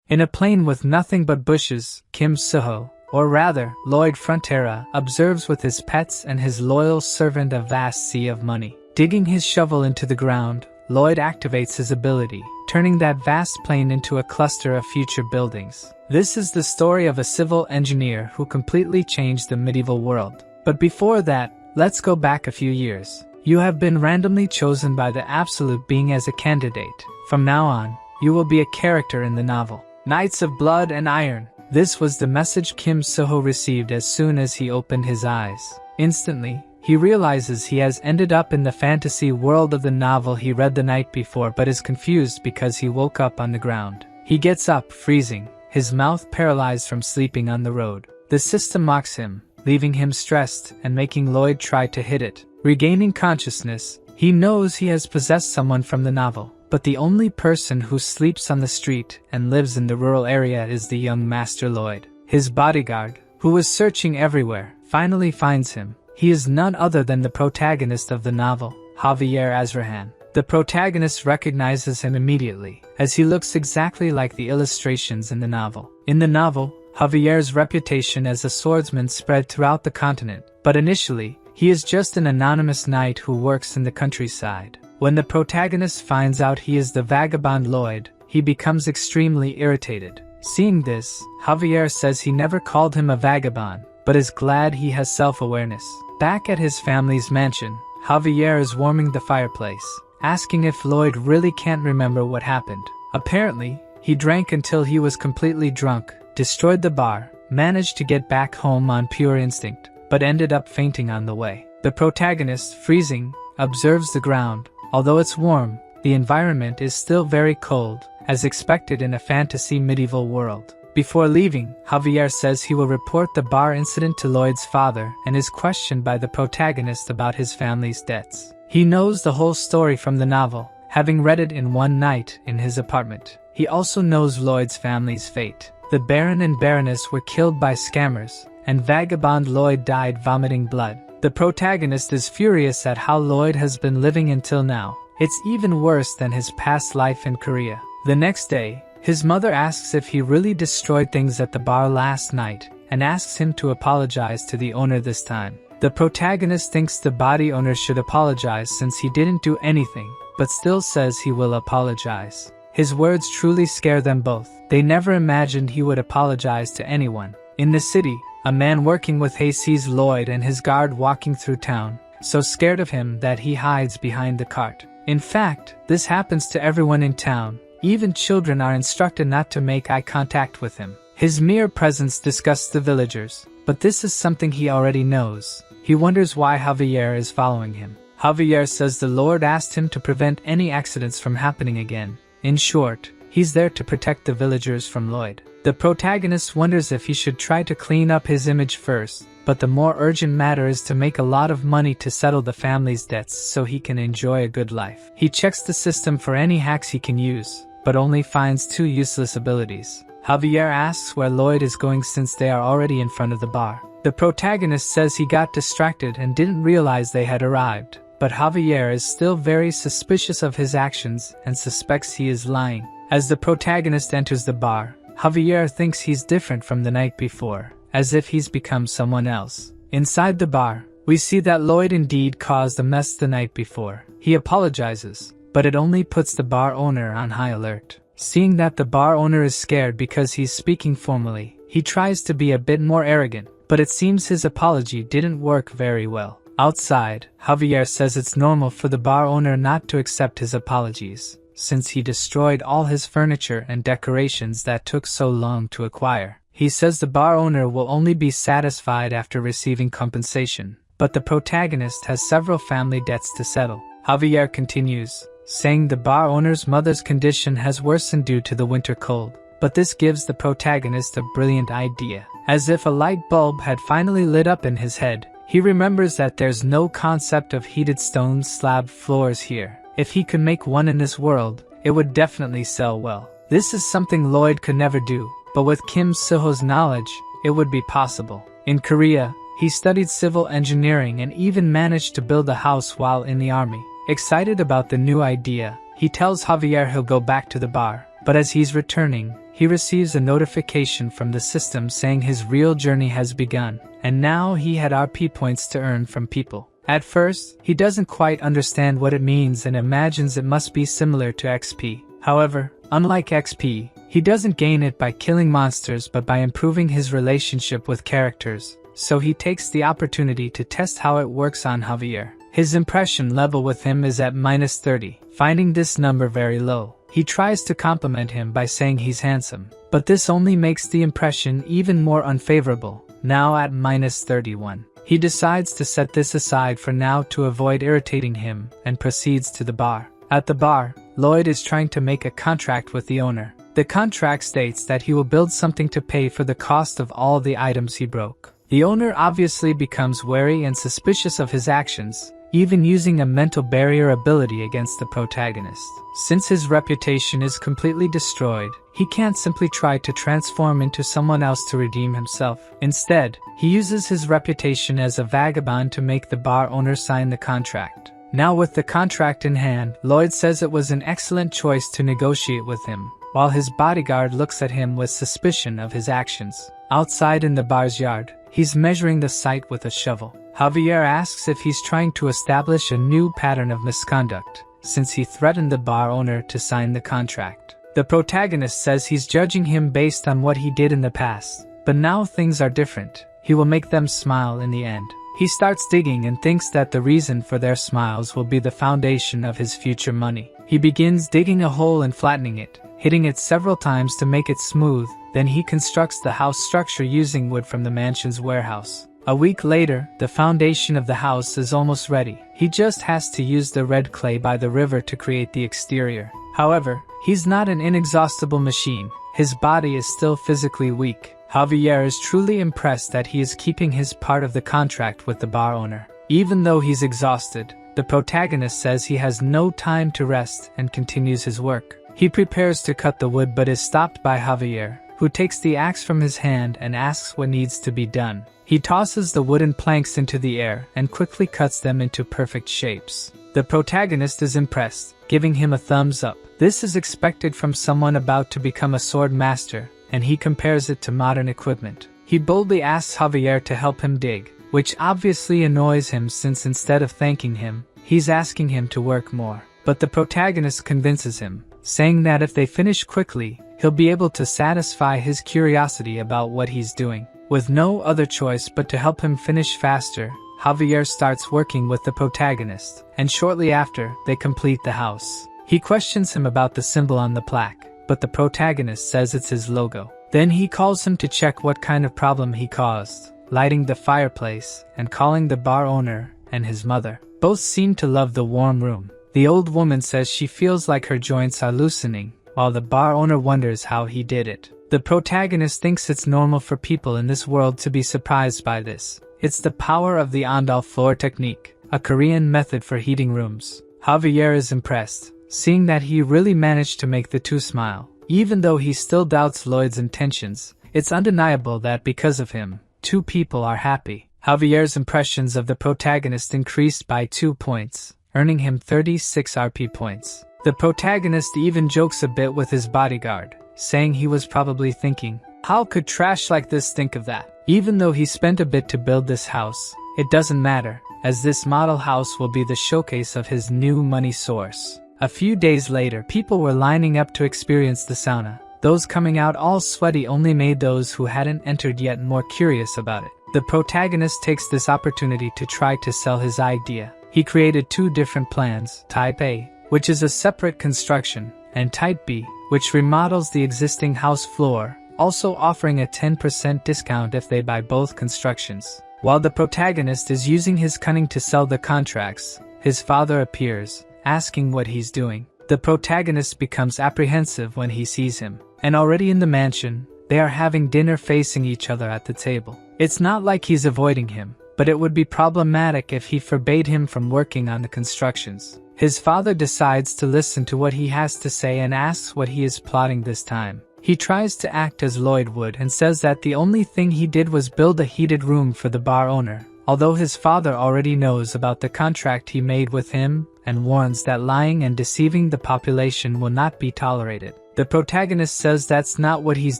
In a plain with nothing but bushes, Kim Suho, or rather, Lloyd Frontera, observes with his pets and his loyal servant a vast sea of money. Digging his shovel into the ground, Lloyd activates his ability, turning that vast plain into a cluster of future buildings. This is the story of a civil engineer who completely changed the medieval world. But before that, let's go back a few years. You have been randomly chosen by the Absolute Being as a candidate. From now on, you will be a character in the novel. Knights of Blood and Iron. This was the message Kim Suho received as soon as he opened his eyes. Instantly, he realizes he has ended up in the fantasy world of the novel he read the night before but is confused because he woke up on the ground. He gets up, freezing, his mouth paralyzed from sleeping on the road. The system mocks him, leaving him stressed and making Lloyd try to hit it. Regaining consciousness, he knows he has possessed someone from the novel. But the only person who sleeps on the street and lives in the rural area is the young Master Lloyd. His bodyguard, who was searching everywhere, finally finds him. He is none other than the protagonist of the novel, Javier Azrahan. The protagonist recognizes him immediately, as he looks exactly like the illustrations in the novel. In the novel, Javier's reputation as a swordsman spread throughout the continent, but initially, he is just an anonymous knight who works in the countryside. When the protagonist finds out he is the vagabond Lloyd, he becomes extremely irritated. Seeing this, Javier says he never called him a vagabond, but is glad he has self-awareness. Back at his family's mansion, Javier is warming the fireplace, asking if Lloyd really can't remember what happened. Apparently, he drank until he was completely drunk, destroyed the bar, managed to get back home on pure instinct, but ended up fainting on the way. The protagonist, freezing, observes the ground. Although it's warm, the environment is still very cold, as expected in a fantasy medieval world. Before leaving, Javier says he will report the bar incident to Lloyd's father and is questioned by the protagonist about his family's debts. He knows the whole story from the novel, having read it in one night in his apartment. He also knows Lloyd's family's fate. The Baron and Baroness were killed by scammers, and vagabond Lloyd died vomiting blood. The protagonist is furious at how Lloyd has been living until now. It's even worse than his past life in Korea. The next day, his mother asks if he really destroyed things at the bar last night, and asks him to apologize to the owner this time. The protagonist thinks the body owner should apologize since he didn't do anything, but still says he will apologize. His words truly scare them both. They never imagined he would apologize to anyone. In the city, a man working with hay sees Lloyd and his guard walking through town, so scared of him that he hides behind the cart. In fact, this happens to everyone in town. Even children are instructed not to make eye contact with him. His mere presence disgusts the villagers, but this is something he already knows. He wonders why Javier is following him. Javier says the Lord asked him to prevent any accidents from happening again. In short, he's there to protect the villagers from Lloyd. The protagonist wonders if he should try to clean up his image first, but the more urgent matter is to make a lot of money to settle the family's debts so he can enjoy a good life. He checks the system for any hacks he can use, but only finds 2 useless abilities. Javier asks where Lloyd is going since they are already in front of the bar. The protagonist says he got distracted and didn't realize they had arrived, but Javier is still very suspicious of his actions and suspects he is lying. As the protagonist enters the bar, Javier thinks he's different from the night before, as if he's become someone else. Inside the bar, we see that Lloyd indeed caused a mess the night before. He apologizes, but it only puts the bar owner on high alert. Seeing that the bar owner is scared because he's speaking formally, he tries to be a bit more arrogant, but it seems his apology didn't work very well. Outside, Javier says it's normal for the bar owner not to accept his apologies, since he destroyed all his furniture and decorations that took so long to acquire. He says the bar owner will only be satisfied after receiving compensation, but the protagonist has several family debts to settle. Javier continues, saying the bar owner's mother's condition has worsened due to the winter cold, but this gives the protagonist a brilliant idea. As if a light bulb had finally lit up in his head, he remembers that there's no concept of heated stone slab floors here. If he could make one in this world, it would definitely sell well. This is something Lloyd could never do, but with Kim Suho's knowledge, it would be possible. In Korea, he studied civil engineering and even managed to build a house while in the army. Excited about the new idea, he tells Javier he'll go back to the bar, but as he's returning, he receives a notification from the system saying his real journey has begun, and now he had RP points to earn from people. At first, he doesn't quite understand what it means and imagines it must be similar to XP. However, unlike XP, he doesn't gain it by killing monsters but by improving his relationship with characters, so he takes the opportunity to test how it works on Javier. His impression level with him is at -30, finding this number very low. He tries to compliment him by saying he's handsome, but this only makes the impression even more unfavorable, now at -31. He decides to set this aside for now to avoid irritating him and proceeds to the bar. At the bar, Lloyd is trying to make a contract with the owner. The contract states that he will build something to pay for the cost of all the items he broke. The owner obviously becomes wary and suspicious of his actions, even using a mental barrier ability against the protagonist. Since his reputation is completely destroyed, he can't simply try to transform into someone else to redeem himself. Instead, he uses his reputation as a vagabond to make the bar owner sign the contract. Now with the contract in hand, Lloyd says it was an excellent choice to negotiate with him, while his bodyguard looks at him with suspicion of his actions. Outside in the bar's yard, he's measuring the site with a shovel. Javier asks if he's trying to establish a new pattern of misconduct, since he threatened the bar owner to sign the contract. The protagonist says he's judging him based on what he did in the past, but now things are different. He will make them smile in the end. He starts digging and thinks that the reason for their smiles will be the foundation of his future money. He begins digging a hole and flattening it, hitting it several times to make it smooth. Then he constructs the house structure using wood from the mansion's warehouse. A week later, the foundation of the house is almost ready. He just has to use the red clay by the river to create the exterior. However, he's not an inexhaustible machine. His body is still physically weak. Javier is truly impressed that he is keeping his part of the contract with the bar owner. Even though he's exhausted, the protagonist says he has no time to rest and continues his work. He prepares to cut the wood but is stopped by Javier, who takes the axe from his hand and asks what needs to be done. He tosses the wooden planks into the air and quickly cuts them into perfect shapes. The protagonist is impressed, giving him a thumbs up. This is expected from someone about to become a sword master, and he compares it to modern equipment. He boldly asks Javier to help him dig, which obviously annoys him since instead of thanking him, he's asking him to work more. But the protagonist convinces him, saying that if they finish quickly, he'll be able to satisfy his curiosity about what he's doing. With no other choice but to help him finish faster, Javier starts working with the protagonist, and shortly after, they complete the house. He questions him about the symbol on the plaque, but the protagonist says it's his logo. Then he calls him to check what kind of problem he caused, lighting the fireplace and calling the bar owner and his mother. Both seem to love the warm room. The old woman says she feels like her joints are loosening, while the bar owner wonders how he did it. The protagonist thinks it's normal for people in this world to be surprised by this. It's the power of the Andal floor technique, a Korean method for heating rooms. Javier is impressed, seeing that he really managed to make the two smile. Even though he still doubts Lloyd's intentions, it's undeniable that because of him, two people are happy. Javier's impressions of the protagonist increased by 2 points, earning him 36 RP points. The protagonist even jokes a bit with his bodyguard, saying he was probably thinking, how could trash like this think of that? Even though he spent a bit to build this house, it doesn't matter, as this model house will be the showcase of his new money source. A few days later, people were lining up to experience the sauna. Those coming out all sweaty only made those who hadn't entered yet more curious about it. The protagonist takes this opportunity to try to sell his idea. He created 2 different plans, Type A, which is a separate construction, and Type B, which remodels the existing house floor, also offering a 10% discount if they buy both constructions. While the protagonist is using his cunning to sell the contracts, his father appears, asking what he's doing. The protagonist becomes apprehensive when he sees him, and already in the mansion, they are having dinner facing each other at the table. It's not like he's avoiding him, but it would be problematic if he forbade him from working on the constructions. His father decides to listen to what he has to say and asks what he is plotting this time. He tries to act as Lloyd would and says that the only thing he did was build a heated room for the bar owner, although his father already knows about the contract he made with him and warns that lying and deceiving the population will not be tolerated. The protagonist says that's not what he's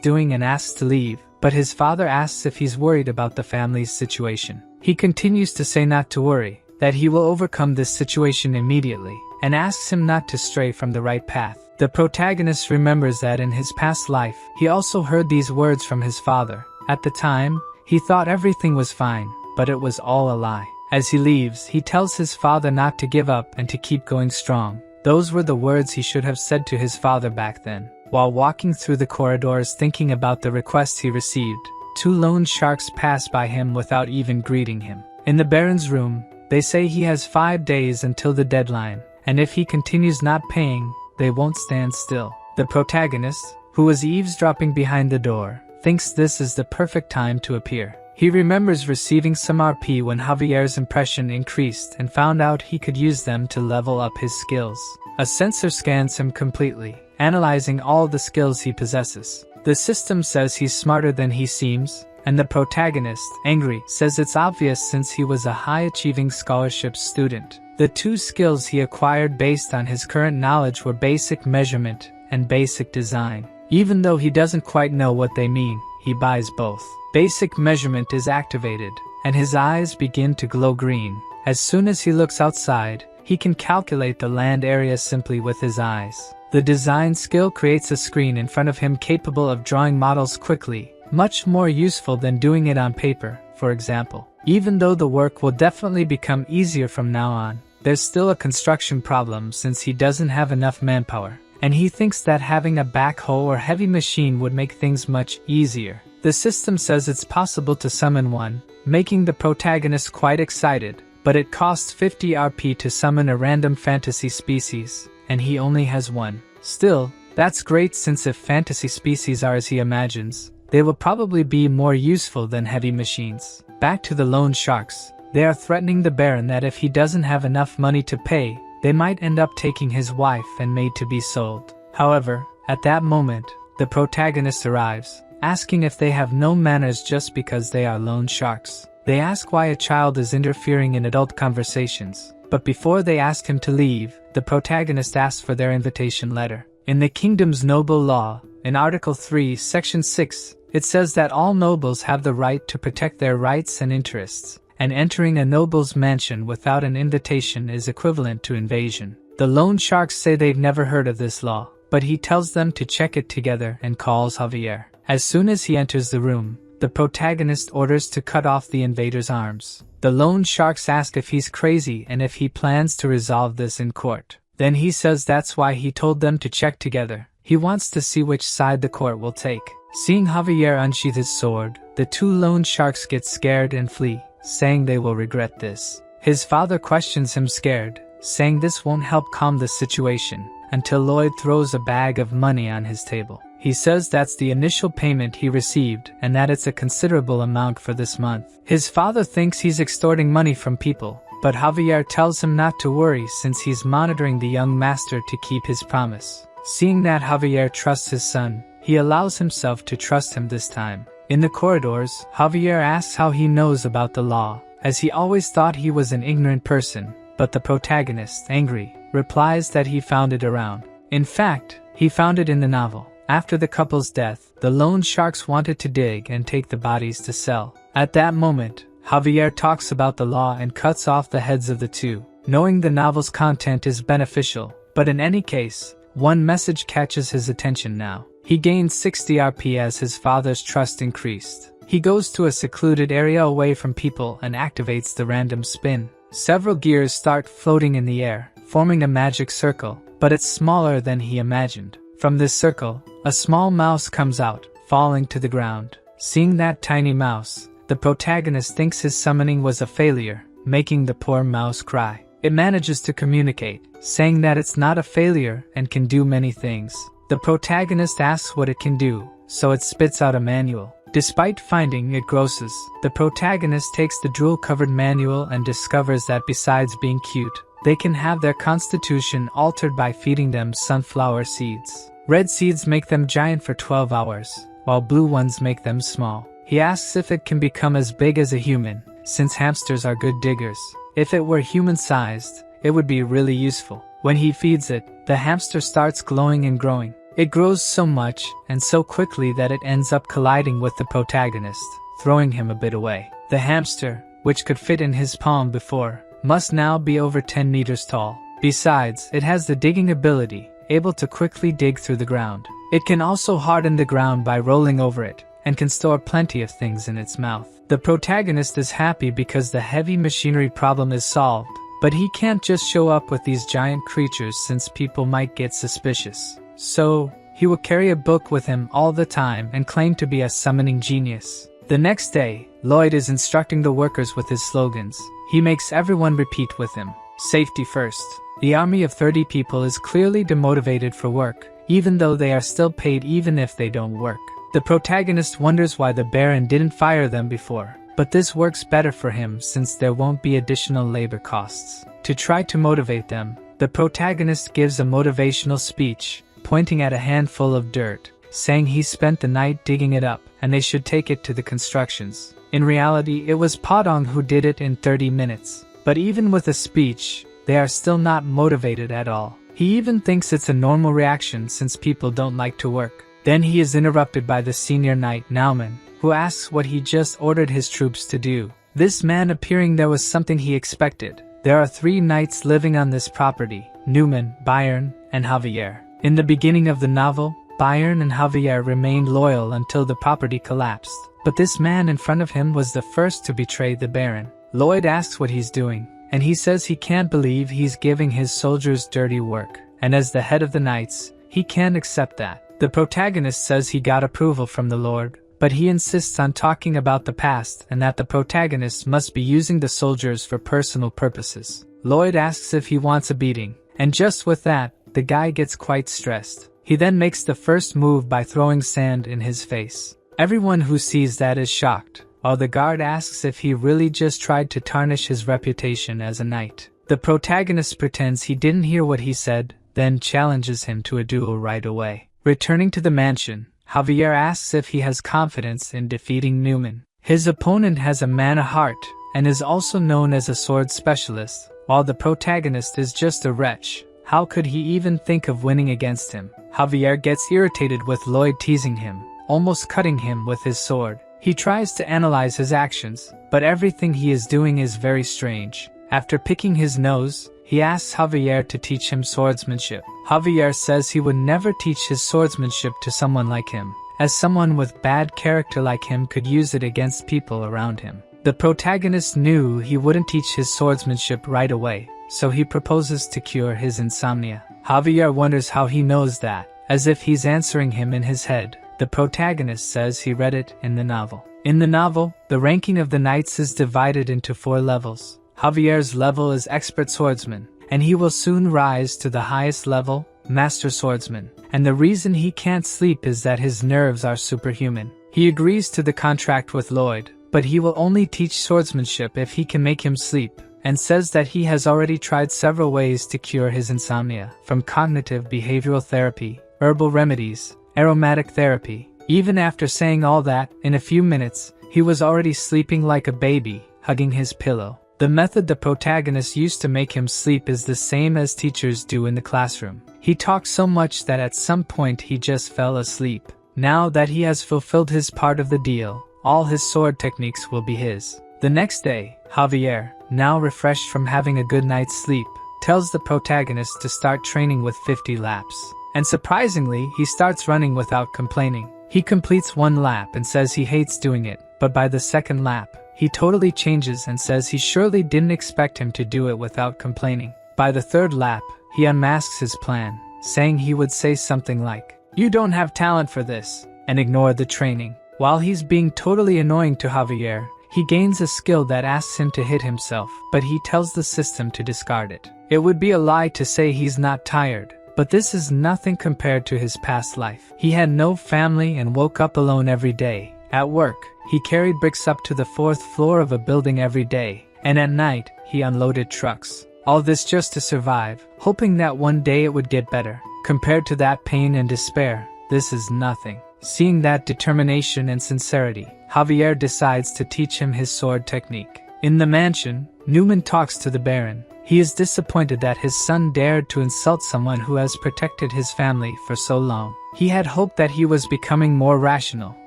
doing and asks to leave, but his father asks if he's worried about the family's situation. He continues to say not to worry, that he will overcome this situation immediately, and asks him not to stray from the right path. The protagonist remembers that in his past life, he also heard these words from his father. At the time, he thought everything was fine, but it was all a lie. As he leaves, he tells his father not to give up and to keep going strong. Those were the words he should have said to his father back then. While walking through the corridors thinking about the requests he received, 2 loan sharks pass by him without even greeting him. In the Baron's room, they say he has 5 days until the deadline, and if he continues not paying, they won't stand still. The protagonist, who was eavesdropping behind the door, thinks this is the perfect time to appear. He remembers receiving some RP when Javier's impression increased and found out he could use them to level up his skills. A sensor scans him completely, analyzing all the skills he possesses. The system says he's smarter than he seems, and the protagonist, angry, says it's obvious since he was a high-achieving scholarship student. The 2 skills he acquired based on his current knowledge were basic measurement and basic design. Even though he doesn't quite know what they mean, he buys both. Basic measurement is activated, and his eyes begin to glow green. As soon as he looks outside, he can calculate the land area simply with his eyes. The design skill creates a screen in front of him capable of drawing models quickly, much more useful than doing it on paper, for example. Even though the work will definitely become easier from now on, there's still a construction problem since he doesn't have enough manpower, and he thinks that having a backhoe or heavy machine would make things much easier. The system says it's possible to summon one, making the protagonist quite excited, but it costs 50 RP to summon a random fantasy species, and he only has 1. Still, that's great since if fantasy species are as he imagines, they will probably be more useful than heavy machines. Back to the loan sharks. They are threatening the Baron that if he doesn't have enough money to pay, they might end up taking his wife and maid to be sold. However, at that moment, the protagonist arrives, asking if they have no manners just because they are loan sharks. They ask why a child is interfering in adult conversations, but before they ask him to leave, the protagonist asks for their invitation letter. In the kingdom's noble law, in Article 3, Section 6, it says that all nobles have the right to protect their rights and interests, and entering a noble's mansion without an invitation is equivalent to invasion. The loan sharks say they've never heard of this law, but he tells them to check it together and calls Javier. As soon as he enters the room, the protagonist orders to cut off the invader's arms. The loan sharks ask if he's crazy and if he plans to resolve this in court. Then he says that's why he told them to check together. He wants to see which side the court will take. Seeing Javier unsheath his sword, the 2 loan sharks get scared and flee, saying they will regret this. His father questions him scared, saying this won't help calm the situation, until Lloyd throws a bag of money on his table. He says that's the initial payment he received and that it's a considerable amount for this month. His father thinks he's extorting money from people, but Javier tells him not to worry since he's monitoring the young master to keep his promise. Seeing that Javier trusts his son, he allows himself to trust him this time. In the corridors, Javier asks how he knows about the law, as he always thought he was an ignorant person, but the protagonist, angry, replies that he found it around. In fact, he found it in the novel. After the couple's death, the loan sharks wanted to dig and take the bodies to sell. At that moment, Javier talks about the law and cuts off the heads of the 2, knowing the novel's content is beneficial, but in any case, one message catches his attention now. He gains 60 RP as his father's trust increased. He goes to a secluded area away from people and activates the random spin. Several gears start floating in the air, forming a magic circle, but it's smaller than he imagined. From this circle, a small mouse comes out, falling to the ground. Seeing that tiny mouse, the protagonist thinks his summoning was a failure, making the poor mouse cry. It manages to communicate, saying that it's not a failure and can do many things. The protagonist asks what it can do, so it spits out a manual. Despite finding it grosses, the protagonist takes the drool-covered manual and discovers that besides being cute, they can have their constitution altered by feeding them sunflower seeds. Red seeds make them giant for 12 hours, while blue ones make them small. He asks if it can become as big as a human, since hamsters are good diggers. If it were human-sized, it would be really useful. When he feeds it, the hamster starts glowing and growing. It grows so much and so quickly that it ends up colliding with the protagonist, throwing him a bit away. The hamster, which could fit in his palm before, must now be over 10 meters tall. Besides, it has the digging ability, able to quickly dig through the ground. It can also harden the ground by rolling over it, and can store plenty of things in its mouth. The protagonist is happy because the heavy machinery problem is solved, but he can't just show up with these giant creatures since people might get suspicious. So, he will carry a book with him all the time and claim to be a summoning genius. The next day, Lloyd is instructing the workers with his slogans. He makes everyone repeat with him. Safety first. The army of 30 people is clearly demotivated for work, even though they are still paid even if they don't work. The protagonist wonders why the Baron didn't fire them before, but this works better for him since there won't be additional labor costs. To try to motivate them, the protagonist gives a motivational speech, pointing at a handful of dirt, saying he spent the night digging it up and they should take it to the constructions. In reality, it was Podong who did it in 30 minutes. But even with a speech, they are still not motivated at all. He even thinks it's a normal reaction since people don't like to work. Then he is interrupted by the senior knight Nauman, who asks what he just ordered his troops to do. This man appearing there was something he expected. There are 3 knights living on this property, Newman, Bayern, and Javier. In the beginning of the novel, Bayern and Javier remained loyal until the property collapsed. But this man in front of him was the first to betray the Baron. Lloyd asks what he's doing, and he says he can't believe he's giving his soldiers dirty work, and as the head of the knights, he can't accept that. The protagonist says he got approval from the Lord, but he insists on talking about the past and that the protagonist must be using the soldiers for personal purposes. Lloyd asks if he wants a beating, and just with that, the guy gets quite stressed. He then makes the first move by throwing sand in his face. Everyone who sees that is shocked, while the guard asks if he really just tried to tarnish his reputation as a knight. The protagonist pretends he didn't hear what he said, then challenges him to a duel right away. Returning to the mansion, Javier asks if he has confidence in defeating Newman. His opponent has a mana heart, and is also known as a sword specialist, while the protagonist is just a wretch. How could he even think of winning against him? Javier gets irritated with Lloyd teasing him, almost cutting him with his sword. He tries to analyze his actions, but everything he is doing is very strange. After picking his nose, he asks Javier to teach him swordsmanship. Javier says he would never teach his swordsmanship to someone like him, as someone with bad character like him could use it against people around him. The protagonist knew he wouldn't teach his swordsmanship right away, so he proposes to cure his insomnia. Javier wonders how he knows that, as if he's answering him in his head. The protagonist says he read it in the novel. In the novel, the ranking of the knights is divided into 4 levels. Javier's level is expert swordsman, and he will soon rise to the highest level, master swordsman. And the reason he can't sleep is that his nerves are superhuman. He agrees to the contract with Lloyd, but he will only teach swordsmanship if he can make him sleep, and says that he has already tried several ways to cure his insomnia, from cognitive behavioral therapy, herbal remedies, aromatic therapy. Even after saying all that, in a few minutes, he was already sleeping like a baby, hugging his pillow. The method the protagonist used to make him sleep is the same as teachers do in the classroom. He talked so much that at some point he just fell asleep. Now that he has fulfilled his part of the deal, all his sword techniques will be his. The next day, Javier, now refreshed from having a good night's sleep, tells the protagonist to start training with 50 laps. And surprisingly, he starts running without complaining. He completes 1 lap and says he hates doing it, but by the 2nd lap, he totally changes and says he surely didn't expect him to do it without complaining. By the 3rd lap, he unmasks his plan, saying he would say something like, "You don't have talent for this," and ignore the training. While he's being totally annoying to Javier, he gains a skill that asks him to hit himself, but he tells the system to discard it. It would be a lie to say he's not tired, but this is nothing compared to his past life. He had no family and woke up alone every day. At work, he carried bricks up to the 4th floor of a building every day, and at night, he unloaded trucks. All this just to survive, hoping that one day it would get better. Compared to that pain and despair, this is nothing. Seeing that determination and sincerity, Javier decides to teach him his sword technique. In the mansion, Newman talks to the Baron. He is disappointed that his son dared to insult someone who has protected his family for so long. He had hoped that he was becoming more rational,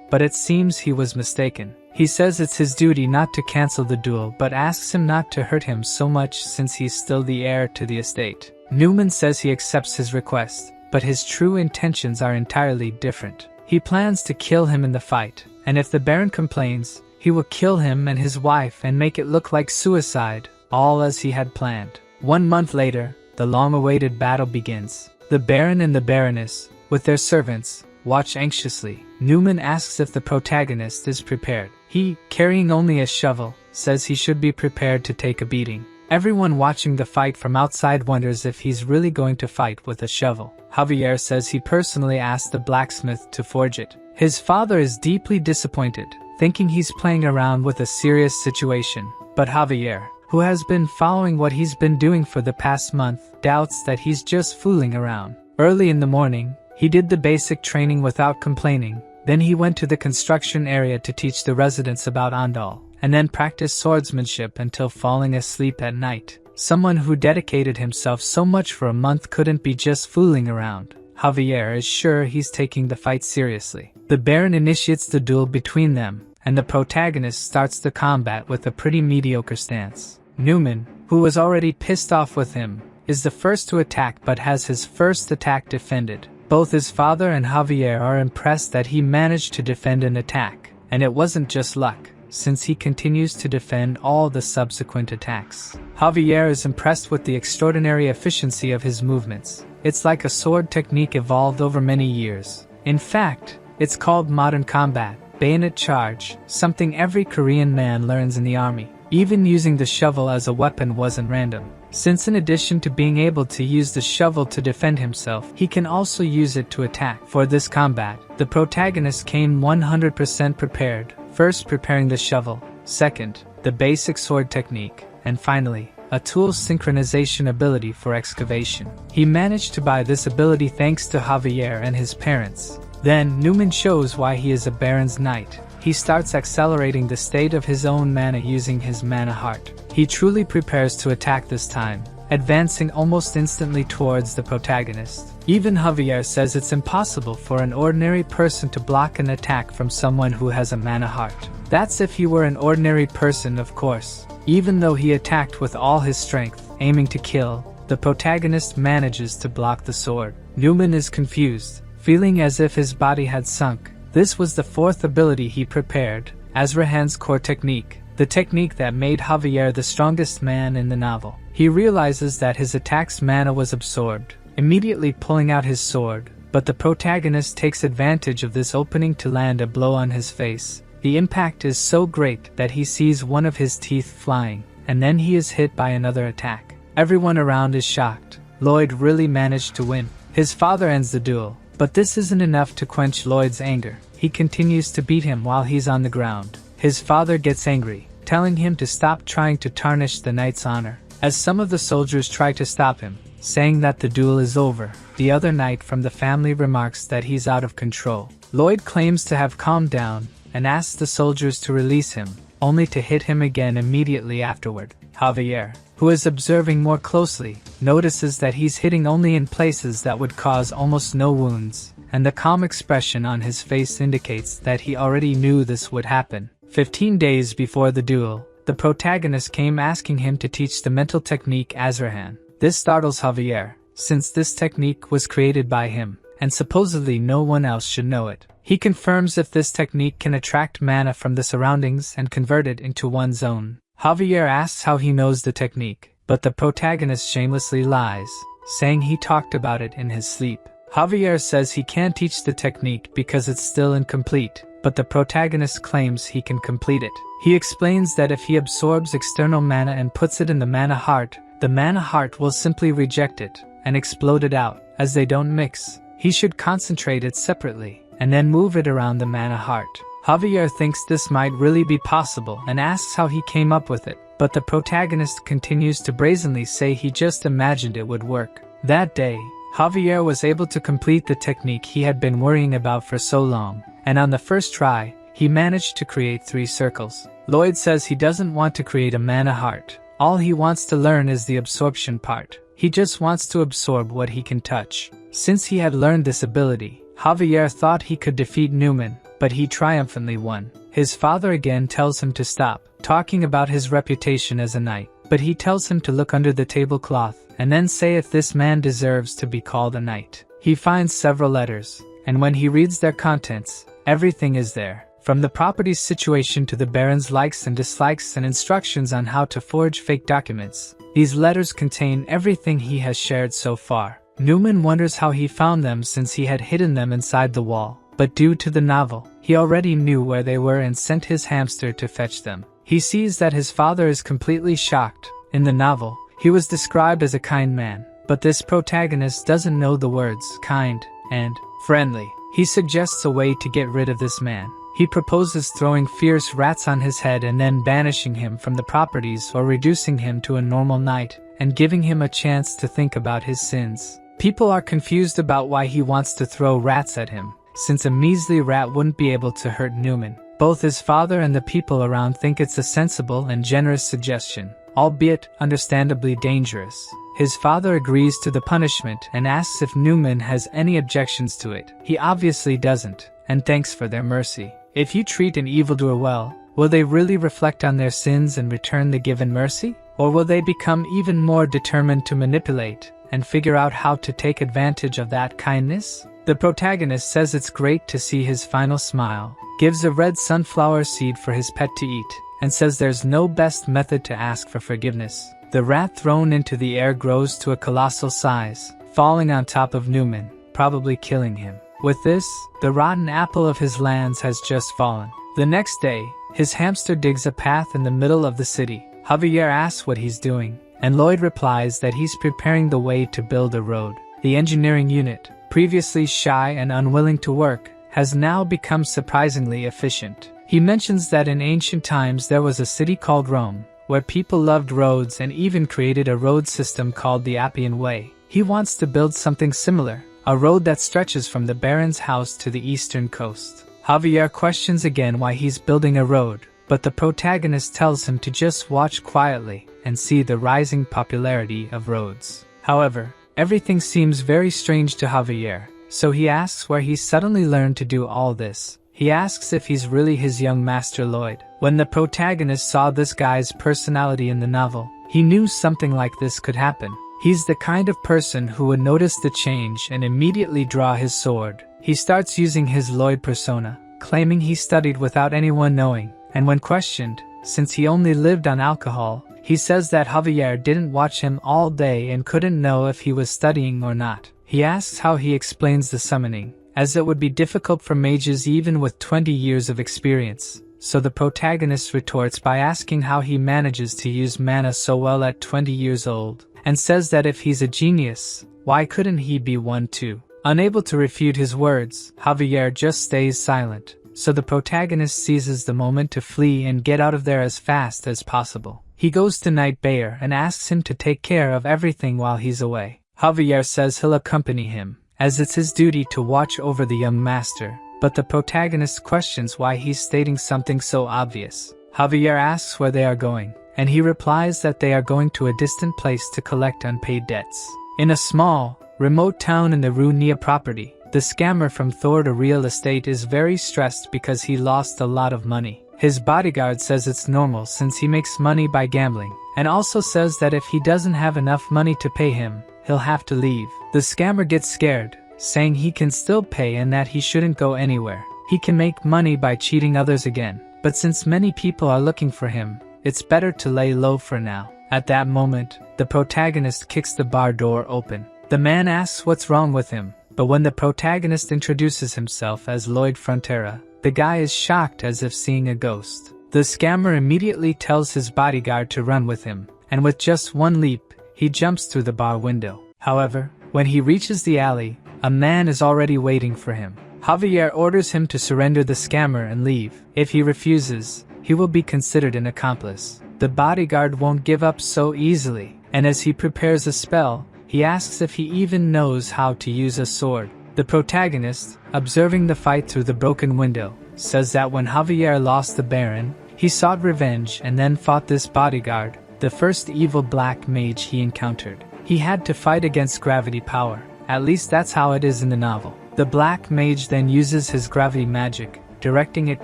but it seems he was mistaken. He says it's his duty not to cancel the duel but asks him not to hurt him so much since he's still the heir to the estate. Newman says he accepts his request, but his true intentions are entirely different. He plans to kill him in the fight, and if the Baron complains, he will kill him and his wife and make it look like suicide, all as he had planned. 1 month later, the long-awaited battle begins. The Baron and the Baroness, with their servants, watch anxiously. Newman asks if the protagonist is prepared. He, carrying only a shovel, says he should be prepared to take a beating. Everyone watching the fight from outside wonders if he's really going to fight with a shovel. Javier says he personally asked the blacksmith to forge it. His father is deeply disappointed, thinking he's playing around with a serious situation. But Javier, who has been following what he's been doing for the past month, doubts that he's just fooling around. Early in the morning, he did the basic training without complaining. Then he went to the construction area to teach the residents about Andal, and then practiced swordsmanship until falling asleep at night. Someone who dedicated himself so much for a month couldn't be just fooling around. Javier is sure he's taking the fight seriously. The Baron initiates the duel between them, and the protagonist starts the combat with a pretty mediocre stance. Newman, who was already pissed off with him, is the first to attack but has his first attack defended. Both his father and Javier are impressed that he managed to defend an attack, and it wasn't just luck, since he continues to defend all the subsequent attacks. Javier is impressed with the extraordinary efficiency of his movements. It's like a sword technique evolved over many years. In fact, it's called modern combat, bayonet charge, something every Korean man learns in the army. Even using the shovel as a weapon wasn't random, since in addition to being able to use the shovel to defend himself, he can also use it to attack. For this combat, the protagonist came 100% prepared, first preparing the shovel, second, the basic sword technique, and finally, a tool synchronization ability for excavation. He managed to buy this ability thanks to Javier and his parents. Then, Newman shows why he is a Baron's Knight. He starts accelerating the state of his own mana using his mana heart. He truly prepares to attack this time, advancing almost instantly towards the protagonist. Even Javier says it's impossible for an ordinary person to block an attack from someone who has a mana heart. That's if he were an ordinary person, of course. Even though he attacked with all his strength, aiming to kill, the protagonist manages to block the sword. Newman is confused, feeling as if his body had sunk. This was the fourth ability he prepared, Azrahan's core technique, the technique that made Javier the strongest man in the novel. He realizes that his attack's mana was absorbed, immediately pulling out his sword, but the protagonist takes advantage of this opening to land a blow on his face. The impact is so great that he sees one of his teeth flying, and then he is hit by another attack. Everyone around is shocked. Lloyd really managed to win. His father ends the duel, but this isn't enough to quench Lloyd's anger. He continues to beat him while he's on the ground. His father gets angry, telling him to stop trying to tarnish the knight's honor. As some of the soldiers try to stop him, saying that the duel is over, the other knight from the family remarks that he's out of control. Lloyd claims to have calmed down and asks the soldiers to release him, only to hit him again immediately afterward. Javier, who is observing more closely, notices that he's hitting only in places that would cause almost no wounds, and the calm expression on his face indicates that he already knew this would happen. 15 days before the duel, the protagonist came asking him to teach the mental technique Azrahan. This startles Javier, since this technique was created by him, and supposedly no one else should know it. He confirms if this technique can attract mana from the surroundings and convert it into one's own. Javier asks how he knows the technique, but the protagonist shamelessly lies, saying he talked about it in his sleep. Javier says he can't teach the technique because it's still incomplete, but the protagonist claims he can complete it. He explains that if he absorbs external mana and puts it in the mana heart, the mana heart will simply reject it and explode it out, as they don't mix. He should concentrate it separately, and then move it around the mana heart. Javier thinks this might really be possible and asks how he came up with it, but the protagonist continues to brazenly say he just imagined it would work. That day, Javier was able to complete the technique he had been worrying about for so long, and on the first try, he managed to create 3 circles. Lloyd says he doesn't want to create a mana heart. All he wants to learn is the absorption part. He just wants to absorb what he can touch. Since he had learned this ability, Javier thought he could defeat Newman, but he triumphantly won. His father again tells him to stop talking about his reputation as a knight, but he tells him to look under the tablecloth and then say if this man deserves to be called a knight. He finds several letters, and when he reads their contents, everything is there. From the property's situation to the Baron's likes and dislikes and instructions on how to forge fake documents. These letters contain everything he has shared so far. Newman wonders how he found them since he had hidden them inside the wall, but due to the novel, he already knew where they were and sent his hamster to fetch them. He sees that his father is completely shocked. In the novel, he was described as a kind man, but this protagonist doesn't know the words kind and friendly. He suggests a way to get rid of this man. He proposes throwing fierce rats on his head and then banishing him from the properties or reducing him to a normal knight and giving him a chance to think about his sins. People are confused about why he wants to throw rats at him, since a measly rat wouldn't be able to hurt Newman. Both his father and the people around think it's a sensible and generous suggestion, albeit understandably dangerous. His father agrees to the punishment and asks if Newman has any objections to it. He obviously doesn't, and thanks for their mercy. If you treat an evildoer well, will they really reflect on their sins and return the given mercy? Or will they become even more determined to manipulate and figure out how to take advantage of that kindness? The protagonist says it's great to see his final smile, gives a red sunflower seed for his pet to eat, and says there's no best method to ask for forgiveness. The rat thrown into the air grows to a colossal size, falling on top of Newman, probably killing him. With this, the rotten apple of his lands has just fallen. The next day, his hamster digs a path in the middle of the city. Javier asks what he's doing, and Lloyd replies that he's preparing the way to build a road. The engineering unit, previously shy and unwilling to work, has now become surprisingly efficient. He mentions that in ancient times there was a city called Rome, where people loved roads and even created a road system called the Appian Way. He wants to build something similar, a road that stretches from the Baron's house to the eastern coast. Javier questions again why he's building a road, but the protagonist tells him to just watch quietly and see the rising popularity of roads. However, everything seems very strange to Javier, so he asks where he suddenly learned to do all this. He asks if he's really his young master Lloyd. When the protagonist saw this guy's personality in the novel, he knew something like this could happen. He's the kind of person who would notice the change and immediately draw his sword. He starts using his Lloyd persona, claiming he studied without anyone knowing, and when questioned, since he only lived on alcohol, he says that Javier didn't watch him all day and couldn't know if he was studying or not. He asks how he explains the summoning, as it would be difficult for mages even with 20 years of experience. So the protagonist retorts by asking how he manages to use mana so well at 20 years old, and says that if he's a genius, why couldn't he be one too? Unable to refute his words, Javier just stays silent, so the protagonist seizes the moment to flee and get out of there as fast as possible. He goes to Knight Bayer and asks him to take care of everything while he's away. Javier says he'll accompany him, as it's his duty to watch over the young master, but the protagonist questions why he's stating something so obvious. Javier asks where they are going, and he replies that they are going to a distant place to collect unpaid debts. In a small, remote town in the Runia property, the scammer from Thor to Real Estate is very stressed because he lost a lot of money. His bodyguard says it's normal since he makes money by gambling, and also says that if he doesn't have enough money to pay him, he'll have to leave. The scammer gets scared, saying he can still pay and that he shouldn't go anywhere. He can make money by cheating others again, but since many people are looking for him, it's better to lay low for now. At that moment, the protagonist kicks the bar door open. The man asks what's wrong with him, but when the protagonist introduces himself as Lloyd Frontera, the guy is shocked as if seeing a ghost. The scammer immediately tells his bodyguard to run with him, and with just one leap, he jumps through the bar window. However, when he reaches the alley, a man is already waiting for him. Javier orders him to surrender the scammer and leave. If he refuses, he will be considered an accomplice. The bodyguard won't give up so easily, and as he prepares a spell, he asks if he even knows how to use a sword. The protagonist, observing the fight through the broken window, says that when Javier lost the Baron, he sought revenge and then fought this bodyguard, the first evil black mage he encountered. He had to fight against gravity power. At least that's how it is in the novel. The black mage then uses his gravity magic, directing it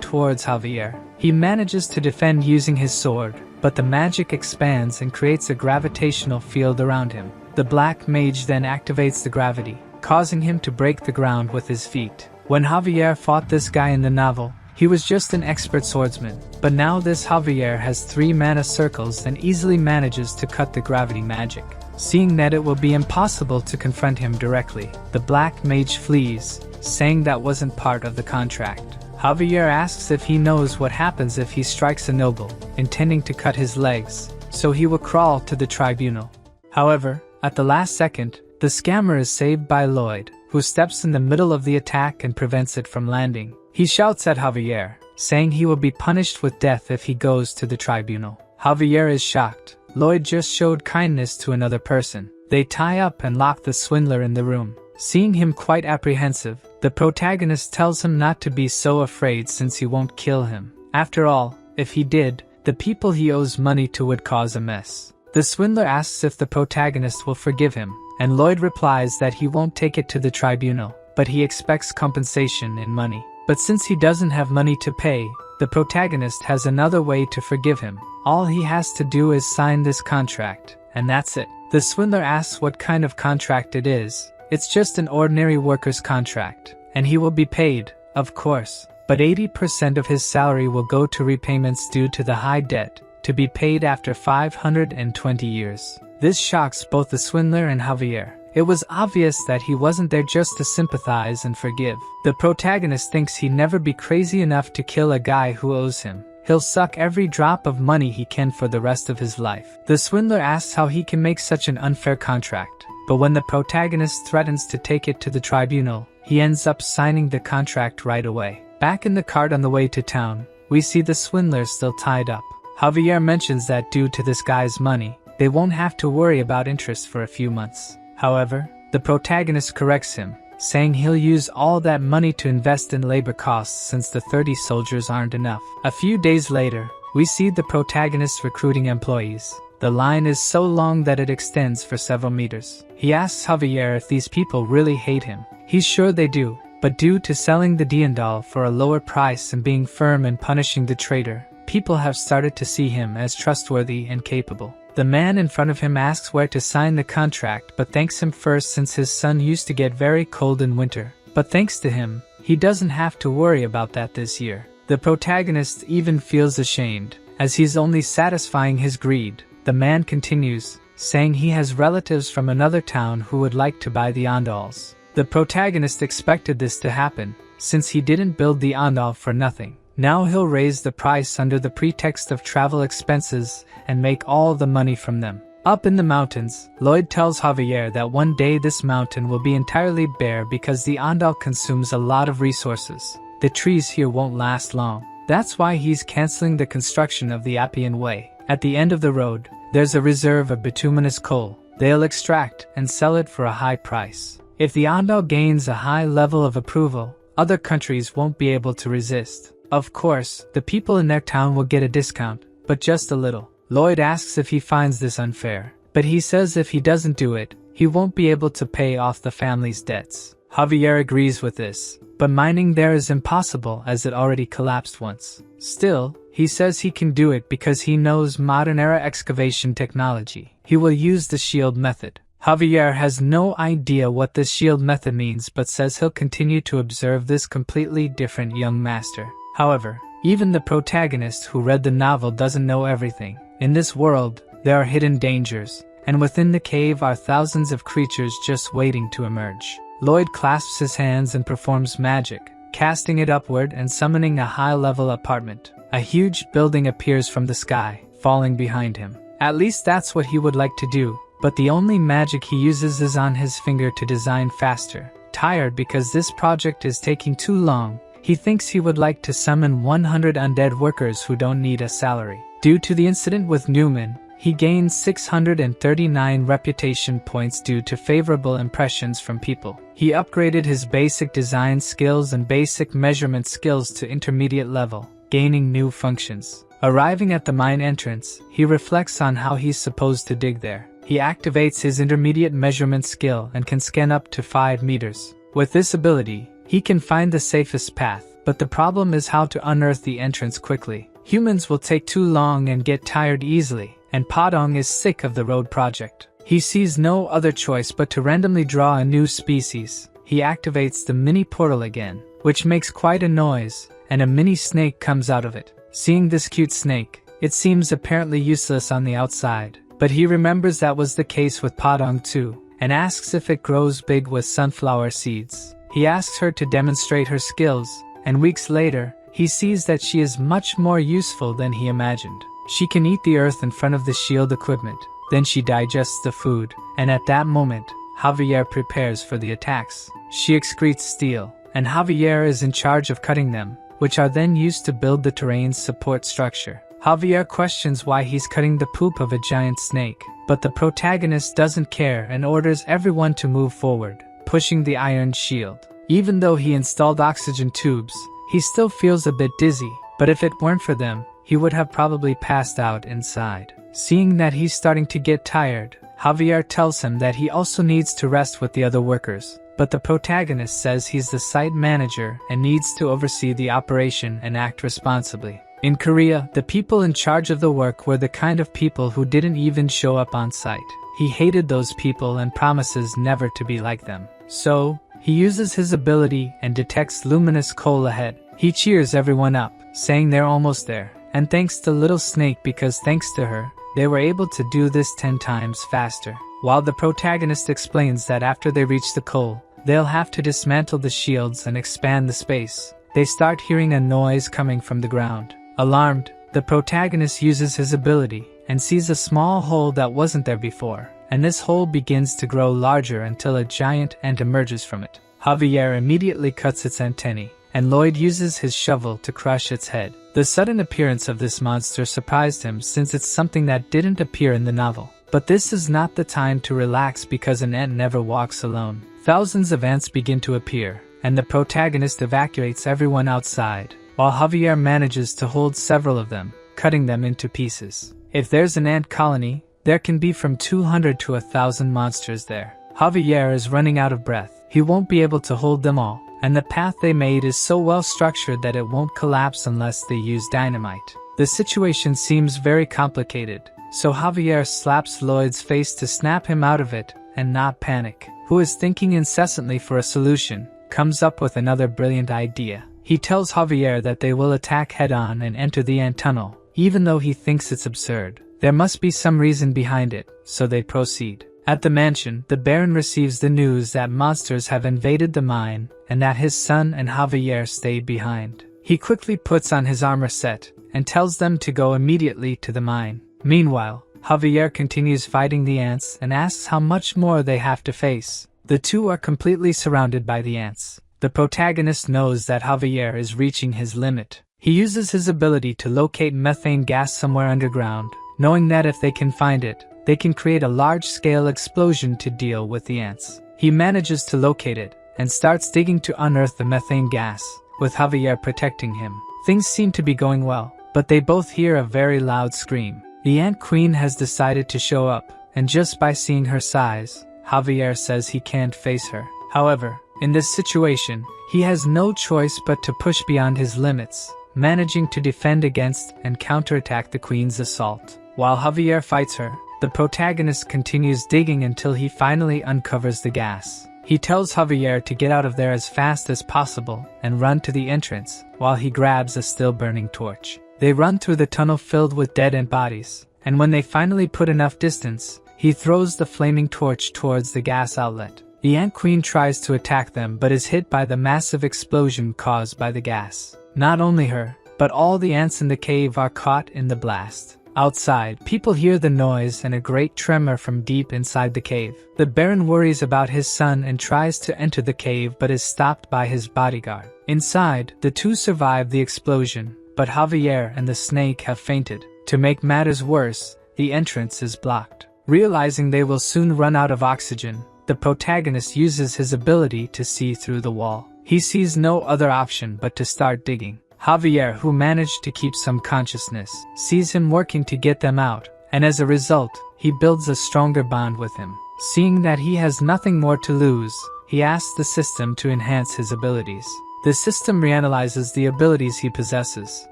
towards Javier. He manages to defend using his sword, but the magic expands and creates a gravitational field around him. The black mage then activates the gravity, causing him to break the ground with his feet. When Javier fought this guy in the novel, he was just an expert swordsman, but now this Javier has 3 mana circles and easily manages to cut the gravity magic. Seeing that it will be impossible to confront him directly, the black mage flees, saying that wasn't part of the contract. Javier asks if he knows what happens if he strikes a noble, intending to cut his legs, so he will crawl to the tribunal. However, at the last second, the scammer is saved by Lloyd, who steps in the middle of the attack and prevents it from landing. He shouts at Javier, saying he will be punished with death if he goes to the tribunal. Javier is shocked. Lloyd just showed kindness to another person. They tie up and lock the swindler in the room. Seeing him quite apprehensive, the protagonist tells him not to be so afraid since he won't kill him. After all, if he did, the people he owes money to would cause a mess. The swindler asks if the protagonist will forgive him, and Lloyd replies that he won't take it to the tribunal, but he expects compensation in money. But since he doesn't have money to pay, the protagonist has another way to forgive him. All he has to do is sign this contract, and that's it. The swindler asks what kind of contract it is. It's just an ordinary worker's contract, and he will be paid, of course, but 80% of his salary will go to repayments due to the high debt, to be paid after 520 years. This shocks both the swindler and Javier. It was obvious that he wasn't there just to sympathize and forgive. The protagonist thinks he'd never be crazy enough to kill a guy who owes him. He'll suck every drop of money he can for the rest of his life. The swindler asks how he can make such an unfair contract, but when the protagonist threatens to take it to the tribunal, he ends up signing the contract right away. Back in the cart on the way to town, we see the swindler still tied up. Javier mentions that due to this guy's money, they won't have to worry about interest for a few months. However, the protagonist corrects him, saying he'll use all that money to invest in labor costs since the 30 soldiers aren't enough. A few days later, we see the protagonist recruiting employees. The line is so long that it extends for several meters. He asks Javier if these people really hate him. He's sure they do, but due to selling the Diendal for a lower price and being firm in punishing the traitor, people have started to see him as trustworthy and capable. The man in front of him asks where to sign the contract but thanks him first since his son used to get very cold in winter. But thanks to him, he doesn't have to worry about that this year. The protagonist even feels ashamed, as he's only satisfying his greed. The man continues, saying he has relatives from another town who would like to buy the Andals. The protagonist expected this to happen, since he didn't build the Andal for nothing. Now he'll raise the price under the pretext of travel expenses and make all the money from them. Up in the mountains, Lloyd tells Javier that one day this mountain will be entirely bare because the Andal consumes a lot of resources. The trees here won't last long. That's why he's canceling the construction of the Appian Way. At the end of the road, there's a reserve of bituminous coal. They'll extract and sell it for a high price. If the Andal gains a high level of approval, other countries won't be able to resist. Of course, the people in their town will get a discount, but just a little. Lloyd asks if he finds this unfair, but he says if he doesn't do it, he won't be able to pay off the family's debts. Javier agrees with this, but mining there is impossible as it already collapsed once. Still, he says he can do it because he knows modern-era excavation technology. He will use the shield method. Javier has no idea what this shield method means but says he'll continue to observe this completely different young master. However, even the protagonist who read the novel doesn't know everything. In this world, there are hidden dangers, and within the cave are thousands of creatures just waiting to emerge. Lloyd clasps his hands and performs magic, casting it upward and summoning a high-level apartment. A huge building appears from the sky, falling behind him. At least that's what he would like to do, but the only magic he uses is on his finger to design faster. Tired because this project is taking too long, he thinks he would like to summon 100 undead workers who don't need a salary. Due to the incident with Newman, he gains 639 reputation points due to favorable impressions from people. He upgraded his basic design skills and basic measurement skills to intermediate level, gaining new functions. Arriving at the mine entrance, he reflects on how he's supposed to dig there. He activates his intermediate measurement skill and can scan up to 5 meters. With this ability, he can find the safest path, but the problem is how to unearth the entrance quickly. Humans will take too long and get tired easily, and Padong is sick of the road project. He sees no other choice but to randomly draw a new species. He activates the mini portal again, which makes quite a noise, and a mini snake comes out of it. Seeing this cute snake, it seems apparently useless on the outside, but he remembers that was the case with Padong too, and asks if it grows big with sunflower seeds. He asks her to demonstrate her skills, and weeks later, he sees that she is much more useful than he imagined. She can eat the earth in front of the shield equipment, then she digests the food, and at that moment, Javier prepares for the attacks. She excretes steel, and Javier is in charge of cutting them, which are then used to build the terrain's support structure. Javier questions why he's cutting the poop of a giant snake, but the protagonist doesn't care and orders everyone to move forward, pushing the iron shield. Even though he installed oxygen tubes, he still feels a bit dizzy, but if it weren't for them, he would have probably passed out inside. Seeing that he's starting to get tired, Javier tells him that he also needs to rest with the other workers, but the protagonist says he's the site manager and needs to oversee the operation and act responsibly. In Korea, the people in charge of the work were the kind of people who didn't even show up on site. He hated those people and promises never to be like them. So, he uses his ability and detects luminous coal ahead. He cheers everyone up, saying they're almost there, and thanks to Little Snake because thanks to her, they were able to do this 10 times faster. While the protagonist explains that after they reach the coal, they'll have to dismantle the shields and expand the space, they start hearing a noise coming from the ground. Alarmed, the protagonist uses his ability and sees a small hole that wasn't there before, and this hole begins to grow larger until a giant ant emerges from it. Javier immediately cuts its antennae, and Lloyd uses his shovel to crush its head. The sudden appearance of this monster surprised him since it's something that didn't appear in the novel. But this is not the time to relax because an ant never walks alone. Thousands of ants begin to appear, and the protagonist evacuates everyone outside, while Javier manages to hold several of them, cutting them into pieces. If there's an ant colony, there can be from 200 to 1,000 monsters there. Javier is running out of breath. He won't be able to hold them all, and the path they made is so well structured that it won't collapse unless they use dynamite. The situation seems very complicated, so Javier slaps Lloyd's face to snap him out of it and not panic. Who is thinking incessantly for a solution, comes up with another brilliant idea. He tells Javier that they will attack head-on and enter the ant tunnel, even though he thinks it's absurd. There must be some reason behind it, so they proceed. At the mansion, the Baron receives the news that monsters have invaded the mine and that his son and Javier stayed behind. He quickly puts on his armor set and tells them to go immediately to the mine. Meanwhile, Javier continues fighting the ants and asks how much more they have to face. The two are completely surrounded by the ants. The protagonist knows that Javier is reaching his limit. He uses his ability to locate methane gas somewhere underground, knowing that if they can find it, they can create a large-scale explosion to deal with the ants. He manages to locate it and starts digging to unearth the methane gas, with Javier protecting him. Things seem to be going well, but they both hear a very loud scream. The Ant Queen has decided to show up, and just by seeing her size, Javier says he can't face her. However, in this situation, he has no choice but to push beyond his limits, managing to defend against and counterattack the Queen's assault. While Javier fights her, the protagonist continues digging until he finally uncovers the gas. He tells Javier to get out of there as fast as possible and run to the entrance, while he grabs a still-burning torch. They run through the tunnel filled with dead ant bodies, and when they finally put enough distance, he throws the flaming torch towards the gas outlet. The Ant Queen tries to attack them but is hit by the massive explosion caused by the gas. Not only her, but all the ants in the cave are caught in the blast. Outside, people hear the noise and a great tremor from deep inside the cave. The Baron worries about his son and tries to enter the cave but is stopped by his bodyguard. Inside, the two survive the explosion, but Javier and the snake have fainted. To make matters worse, the entrance is blocked. Realizing they will soon run out of oxygen, the protagonist uses his ability to see through the wall. He sees no other option but to start digging. Javier, who managed to keep some consciousness, sees him working to get them out, and as a result, he builds a stronger bond with him. Seeing that he has nothing more to lose, he asks the system to enhance his abilities. The system reanalyzes the abilities he possesses,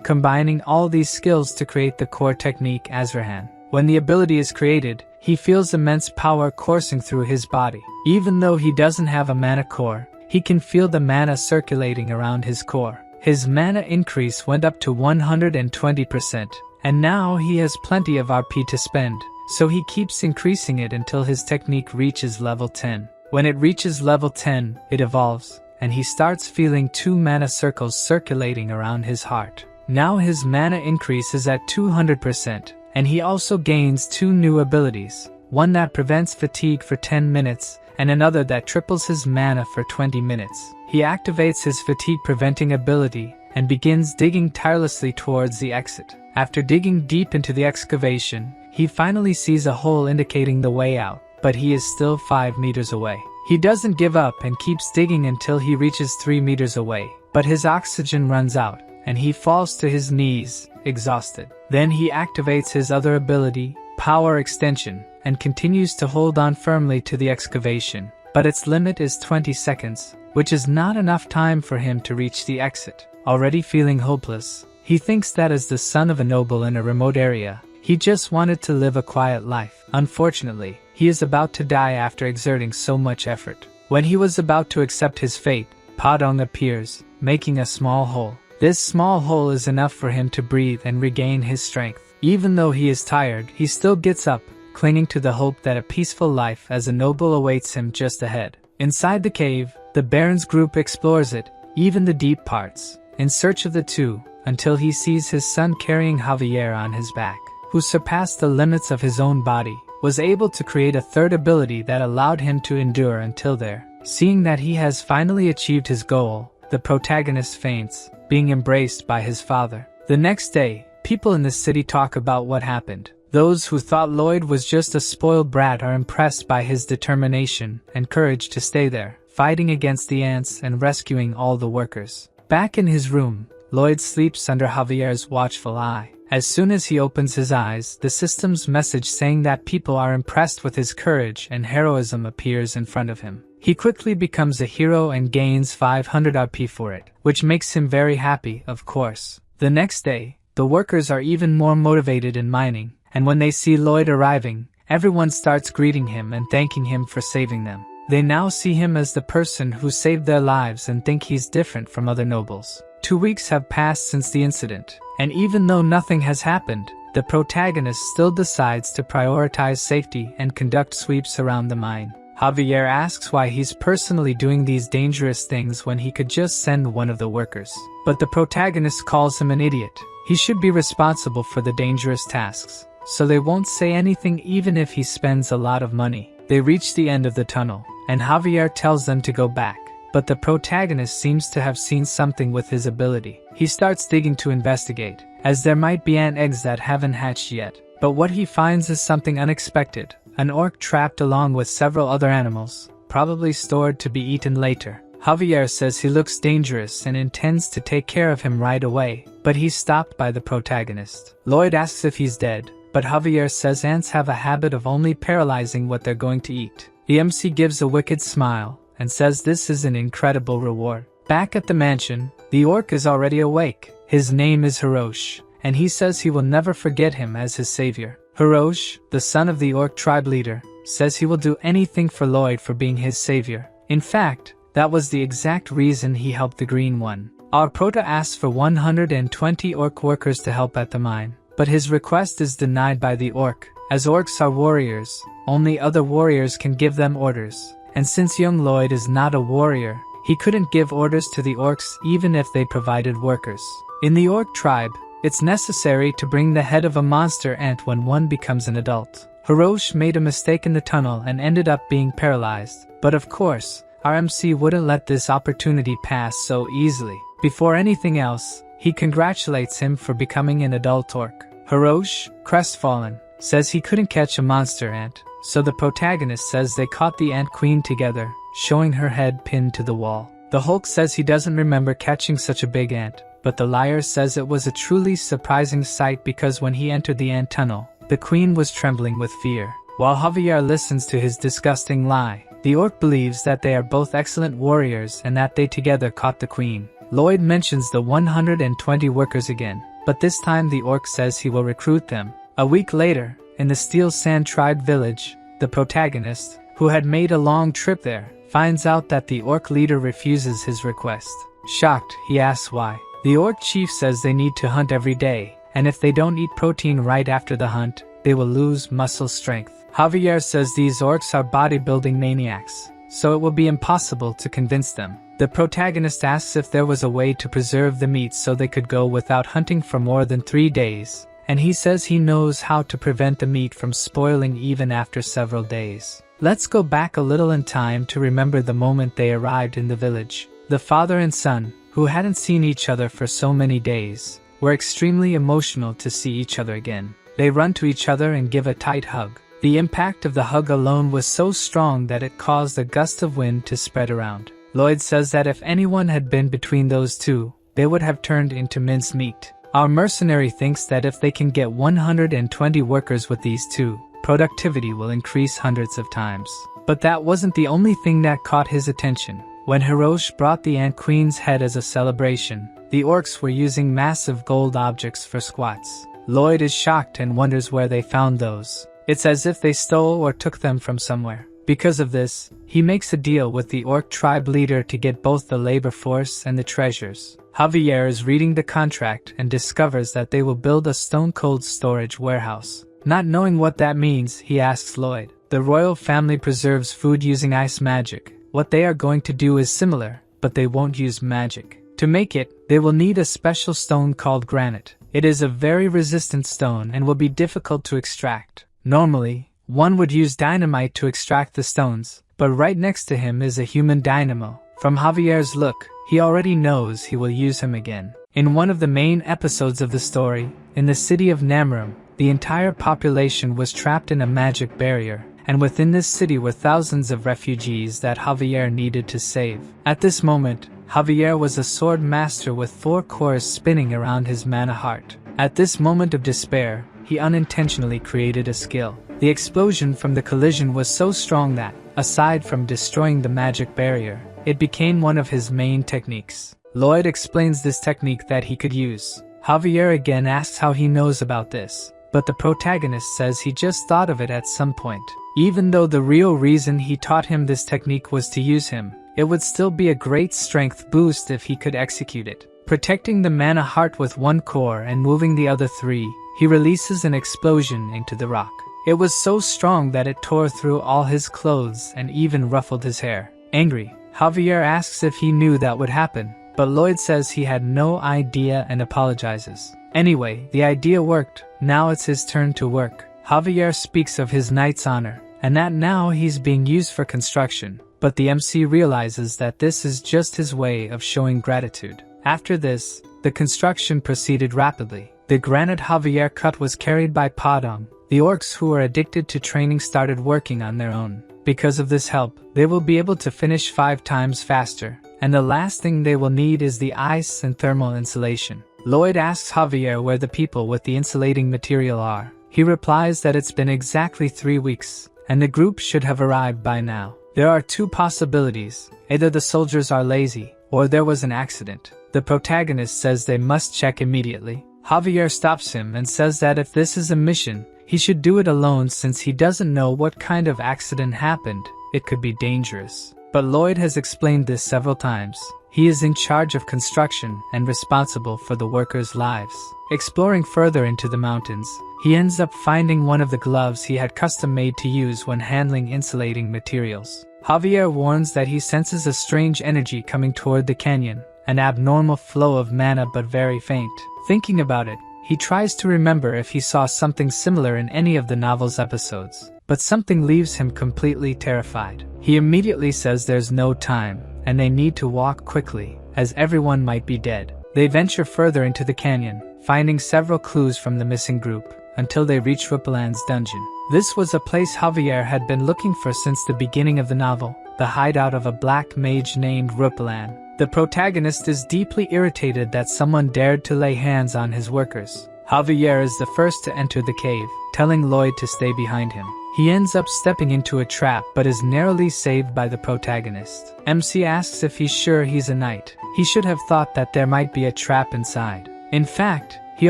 combining all these skills to create the core technique Azrahan. When the ability is created, he feels immense power coursing through his body. Even though he doesn't have a mana core, he can feel the mana circulating around his core. His mana increase went up to 120%, and now he has plenty of RP to spend, so he keeps increasing it until his technique reaches level 10. When it reaches level 10, it evolves, and he starts feeling 2 mana circles circulating around his heart. Now his mana increase is at 200%, and he also gains 2 new abilities, one that prevents fatigue for 10 minutes, and another that triples his mana for 20 minutes. He activates his fatigue preventing ability, and begins digging tirelessly towards the exit. After digging deep into the excavation, he finally sees a hole indicating the way out, but he is still 5 meters away. He doesn't give up and keeps digging until he reaches 3 meters away, but his oxygen runs out, and he falls to his knees, exhausted. Then he activates his other ability, Power Extension, and continues to hold on firmly to the excavation, but its limit is 20 seconds, which is not enough time for him to reach the exit. Already feeling hopeless, he thinks that as the son of a noble in a remote area, he just wanted to live a quiet life. Unfortunately, he is about to die after exerting so much effort. When he was about to accept his fate, Padong appears, making a small hole. This small hole is enough for him to breathe and regain his strength. Even though he is tired, he still gets up, clinging to the hope that a peaceful life as a noble awaits him just ahead. Inside the cave, the Baron's group explores it, even the deep parts, in search of the two, until he sees his son carrying Javier on his back, who surpassed the limits of his own body, was able to create a third ability that allowed him to endure until there. Seeing that he has finally achieved his goal, the protagonist faints, being embraced by his father. The next day, people in the city talk about what happened. Those who thought Lloyd was just a spoiled brat are impressed by his determination and courage to stay there, fighting against the ants and rescuing all the workers. Back in his room, Lloyd sleeps under Javier's watchful eye. As soon as he opens his eyes, the system's message saying that people are impressed with his courage and heroism appears in front of him. He quickly becomes a hero and gains 500 RP for it, which makes him very happy, of course. The next day, the workers are even more motivated in mining, and when they see Lloyd arriving, everyone starts greeting him and thanking him for saving them. They now see him as the person who saved their lives and think he's different from other nobles. 2 weeks have passed since the incident, and even though nothing has happened, the protagonist still decides to prioritize safety and conduct sweeps around the mine. Javier asks why he's personally doing these dangerous things when he could just send one of the workers. But the protagonist calls him an idiot. He should be responsible for the dangerous tasks, so they won't say anything even if he spends a lot of money. They reach the end of the tunnel, and Javier tells them to go back. But the protagonist seems to have seen something with his ability. He starts digging to investigate, as there might be ant eggs that haven't hatched yet. But what he finds is something unexpected. An orc trapped along with several other animals, probably stored to be eaten later. Javier says he looks dangerous and intends to take care of him right away, but he's stopped by the protagonist. Lloyd asks if he's dead, but Javier says ants have a habit of only paralyzing what they're going to eat. The MC gives a wicked smile and says this is an incredible reward. Back at the mansion, the orc is already awake. His name is Hirosh, and he says he will never forget him as his savior. Hirosh, the son of the orc tribe leader, says he will do anything for Lloyd for being his savior. In fact, that was the exact reason he helped the Green One. Our prota asks for 120 orc workers to help at the mine, but his request is denied by the orc. As orcs are warriors, only other warriors can give them orders. And since young Lloyd is not a warrior, he couldn't give orders to the orcs even if they provided workers. In the orc tribe, it's necessary to bring the head of a monster ant when one becomes an adult. Hirosh made a mistake in the tunnel and ended up being paralyzed. But of course, our MC wouldn't let this opportunity pass so easily. Before anything else, he congratulates him for becoming an adult orc. Hirosh, crestfallen, says he couldn't catch a monster ant, so the protagonist says they caught the ant queen together, showing her head pinned to the wall. The Hulk says he doesn't remember catching such a big ant, but the liar says it was a truly surprising sight because when he entered the ant tunnel, the queen was trembling with fear. While Javier listens to his disgusting lie, The orc believes that they are both excellent warriors and that they together caught the queen. Lloyd mentions the 120 workers again, but this time the orc says he will recruit them. A week later, in the Steel Sand Tribe village, the protagonist, who had made a long trip there, finds out that the orc leader refuses his request. Shocked, he asks why. The orc chief says they need to hunt every day, and if they don't eat protein right after the hunt, they will lose muscle strength. Javier says these orcs are bodybuilding maniacs, so it will be impossible to convince them. The protagonist asks if there was a way to preserve the meat so they could go without hunting for more than 3 days, and he says he knows how to prevent the meat from spoiling even after several days. Let's go back a little in time to remember the moment they arrived in the village. The father and son, who hadn't seen each other for so many days, were extremely emotional to see each other again. They run to each other and give a tight hug. The impact of the hug alone was so strong that it caused a gust of wind to spread around. Lloyd says that if anyone had been between those two, they would have turned into mincemeat. Our mercenary thinks that if they can get 120 workers with these two, productivity will increase hundreds of times. But that wasn't the only thing that caught his attention. When Hirosh brought the Ant Queen's head as a celebration, the orcs were using massive gold objects for squats. Lloyd is shocked and wonders where they found those. It's as if they stole or took them from somewhere. Because of this, he makes a deal with the orc tribe leader to get both the labor force and the treasures. Javier is reading the contract and discovers that they will build a stone-cold storage warehouse. Not knowing what that means, he asks Lloyd. The royal family preserves food using ice magic. What they are going to do is similar, but they won't use magic. To make it, they will need a special stone called granite. It is a very resistant stone and will be difficult to extract. Normally, one would use dynamite to extract the stones, but right next to him is a human dynamo. From Javier's look, he already knows he will use him again. In one of the main episodes of the story, in the city of Namrum, the entire population was trapped in a magic barrier, and within this city were thousands of refugees that Javier needed to save. At this moment, Javier was a sword master with 4 cores spinning around his mana heart. At this moment of despair, he unintentionally created a skill. The explosion from the collision was so strong that, aside from destroying the magic barrier, it became one of his main techniques. Lloyd explains this technique that he could use. Javier again asks how he knows about this, but the protagonist says he just thought of it at some point. Even though the real reason he taught him this technique was to use him, it would still be a great strength boost if he could execute it. Protecting the mana heart with 1 core and moving the other 3, he releases an explosion into the rock. It was so strong that it tore through all his clothes and even ruffled his hair. Angry, Javier asks if he knew that would happen, but Lloyd says he had no idea and apologizes. Anyway, the idea worked. Now it's his turn to work. Javier speaks of his knight's honor, and that now he's being used for construction, but the MC realizes that this is just his way of showing gratitude. After this, the construction proceeded rapidly. The granite Javier cut was carried by Padang. The orcs who were addicted to training started working on their own. Because of this help, they will be able to finish 5 times faster, and the last thing they will need is the ice and thermal insulation. Lloyd asks Javier where the people with the insulating material are. He replies that it's been exactly 3 weeks, and the group should have arrived by now. There are 2 possibilities. Either the soldiers are lazy, or there was an accident. The protagonist says they must check immediately. Javier stops him and says that if this is a mission, he should do it alone since he doesn't know what kind of accident happened. It could be dangerous. But Lloyd has explained this several times. He is in charge of construction and responsible for the workers' lives. Exploring further into the mountains, he ends up finding one of the gloves he had custom made to use when handling insulating materials. Javier warns that he senses a strange energy coming toward the canyon, an abnormal flow of mana but very faint. Thinking about it, he tries to remember if he saw something similar in any of the novel's episodes, but something leaves him completely terrified. He immediately says there's no time, and they need to walk quickly, as everyone might be dead. They venture further into the canyon, finding several clues from the missing group, until they reach Rupalan's dungeon. This was a place Javier had been looking for since the beginning of the novel, the hideout of a black mage named Rupalan. The protagonist is deeply irritated that someone dared to lay hands on his workers. Javier is the first to enter the cave, telling Lloyd to stay behind him. He ends up stepping into a trap but is narrowly saved by the protagonist. MC asks if he's sure he's a knight. He should have thought that there might be a trap inside. In fact, he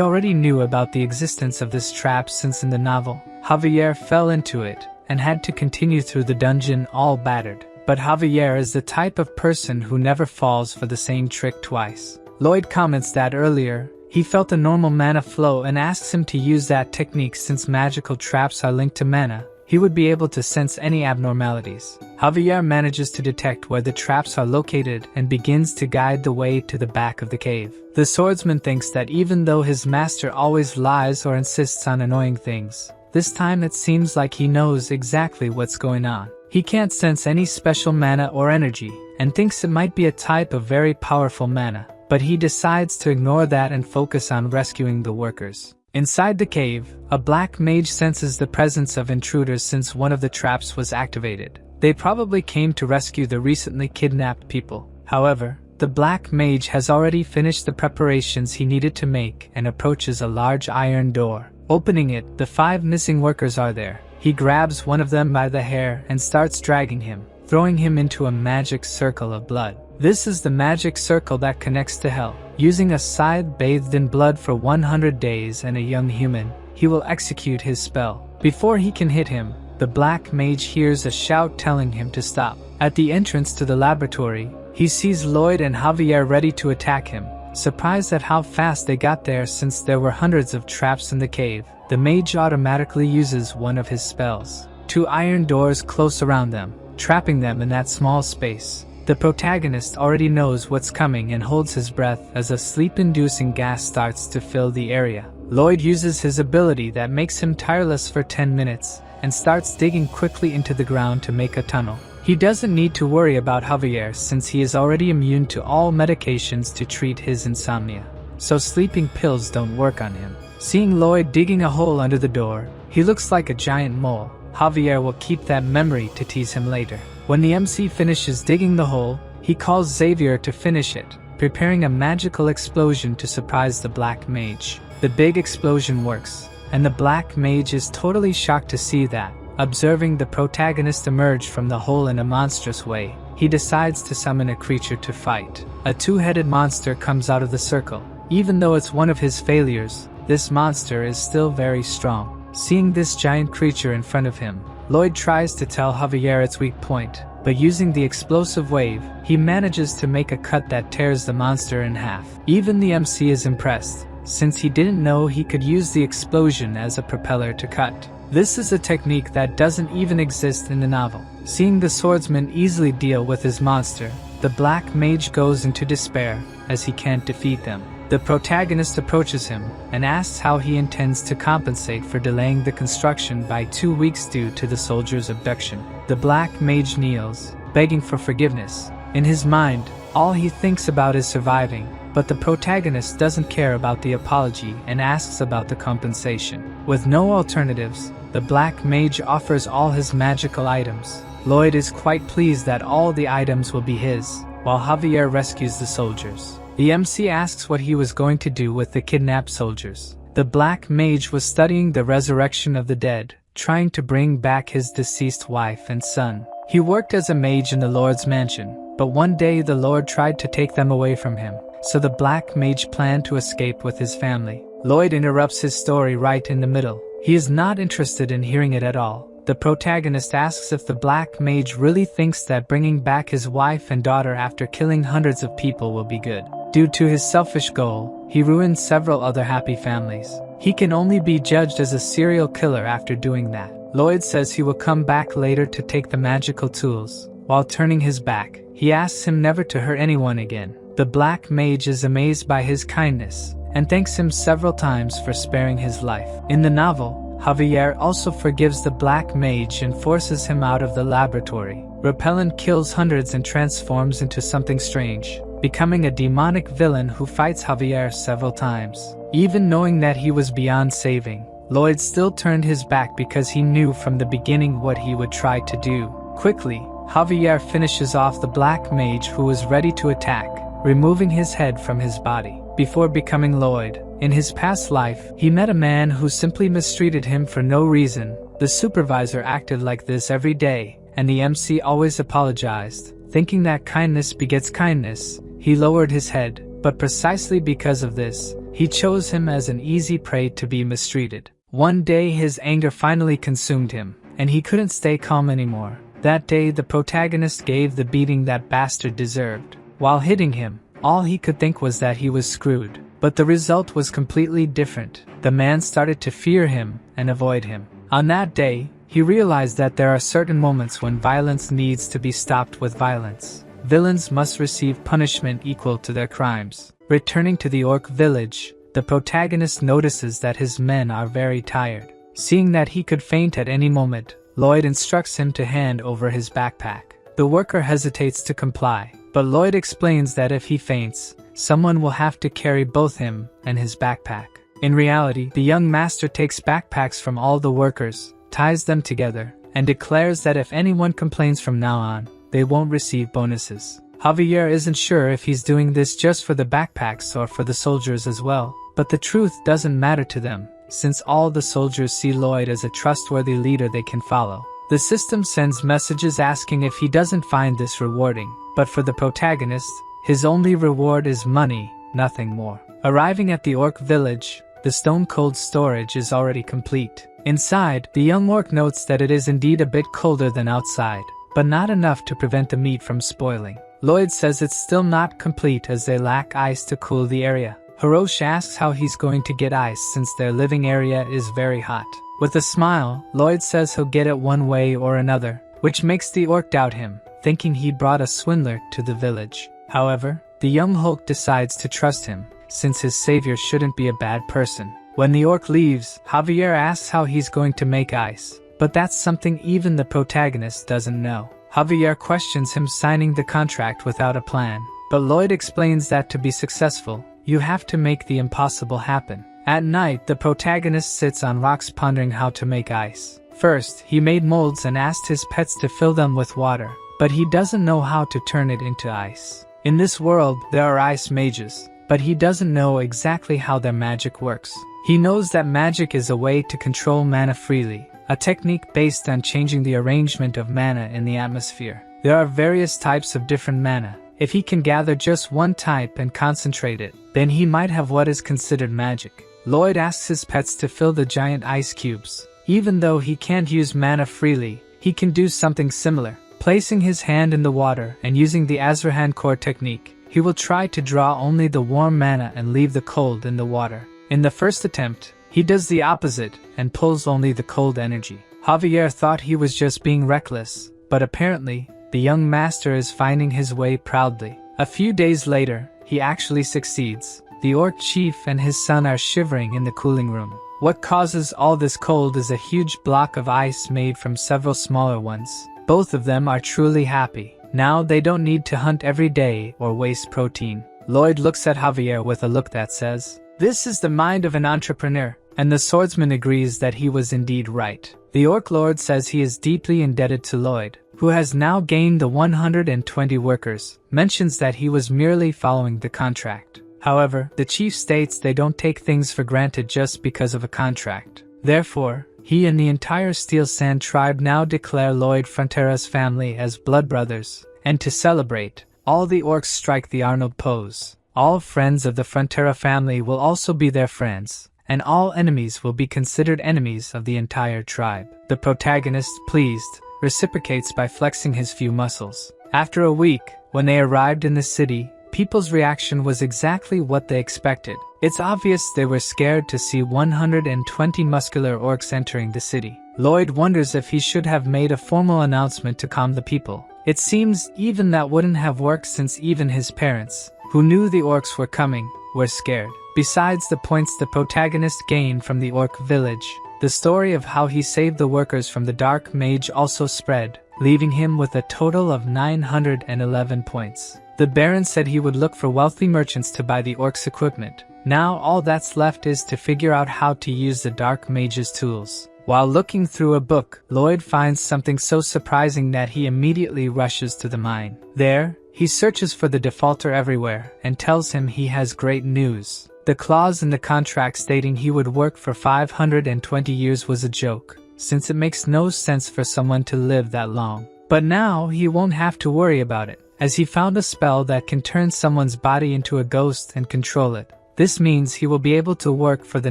already knew about the existence of this trap since in the novel, Javier fell into it and had to continue through the dungeon all battered. But Javier is the type of person who never falls for the same trick twice. Lloyd comments that earlier, he felt a normal mana flow and asks him to use that technique since magical traps are linked to mana. He would be able to sense any abnormalities. Javier manages to detect where the traps are located and begins to guide the way to the back of the cave. The swordsman thinks that even though his master always lies or insists on annoying things, this time it seems like he knows exactly what's going on. He can't sense any special mana or energy, and thinks it might be a type of very powerful mana, but he decides to ignore that and focus on rescuing the workers. Inside the cave, a black mage senses the presence of intruders since one of the traps was activated. They probably came to rescue the recently kidnapped people. However, the black mage has already finished the preparations he needed to make and approaches a large iron door. Opening it, the 5 missing workers are there. He grabs one of them by the hair and starts dragging him, throwing him into a magic circle of blood. This is the magic circle that connects to hell. Using a scythe bathed in blood for 100 days and a young human, he will execute his spell. Before he can hit him, the black mage hears a shout telling him to stop. At the entrance to the laboratory, he sees Lloyd and Javier ready to attack him. Surprised at how fast they got there since there were hundreds of traps in the cave, the mage automatically uses one of his spells. 2 iron doors close around them, trapping them in that small space. The protagonist already knows what's coming and holds his breath as a sleep-inducing gas starts to fill the area. Lloyd uses his ability that makes him tireless for 10 minutes and starts digging quickly into the ground to make a tunnel. He doesn't need to worry about Javier since he is already immune to all medications to treat his insomnia, so sleeping pills don't work on him. Seeing Lloyd digging a hole under the door, he looks like a giant mole. Javier will keep that memory to tease him later. When the MC finishes digging the hole, he calls Xavier to finish it, preparing a magical explosion to surprise the black mage. The big explosion works, and the black mage is totally shocked to see that. Observing the protagonist emerge from the hole in a monstrous way, he decides to summon a creature to fight. A 2-headed monster comes out of the circle. Even though it's one of his failures, this monster is still very strong. Seeing this giant creature in front of him, Lloyd tries to tell Javier its weak point, but using the explosive wave, he manages to make a cut that tears the monster in half. Even the MC is impressed, since he didn't know he could use the explosion as a propeller to cut. This is a technique that doesn't even exist in the novel. Seeing the swordsman easily deal with his monster, the black mage goes into despair as he can't defeat them. The protagonist approaches him and asks how he intends to compensate for delaying the construction by 2 weeks due to the soldier's abduction. The black mage kneels, begging for forgiveness. In his mind, all he thinks about is surviving, but the protagonist doesn't care about the apology and asks about the compensation. With no alternatives, the black mage offers all his magical items. Lloyd is quite pleased that all the items will be his, while Javier rescues the soldiers. The MC asks what he was going to do with the kidnapped soldiers. The black mage was studying the resurrection of the dead, trying to bring back his deceased wife and son. He worked as a mage in the Lord's mansion, but one day the Lord tried to take them away from him, so the black mage planned to escape with his family. Lloyd interrupts his story right in the middle. He is not interested in hearing it at all. The protagonist asks if the black mage really thinks that bringing back his wife and daughter after killing hundreds of people will be good. Due to his selfish goal, he ruined several other happy families. He can only be judged as a serial killer after doing that. Lloyd says he will come back later to take the magical tools. While turning his back, he asks him never to hurt anyone again. The black mage is amazed by his kindness and thanks him several times for sparing his life. In the novel, Javier also forgives the black mage and forces him out of the laboratory. Repellent kills hundreds and transforms into something strange, becoming a demonic villain who fights Javier several times. Even knowing that he was beyond saving, Lloyd still turned his back because he knew from the beginning what he would try to do. Quickly, Javier finishes off the black mage who was ready to attack, removing his head from his body. Before becoming Lloyd, in his past life, he met a man who simply mistreated him for no reason, The supervisor acted like this every day, and the MC always apologized. Thinking that kindness begets kindness, he lowered his head, but precisely because of this, he chose him as an easy prey to be mistreated. One day his anger finally consumed him, and he couldn't stay calm anymore. That day the protagonist gave the beating that bastard deserved. While hitting him, all he could think was that he was screwed. But the result was completely different. The man started to fear him and avoid him. On that day, he realized that there are certain moments when violence needs to be stopped with violence. Villains must receive punishment equal to their crimes. Returning to the orc village, the protagonist notices that his men are very tired. Seeing that he could faint at any moment, Lloyd instructs him to hand over his backpack. The worker hesitates to comply, but Lloyd explains that if he faints, someone will have to carry both him and his backpack. In reality, the young master takes backpacks from all the workers, ties them together, and declares that if anyone complains from now on, they won't receive bonuses. Javier isn't sure if he's doing this just for the backpacks or for the soldiers as well, but the truth doesn't matter to them, since all the soldiers see Lloyd as a trustworthy leader they can follow. The system sends messages asking if he doesn't find this rewarding, but for the protagonist, his only reward is money, nothing more. Arriving at the orc village, the stone-cold storage is already complete. Inside, the young orc notes that it is indeed a bit colder than outside, but not enough to prevent the meat from spoiling. Lloyd says it's still not complete as they lack ice to cool the area. Hiroshi asks how he's going to get ice since their living area is very hot. With a smile, Lloyd says he'll get it one way or another, which makes the orc doubt him, thinking he brought a swindler to the village. However, the young Hulk decides to trust him, since his savior shouldn't be a bad person. When the orc leaves, Javier asks how he's going to make ice, but that's something even the protagonist doesn't know. Javier questions him signing the contract without a plan, but Lloyd explains that to be successful, you have to make the impossible happen. At night, the protagonist sits on rocks pondering how to make ice. First, he made molds and asked his pets to fill them with water, but he doesn't know how to turn it into ice. In this world, there are ice mages, but he doesn't know exactly how their magic works. He knows that magic is a way to control mana freely, a technique based on changing the arrangement of mana in the atmosphere. There are various types of different mana. If he can gather just one type and concentrate it, then he might have what is considered magic. Lloyd asks his pets to fill the giant ice cubes. Even though he can't use mana freely, he can do something similar. Placing his hand in the water and using the Azrahan core technique, he will try to draw only the warm mana and leave the cold in the water. In the first attempt, he does the opposite and pulls only the cold energy. Javier thought he was just being reckless, but apparently, the young master is finding his way proudly. A few days later, he actually succeeds. The orc chief and his son are shivering in the cooling room. What causes all this cold is a huge block of ice made from several smaller ones. Both of them are truly happy. Now they don't need to hunt every day or waste protein. Lloyd looks at Javier with a look that says, "This is the mind of an entrepreneur," and the swordsman agrees that he was indeed right. The orc lord says he is deeply indebted to Lloyd, who has now gained the 120 workers, mentions that he was merely following the contract. However, the chief states they don't take things for granted just because of a contract. Therefore, he and the entire Steel Sand tribe now declare Lloyd Frontera's family as blood brothers, and to celebrate, all the orcs strike the Arnold pose. All friends of the Frontera family will also be their friends, and all enemies will be considered enemies of the entire tribe. The protagonist, pleased, reciprocates by flexing his few muscles. After a week, when they arrived in the city, people's reaction was exactly what they expected. It's obvious they were scared to see 120 muscular orcs entering the city. Lloyd wonders if he should have made a formal announcement to calm the people. It seems even that wouldn't have worked since even his parents, who knew the orcs were coming, were scared. Besides the points the protagonist gained from the orc village, the story of how he saved the workers from the dark mage also spread, leaving him with a total of 911 points. The Baron said he would look for wealthy merchants to buy the orcs' equipment. Now all that's left is to figure out how to use the dark mage's tools. While looking through a book, Lloyd finds something so surprising that he immediately rushes to the mine. There, he searches for the defaulter everywhere and tells him he has great news. The clause in the contract stating he would work for 520 years was a joke. since it makes no sense for someone to live that long. But now he won't have to worry about it, as he found a spell that can turn someone's body into a ghost and control it. This means he will be able to work for the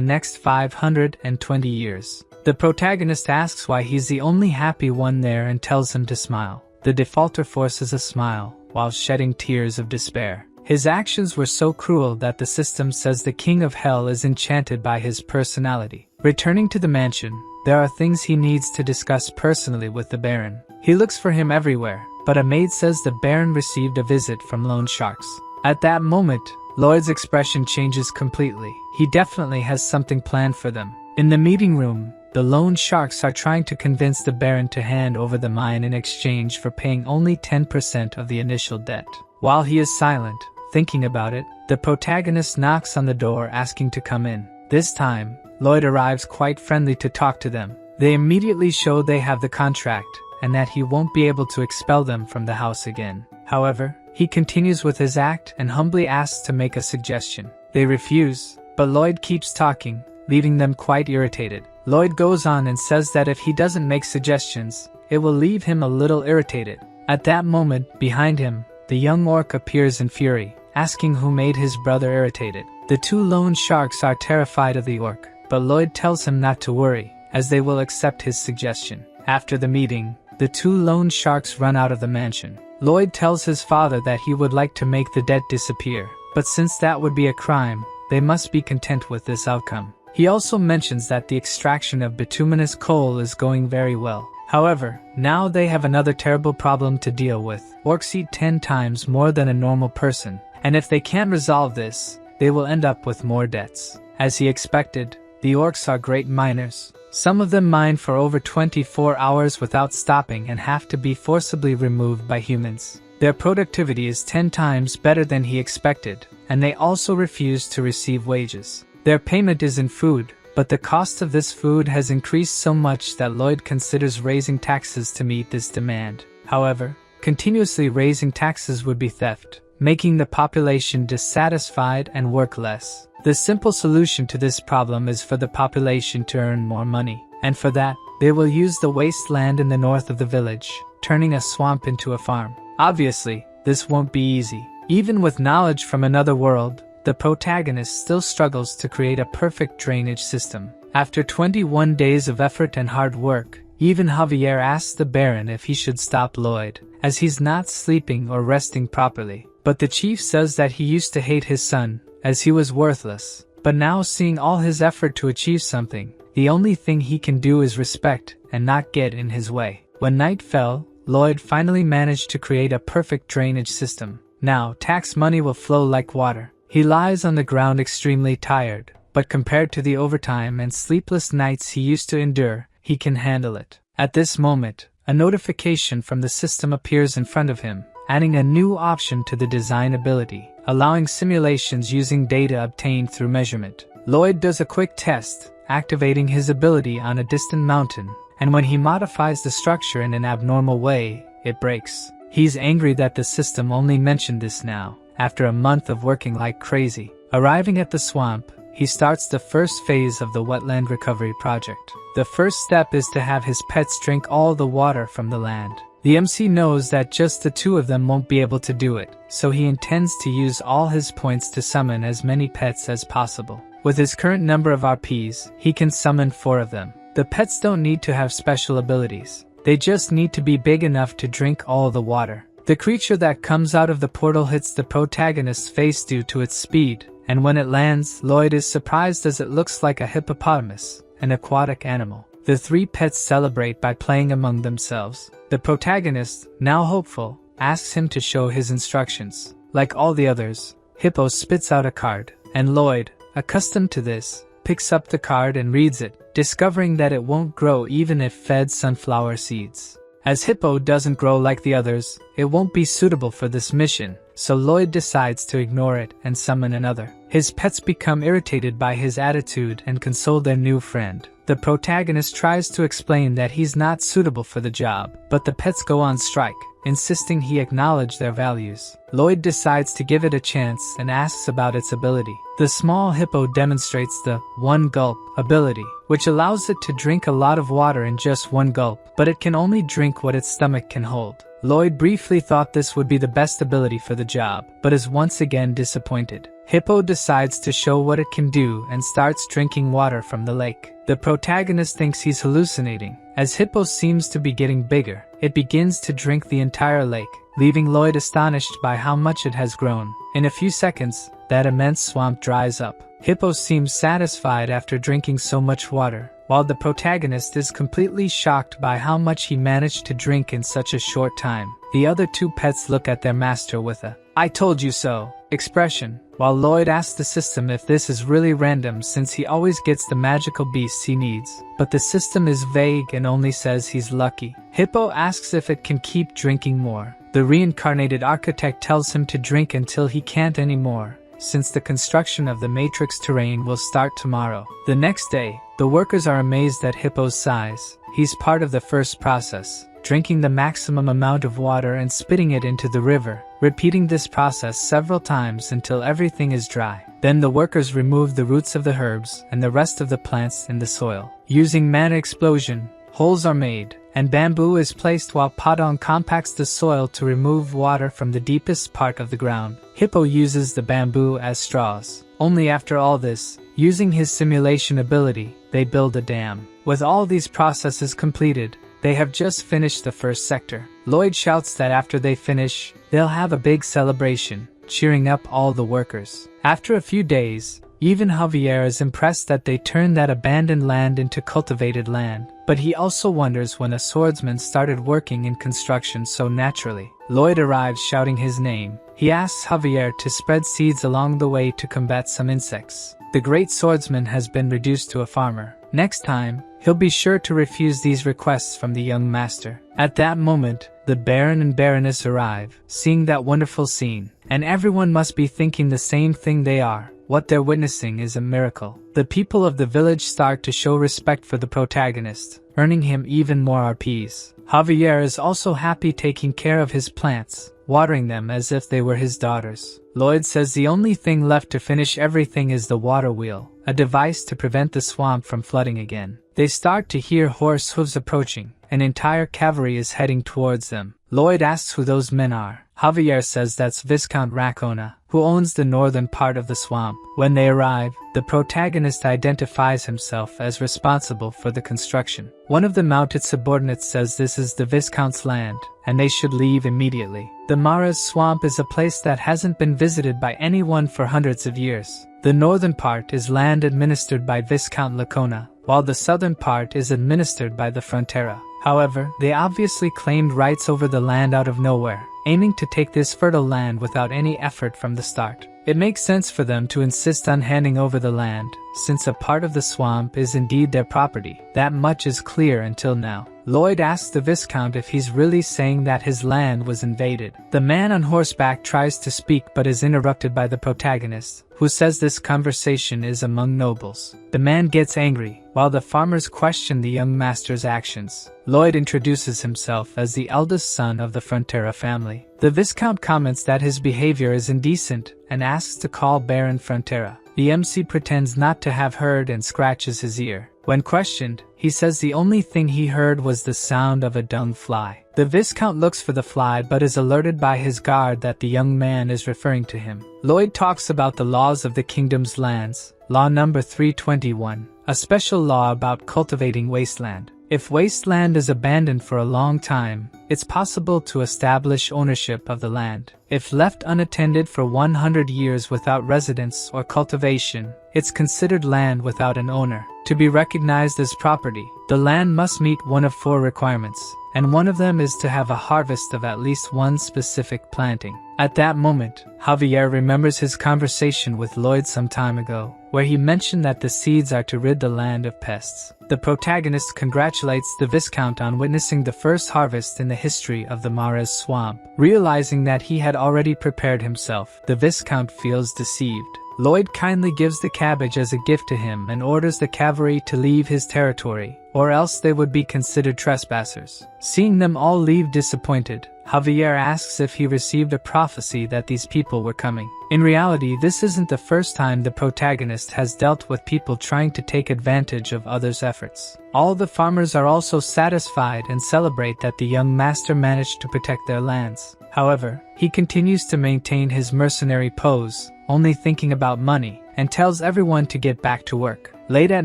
next 520 years. The protagonist asks why he's the only happy one there and tells him to smile. The defaulter forces a smile, while shedding tears of despair. His actions were so cruel that the system says the king of hell is enchanted by his personality. Returning to the mansion, there are things he needs to discuss personally with the Baron. He looks for him everywhere, but a maid says the Baron received a visit from loan sharks. At that moment, Lloyd's expression changes completely. He definitely has something planned for them. In the meeting room, the loan sharks are trying to convince the Baron to hand over the mine in exchange for paying only 10% of the initial debt. While he is silent, thinking about it, the protagonist knocks on the door asking to come in. This time, Lloyd arrives quite friendly to talk to them. They immediately show they have the contract, and that he won't be able to expel them from the house again. However, he continues with his act and humbly asks to make a suggestion. They refuse, but Lloyd keeps talking, leaving them quite irritated. Lloyd goes on and says that if he doesn't make suggestions, it will leave him a little irritated. At that moment, behind him, the young orc appears in fury, asking who made his brother irritated. The two loan sharks are terrified of the orc, but Lloyd tells him not to worry, as they will accept his suggestion. After the meeting, the two loan sharks run out of the mansion. Lloyd tells his father that he would like to make the debt disappear, but since that would be a crime, they must be content with this outcome. He also mentions that the extraction of bituminous coal is going very well. However, now they have another terrible problem to deal with. Orcs eat 10 times more than a normal person, and if they can't resolve this, they will end up with more debts. As he expected, the orcs are great miners. Some of them mine for over 24 hours without stopping and have to be forcibly removed by humans. Their productivity is 10 times better than he expected, and they also refuse to receive wages. Their payment is in food, but the cost of this food has increased so much that Lloyd considers raising taxes to meet this demand. However, continuously raising taxes would be theft, making the population dissatisfied and work less. The simple solution to this problem is for the population to earn more money, and for that, they will use the wasteland in the north of the village, turning a swamp into a farm. Obviously, this won't be easy. Even with knowledge from another world, the protagonist still struggles to create a perfect drainage system. After 21 days of effort and hard work, even Javier asks the Baron if he should stop Lloyd, as he's not sleeping or resting properly. But the chief says that he used to hate his son, as he was worthless. But now seeing all his effort to achieve something, the only thing he can do is respect and not get in his way. When night fell, Lloyd finally managed to create a perfect drainage system. Now, tax money will flow like water. He lies on the ground extremely tired, but compared to the overtime and sleepless nights he used to endure, he can handle it. At this moment, a notification from the system appears in front of him, adding a new option to the design ability, allowing simulations using data obtained through measurement. Lloyd does a quick test, activating his ability on a distant mountain, and when he modifies the structure in an abnormal way, it breaks. He's angry that the system only mentioned this now, after a month of working like crazy. Arriving at the swamp, he starts the first phase of the wetland recovery project. The first step is to have his pets drink all the water from the land. The MC knows that just the two of them won't be able to do it, so he intends to use all his points to summon as many pets as possible. With his current number of RPs, he can summon 4 of them. The pets don't need to have special abilities. They just need to be big enough to drink all the water. The creature that comes out of the portal hits the protagonist's face due to its speed, and when it lands, Lloyd is surprised as it looks like a hippopotamus, an aquatic animal. The 3 pets celebrate by playing among themselves. The protagonist, now hopeful, asks him to show his instructions. Like all the others, Hippo spits out a card, and Lloyd, accustomed to this, picks up the card and reads it, discovering that it won't grow even if fed sunflower seeds. As Hippo doesn't grow like the others, it won't be suitable for this mission, so Lloyd decides to ignore it and summon another. His pets become irritated by his attitude and console their new friend. The protagonist tries to explain that he's not suitable for the job, but the pets go on strike, insisting he acknowledge their values. Lloyd decides to give it a chance and asks about its ability. The small hippo demonstrates the one gulp ability, which allows it to drink a lot of water in just one gulp, but it can only drink what its stomach can hold. Lloyd briefly thought this would be the best ability for the job, but is once again disappointed. Hippo decides to show what it can do and starts drinking water from the lake. The protagonist thinks he's hallucinating. As Hippo seems to be getting bigger, it begins to drink the entire lake, leaving Lloyd astonished by how much it has grown. In a few seconds, that immense swamp dries up. Hippo seems satisfied after drinking so much water, while the protagonist is completely shocked by how much he managed to drink in such a short time. The other two pets look at their master with a "I told you so" expression, while Lloyd asks the system if this is really random since he always gets the magical beasts he needs. But the system is vague and only says he's lucky. Hippo asks if it can keep drinking more. The reincarnated architect tells him to drink until he can't anymore, since the construction of the matrix terrain will start tomorrow. The next day, the workers are amazed at Hippo's size. He's part of the first process, drinking the maximum amount of water and spitting it into the river, repeating this process several times until everything is dry. Then the workers remove the roots of the herbs and the rest of the plants in the soil. Using mana explosion, holes are made, and bamboo is placed while Padong compacts the soil to remove water from the deepest part of the ground. Hippo uses the bamboo as straws. Only after all this, using his simulation ability, they build a dam. With all these processes completed, they have just finished the first sector. Lloyd shouts that after they finish, they'll have a big celebration, cheering up all the workers. After a few days, even Javier is impressed that they turned that abandoned land into cultivated land, but he also wonders when a swordsman started working in construction so naturally. Lloyd arrives shouting his name. He asks Javier to spread seeds along the way to combat some insects. The great swordsman has been reduced to a farmer. Next time, he'll be sure to refuse these requests from the young master. At that moment, the Baron and Baroness arrive, seeing that wonderful scene, and everyone must be thinking the same thing they are. What they're witnessing is a miracle. The people of the village start to show respect for the protagonist, earning him even more RPs. Javier is also happy taking care of his plants, watering them as if they were his daughters. Lloyd says the only thing left to finish everything is the water wheel, a device to prevent the swamp from flooding again. They start to hear horse hooves approaching. An entire cavalry is heading towards them. Lloyd asks who those men are. Javier says that's Viscount Racona, who owns the northern part of the swamp. When they arrive, the protagonist identifies himself as responsible for the construction. One of the mounted subordinates says this is the Viscount's land, and they should leave immediately. The Mara's swamp is a place that hasn't been visited by anyone for hundreds of years. The northern part is land administered by Viscount Lacona, while the southern part is administered by the Frontera. However, they obviously claimed rights over the land out of nowhere, aiming to take this fertile land without any effort from the start. It makes sense for them to insist on handing over the land, since a part of the swamp is indeed their property. That much is clear until now. Lloyd asks the Viscount if he's really saying that his land was invaded. The man on horseback tries to speak but is interrupted by the protagonist, who says this conversation is among nobles. The man gets angry, while the farmers question the young master's actions. Lloyd introduces himself as the eldest son of the Frontera family. The Viscount comments that his behavior is indecent and asks to call Baron Frontera. The MC pretends not to have heard and scratches his ear. When questioned, he says the only thing he heard was the sound of a dung fly. The Viscount looks for the fly but is alerted by his guard that the young man is referring to him. Lloyd talks about the laws of the kingdom's lands, Law number 321, a special law about cultivating wasteland. If wasteland is abandoned for a long time, it's possible to establish ownership of the land. If left unattended for 100 years without residence or cultivation, it's considered land without an owner. To be recognized as property, the land must meet one of 4 requirements, and one of them is to have a harvest of at least one specific planting. At that moment, Javier remembers his conversation with Lloyd some time ago, where he mentioned that the seeds are to rid the land of pests. The protagonist congratulates the Viscount on witnessing the first harvest in the history of the Mara's swamp. Realizing that he had already prepared himself, the Viscount feels deceived. Lloyd kindly gives the cabbage as a gift to him and orders the cavalry to leave his territory, or else they would be considered trespassers. Seeing them all leave disappointed, Javier asks if he received a prophecy that these people were coming. In reality, this isn't the first time the protagonist has dealt with people trying to take advantage of others' efforts. All the farmers are also satisfied and celebrate that the young master managed to protect their lands. However, he continues to maintain his mercenary pose, only thinking about money, and tells everyone to get back to work. Late at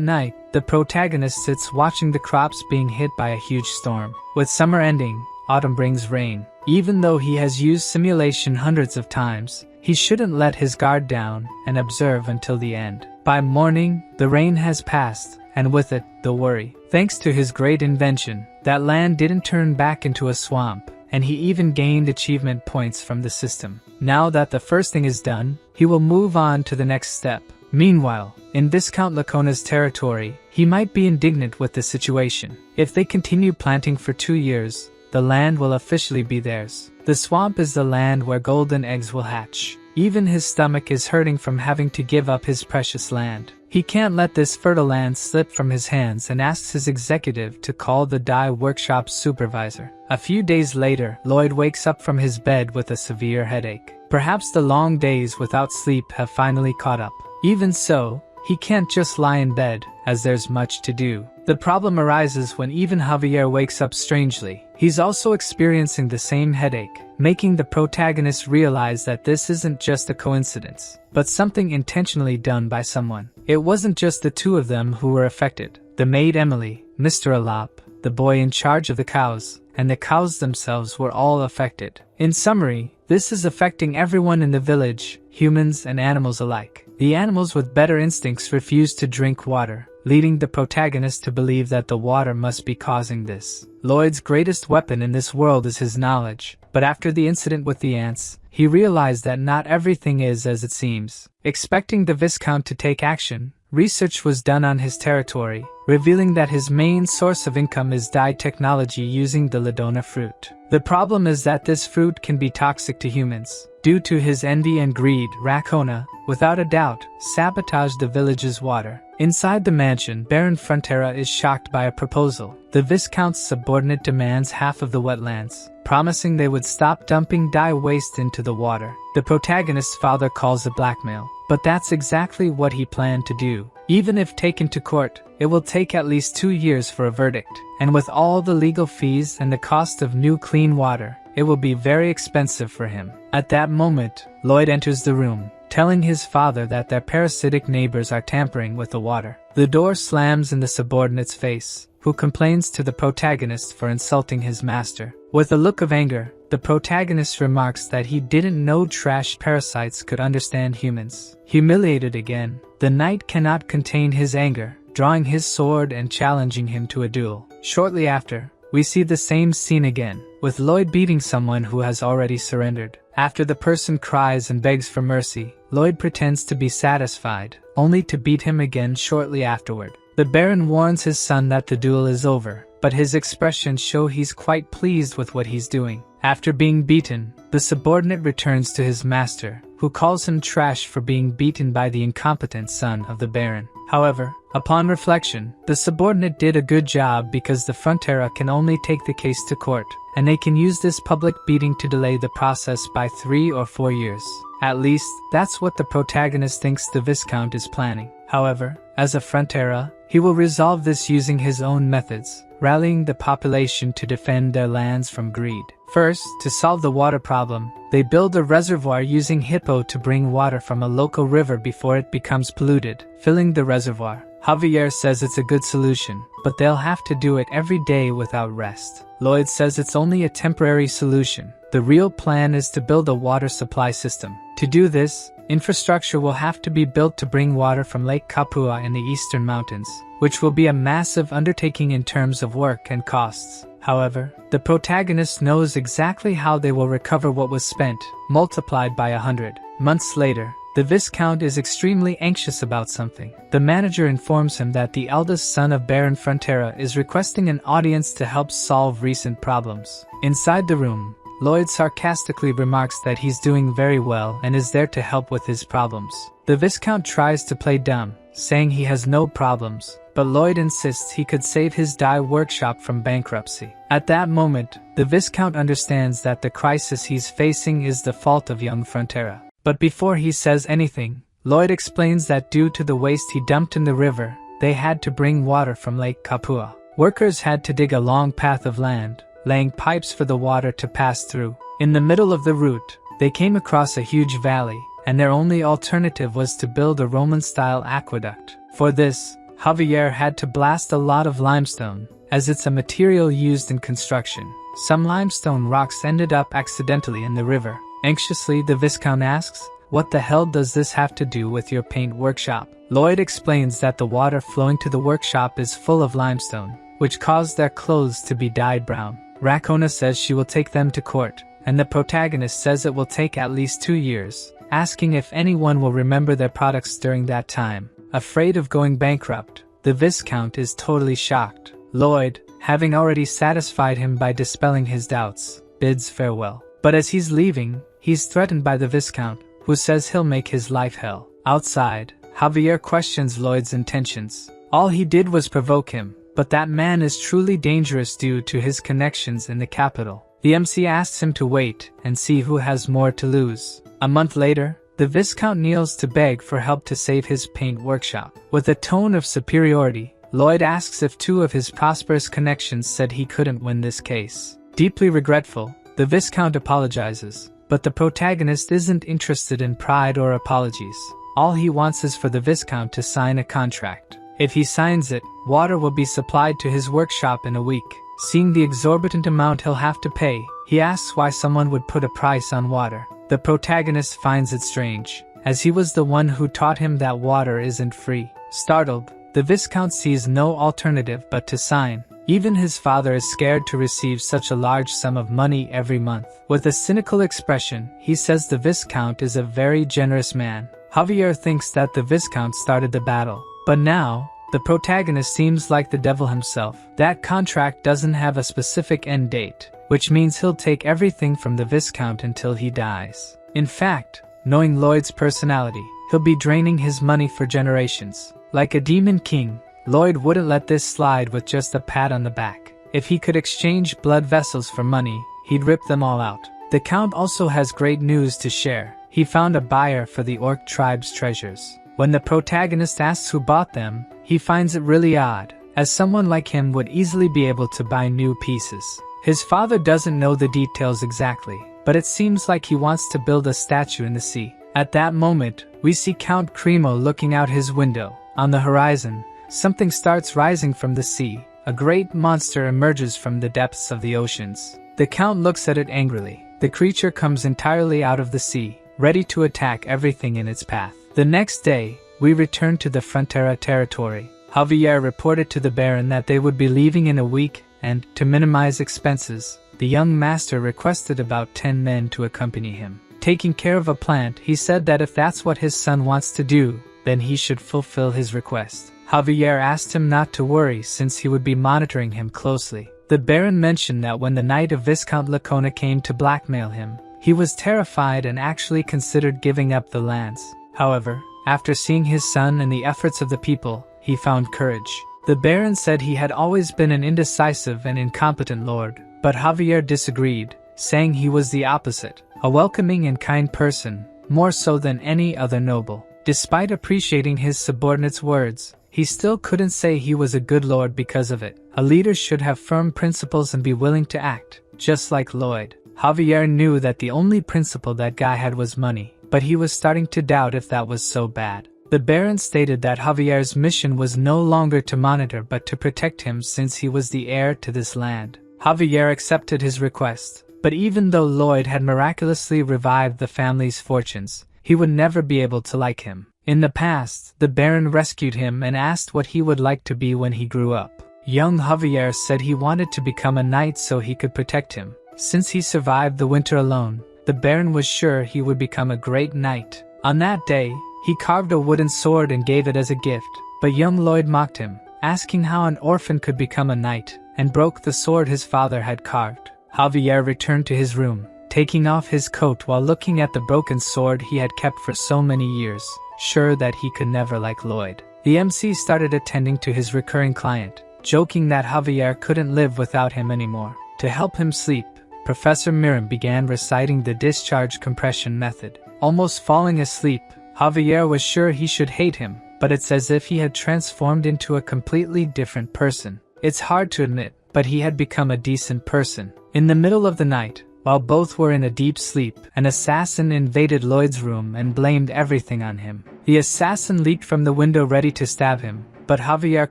night, the protagonist sits watching the crops being hit by a huge storm. With summer ending, autumn brings rain. Even though he has used simulation hundreds of times, he shouldn't let his guard down and observe until the end. By morning, the rain has passed, and with it, the worry. Thanks to his great invention, that land didn't turn back into a swamp, and he even gained achievement points from the system. Now that the first thing is done, he will move on to the next step. Meanwhile, in Viscount Lacona's territory, he might be indignant with the situation. If they continue planting for 2 years, the land will officially be theirs. The swamp is the land where golden eggs will hatch. Even his stomach is hurting from having to give up his precious land. He can't let this fertile land slip from his hands and asks his executive to call the dye workshop supervisor. A few days later, Lloyd wakes up from his bed with a severe headache. Perhaps the long days without sleep have finally caught up. Even so, he can't just lie in bed, as there's much to do. The problem arises when even Javier wakes up strangely. He's also experiencing the same headache, making the protagonist realize that this isn't just a coincidence, but something intentionally done by someone. It wasn't just the two of them who were affected. The maid Emily, Mr. Alap, the boy in charge of the cows, and the cows themselves were all affected. In summary, this is affecting everyone in the village, humans and animals alike. The animals with better instincts refuse to drink water, leading the protagonist to believe that the water must be causing this. Lloyd's greatest weapon in this world is his knowledge, but after the incident with the ants, he realized that not everything is as it seems. Expecting the Viscount to take action, research was done on his territory, revealing that his main source of income is dye technology using the Ladona fruit. The problem is that this fruit can be toxic to humans. Due to his envy and greed, Racona, without a doubt, sabotaged the village's water. Inside the mansion, Baron Frontera is shocked by a proposal. The Viscount's subordinate demands half of the wetlands, promising they would stop dumping dye waste into the water. The protagonist's father calls it blackmail, but that's exactly what he planned to do. Even if taken to court, it will take at least 2 years for a verdict, and with all the legal fees and the cost of new clean water, it will be very expensive for him. At that moment, Lloyd enters the room, telling his father that their parasitic neighbors are tampering with the water. The door slams in the subordinate's face, who complains to the protagonist for insulting his master. With a look of anger, the protagonist remarks that he didn't know trash parasites could understand humans. Humiliated again, the knight cannot contain his anger, drawing his sword and challenging him to a duel. Shortly after, we see the same scene again, with Lloyd beating someone who has already surrendered. After the person cries and begs for mercy, Lloyd pretends to be satisfied, only to beat him again shortly afterward. The Baron warns his son that the duel is over, but his expressions show he's quite pleased with what he's doing. After being beaten, the subordinate returns to his master, who calls him trash for being beaten by the incompetent son of the Baron. However, upon reflection, the subordinate did a good job because the Frontera can only take the case to court, and they can use this public beating to delay the process by 3 or 4 years. At least, that's what the protagonist thinks the Viscount is planning. However, as a Frontera, he will resolve this using his own methods, rallying the population to defend their lands from greed. First, to solve the water problem, they build a reservoir using hippo to bring water from a local river before it becomes polluted, filling the reservoir. Javier says it's a good solution, but they'll have to do it every day without rest. Lloyd says it's only a temporary solution. The real plan is to build a water supply system. To do this, infrastructure will have to be built to bring water from Lake Kapua in the eastern mountains, which will be a massive undertaking in terms of work and costs. However, the protagonist knows exactly how they will recover what was spent, multiplied by 100. Months later, the Viscount is extremely anxious about something. The manager informs him that the eldest son of Baron Frontera is requesting an audience to help solve recent problems. Inside the room, Lloyd sarcastically remarks that he's doing very well and is there to help with his problems. The Viscount tries to play dumb, saying he has no problems, but Lloyd insists he could save his dye workshop from bankruptcy. At that moment, the Viscount understands that the crisis he's facing is the fault of young Frontera. But before he says anything, Lloyd explains that due to the waste he dumped in the river, they had to bring water from Lake Kapua. Workers had to dig a long path of land, laying pipes for the water to pass through. In the middle of the route, they came across a huge valley, and their only alternative was to build a Roman-style aqueduct. For this, Javier had to blast a lot of limestone, as it's a material used in construction. Some limestone rocks ended up accidentally in the river. Anxiously, the Viscount asks, "What the hell does this have to do with your paint workshop?" Lloyd explains that the water flowing to the workshop is full of limestone, which caused their clothes to be dyed brown. Rakona says she will take them to court, and the protagonist says it will take at least 2 years, asking if anyone will remember their products during that time. Afraid of going bankrupt, the Viscount is totally shocked. Lloyd, having already satisfied him by dispelling his doubts, bids farewell. But as he's leaving, he's threatened by the Viscount, who says he'll make his life hell. Outside, Javier questions Lloyd's intentions. All he did was provoke him, but that man is truly dangerous due to his connections in the capital. The MC asks him to wait and see who has more to lose. A month later, the Viscount kneels to beg for help to save his paint workshop. With a tone of superiority, Lloyd asks if 2 of his prosperous connections said he couldn't win this case. Deeply regretful, the Viscount apologizes, but the protagonist isn't interested in pride or apologies. All he wants is for the Viscount to sign a contract. If he signs it, water will be supplied to his workshop in a week. Seeing the exorbitant amount he'll have to pay, he asks why someone would put a price on water. The protagonist finds it strange, as he was the one who taught him that water isn't free. Startled, the Viscount sees no alternative but to sign. Even his father is scared to receive such a large sum of money every month. With a cynical expression, he says the Viscount is a very generous man. Javier thinks that the Viscount started the battle, but now, the protagonist seems like the devil himself. That contract doesn't have a specific end date, which means he'll take everything from the Viscount until he dies. In fact, knowing Lloyd's personality, he'll be draining his money for generations. Like a demon king, Lloyd wouldn't let this slide with just a pat on the back. If he could exchange blood vessels for money, he'd rip them all out. The Count also has great news to share. He found a buyer for the Orc tribe's treasures. When the protagonist asks who bought them, he finds it really odd, as someone like him would easily be able to buy new pieces. His father doesn't know the details exactly, but it seems like he wants to build a statue in the sea. At that moment, we see Count Cremo looking out his window. On the horizon, something starts rising from the sea. A great monster emerges from the depths of the oceans. The Count looks at it angrily. The creature comes entirely out of the sea, ready to attack everything in its path. The next day, we return to the Frontera territory. Javier reported to the Baron that they would be leaving in a week, and, to minimize expenses, the young master requested about 10 men to accompany him. Taking care of a plant, he said that if that's what his son wants to do, then he should fulfill his request. Javier asked him not to worry since he would be monitoring him closely. The Baron mentioned that when the Knight of Viscount Lacona came to blackmail him, he was terrified and actually considered giving up the lands. However, after seeing his son and the efforts of the people, he found courage. The Baron said he had always been an indecisive and incompetent lord, but Javier disagreed, saying he was the opposite, a welcoming and kind person, more so than any other noble. Despite appreciating his subordinate's words, he still couldn't say he was a good lord because of it. A leader should have firm principles and be willing to act, just like Lloyd. Javier knew that the only principle that guy had was money, but he was starting to doubt if that was so bad. The Baron stated that Javier's mission was no longer to monitor but to protect him since he was the heir to this land. Javier accepted his request, but even though Lloyd had miraculously revived the family's fortunes, he would never be able to like him. In the past, the Baron rescued him and asked what he would like to be when he grew up. Young Javier said he wanted to become a knight so he could protect him. Since he survived the winter alone, the Baron was sure he would become a great knight. On that day, he carved a wooden sword and gave it as a gift, but young Lloyd mocked him, asking how an orphan could become a knight, and broke the sword his father had carved. Javier returned to his room, taking off his coat while looking at the broken sword he had kept for so many years, sure that he could never like Lloyd. The MC started attending to his recurring client, joking that Javier couldn't live without him anymore. To help him sleep, Professor Miram began reciting the discharge compression method. Almost falling asleep, Javier was sure he should hate him, but it's as if he had transformed into a completely different person. It's hard to admit, but he had become a decent person. In the middle of the night, while both were in a deep sleep, an assassin invaded Lloyd's room and blamed everything on him. The assassin leaped from the window ready to stab him, but Javier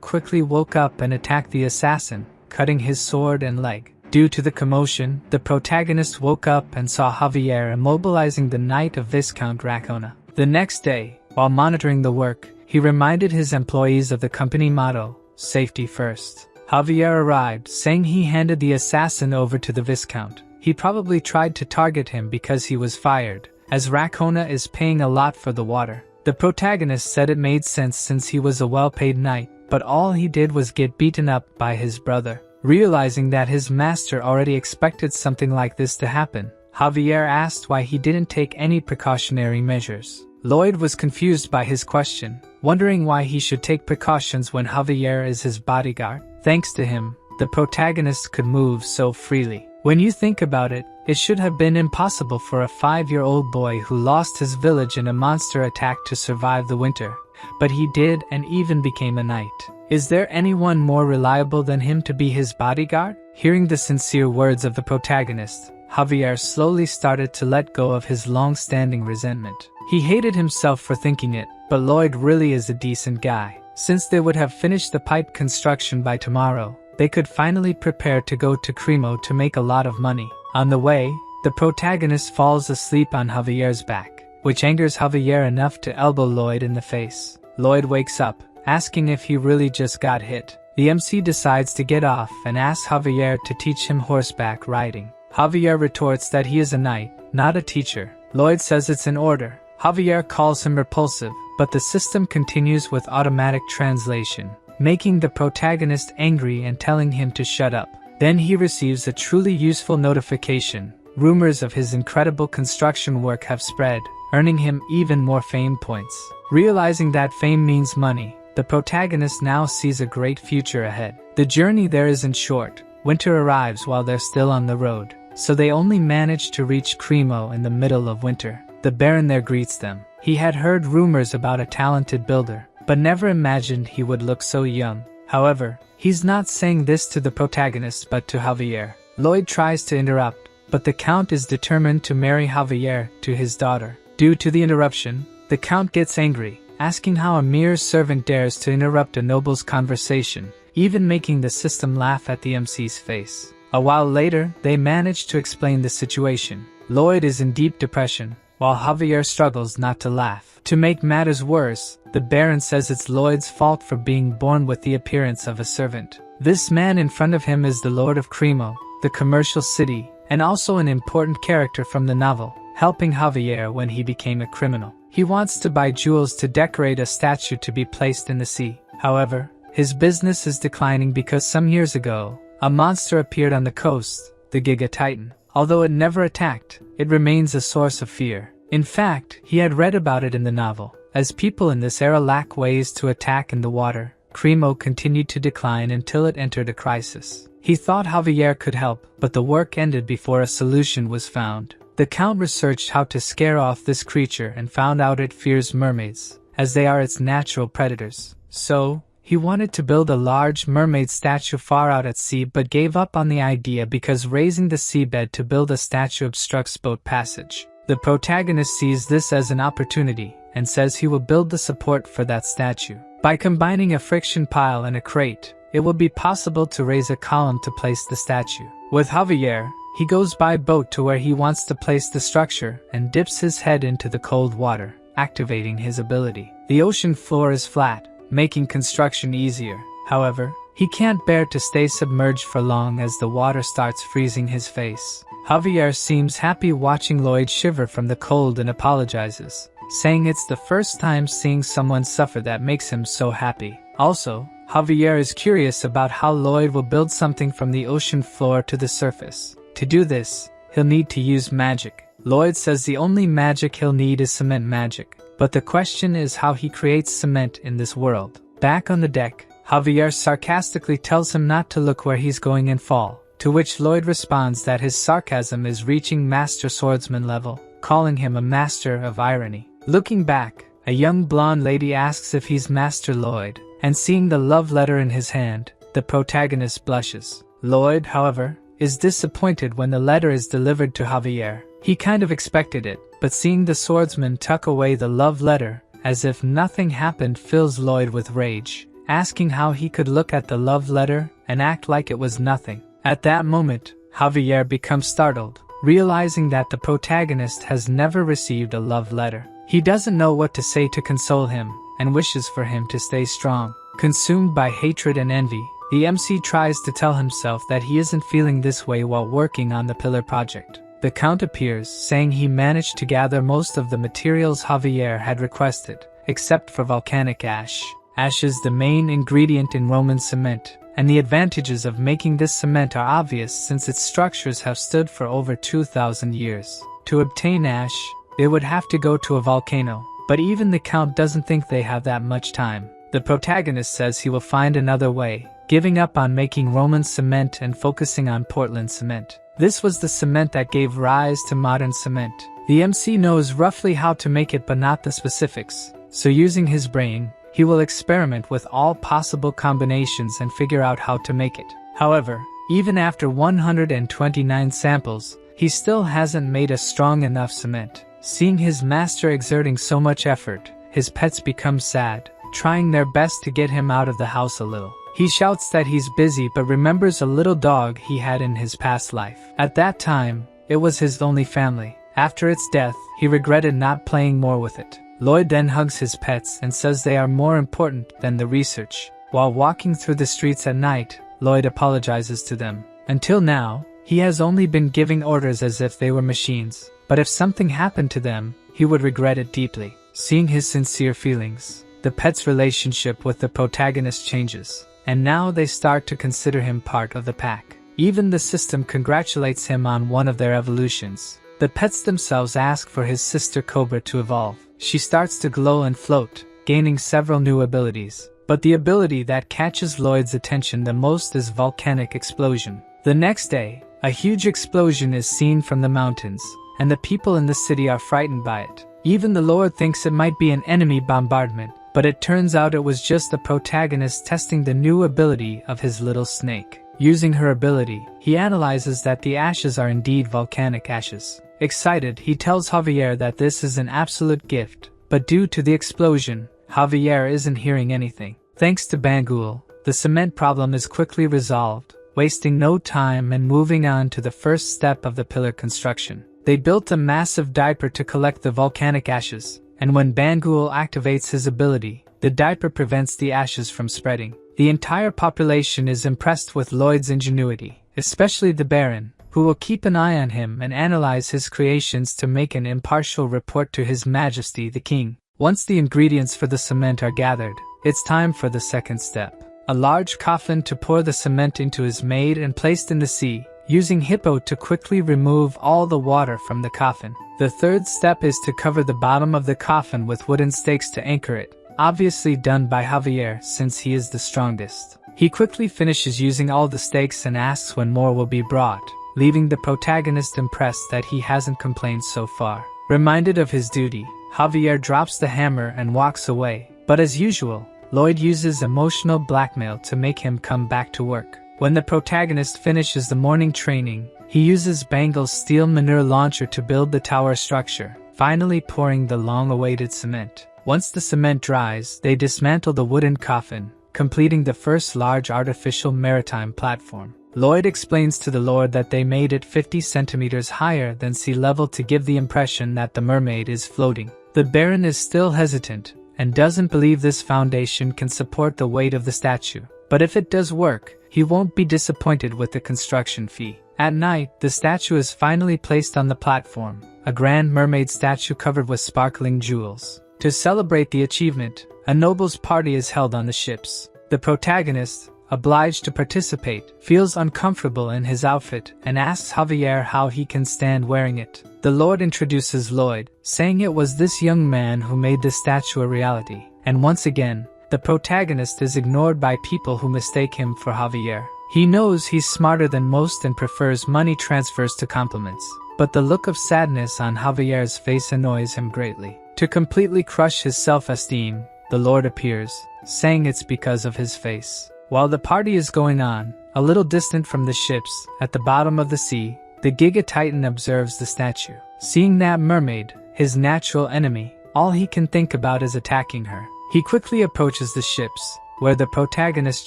quickly woke up and attacked the assassin, cutting his sword and leg. Due to the commotion, the protagonist woke up and saw Javier immobilizing the Knight of Viscount Racona. The next day, while monitoring the work, he reminded his employees of the company motto, "Safety first." Javier arrived, saying he handed the assassin over to the Viscount. He probably tried to target him because he was fired, as Racona is paying a lot for the water. The protagonist said it made sense since he was a well-paid knight, but all he did was get beaten up by his brother. Realizing that his master already expected something like this to happen, Javier asked why he didn't take any precautionary measures. Lloyd was confused by his question, wondering why he should take precautions when Javier is his bodyguard. Thanks to him, the protagonist could move so freely. When you think about it, it should have been impossible for a 5-year-old boy who lost his village in a monster attack to survive the winter. But he did and even became a knight. Is there anyone more reliable than him to be his bodyguard? Hearing the sincere words of the protagonist, Javier slowly started to let go of his long-standing resentment. He hated himself for thinking it, but Lloyd really is a decent guy. Since they would have finished the pipe construction by tomorrow, they could finally prepare to go to Cremo to make a lot of money. On the way, the protagonist falls asleep on Javier's back, which angers Javier enough to elbow Lloyd in the face. Lloyd wakes up, asking if he really just got hit. The MC decides to get off and asks Javier to teach him horseback riding. Javier retorts that he is a knight, not a teacher. Lloyd says it's in order. Javier calls him repulsive, but the system continues with automatic translation, making the protagonist angry and telling him to shut up. Then he receives a truly useful notification. Rumors of his incredible construction work have spread, earning him even more fame points. Realizing that fame means money, the protagonist now sees a great future ahead. The journey there isn't short. Winter arrives while they're still on the road, so they only manage to reach Cremo in the middle of winter. The Baron there greets them. He had heard rumors about a talented builder, but never imagined he would look so young. However, he's not saying this to the protagonist but to Javier. Lloyd tries to interrupt, but the Count is determined to marry Javier to his daughter. Due to the interruption, the Count gets angry, asking how a mere servant dares to interrupt a noble's conversation, even making the system laugh at the MC's face. A while later, they manage to explain the situation. Lloyd is in deep depression, while Javier struggles not to laugh. To make matters worse, the Baron says it's Lloyd's fault for being born with the appearance of a servant. This man in front of him is the Lord of Cremo, the commercial city, and also an important character from the novel, helping Javier when he became a criminal. He wants to buy jewels to decorate a statue to be placed in the sea. However, his business is declining because some years ago, a monster appeared on the coast, the Giga Titan. Although it never attacked, it remains a source of fear. In fact, he had read about it in the novel. As people in this era lack ways to attack in the water, Cremo continued to decline until it entered a crisis. He thought Javier could help, but the work ended before a solution was found. The Count researched how to scare off this creature and found out it fears mermaids, as they are its natural predators. So, he wanted to build a large mermaid statue far out at sea but gave up on the idea because raising the seabed to build a statue obstructs boat passage. The protagonist sees this as an opportunity and says he will build the support for that statue. By combining a friction pile and a crate, it will be possible to raise a column to place the statue. With Javier, he goes by boat to where he wants to place the structure and dips his head into the cold water, activating his ability. The ocean floor is flat, making construction easier. However, he can't bear to stay submerged for long as the water starts freezing his face. Javier seems happy watching Lloyd shiver from the cold and apologizes, saying it's the first time seeing someone suffer that makes him so happy. Also, Javier is curious about how Lloyd will build something from the ocean floor to the surface. To do this, he'll need to use magic. Lloyd says the only magic he'll need is cement magic, but the question is how he creates cement in this world. Back on the deck, Javier sarcastically tells him not to look where he's going and fall, to which Lloyd responds that his sarcasm is reaching master swordsman level, calling him a master of irony. Looking back, a young blonde lady asks if he's Master Lloyd, and seeing the love letter in his hand, the protagonist blushes. Lloyd, however, is disappointed when the letter is delivered to Javier. He kind of expected it, but seeing the swordsman tuck away the love letter, as if nothing happened, fills Lloyd with rage, asking how he could look at the love letter and act like it was nothing. At that moment, Javier becomes startled, realizing that the protagonist has never received a love letter. He doesn't know what to say to console him, and wishes for him to stay strong. Consumed by hatred and envy, the MC tries to tell himself that he isn't feeling this way while working on the Pillar project. The Count appears, saying he managed to gather most of the materials Javier had requested, except for volcanic ash. Ash is the main ingredient in Roman cement, and the advantages of making this cement are obvious since its structures have stood for over 2,000 years. To obtain ash, they would have to go to a volcano, but even the Count doesn't think they have that much time. The protagonist says he will find another way, giving up on making Roman cement and focusing on Portland cement. This was the cement that gave rise to modern cement. The MC knows roughly how to make it but not the specifics, so using his brain, he will experiment with all possible combinations and figure out how to make it. However, even after 129 samples, he still hasn't made a strong enough cement. Seeing his master exerting so much effort, his pets become sad, trying their best to get him out of the house a little. He shouts that he's busy but remembers a little dog he had in his past life. At that time, it was his only family. After its death, he regretted not playing more with it. Lloyd then hugs his pets and says they are more important than the research. While walking through the streets at night, Lloyd apologizes to them. Until now, he has only been giving orders as if they were machines, but if something happened to them, he would regret it deeply. Seeing his sincere feelings, the pet's relationship with the protagonist changes, and now they start to consider him part of the pack. Even the system congratulates him on one of their evolutions. The pets themselves ask for his sister Cobra to evolve. She starts to glow and float, gaining several new abilities. But the ability that catches Lloyd's attention the most is volcanic explosion. The next day, a huge explosion is seen from the mountains, and the people in the city are frightened by it. Even the Lord thinks it might be an enemy bombardment, but it turns out it was just the protagonist testing the new ability of his little snake. Using her ability, he analyzes that the ashes are indeed volcanic ashes. Excited, he tells Javier that this is an absolute gift, but due to the explosion, Javier isn't hearing anything. Thanks to Bangul, the cement problem is quickly resolved, wasting no time and moving on to the first step of the pillar construction. They built a massive diaper to collect the volcanic ashes, and when Bangul activates his ability, the diaper prevents the ashes from spreading. The entire population is impressed with Lloyd's ingenuity, especially the Baron, who will keep an eye on him and analyze his creations to make an impartial report to His Majesty the King. Once the ingredients for the cement are gathered, it's time for the second step. A large coffin to pour the cement into is made and placed in the sea, using Hippo to quickly remove all the water from the coffin. The third step is to cover the bottom of the coffin with wooden stakes to anchor it, obviously done by Javier since he is the strongest. He quickly finishes using all the stakes and asks when more will be brought, leaving the protagonist impressed that he hasn't complained so far. Reminded of his duty, Javier drops the hammer and walks away, but as usual, Lloyd uses emotional blackmail to make him come back to work. When the protagonist finishes the morning training, he uses Bangle's steel manure launcher to build the tower structure, finally pouring the long-awaited cement. Once the cement dries, they dismantle the wooden coffin, completing the first large artificial maritime platform. Lloyd explains to the Lord that they made it 50 centimeters higher than sea level to give the impression that the mermaid is floating. The Baron is still hesitant, and doesn't believe this foundation can support the weight of the statue. But if it does work, he won't be disappointed with the construction fee. At night, the statue is finally placed on the platform, a grand mermaid statue covered with sparkling jewels. To celebrate the achievement, a nobles' party is held on the ships. The protagonist, obliged to participate, feels uncomfortable in his outfit and asks Javier how he can stand wearing it. The Lord introduces Lloyd, saying it was this young man who made the statue a reality. And once again, the protagonist is ignored by people who mistake him for Javier. He knows he's smarter than most and prefers money transfers to compliments. But the look of sadness on Javier's face annoys him greatly. To completely crush his self-esteem, the Lord appears, saying it's because of his face. While the party is going on, a little distant from the ships, at the bottom of the sea, the Giga Titan observes the statue. Seeing that mermaid, his natural enemy, all he can think about is attacking her. He quickly approaches the ships, where the protagonist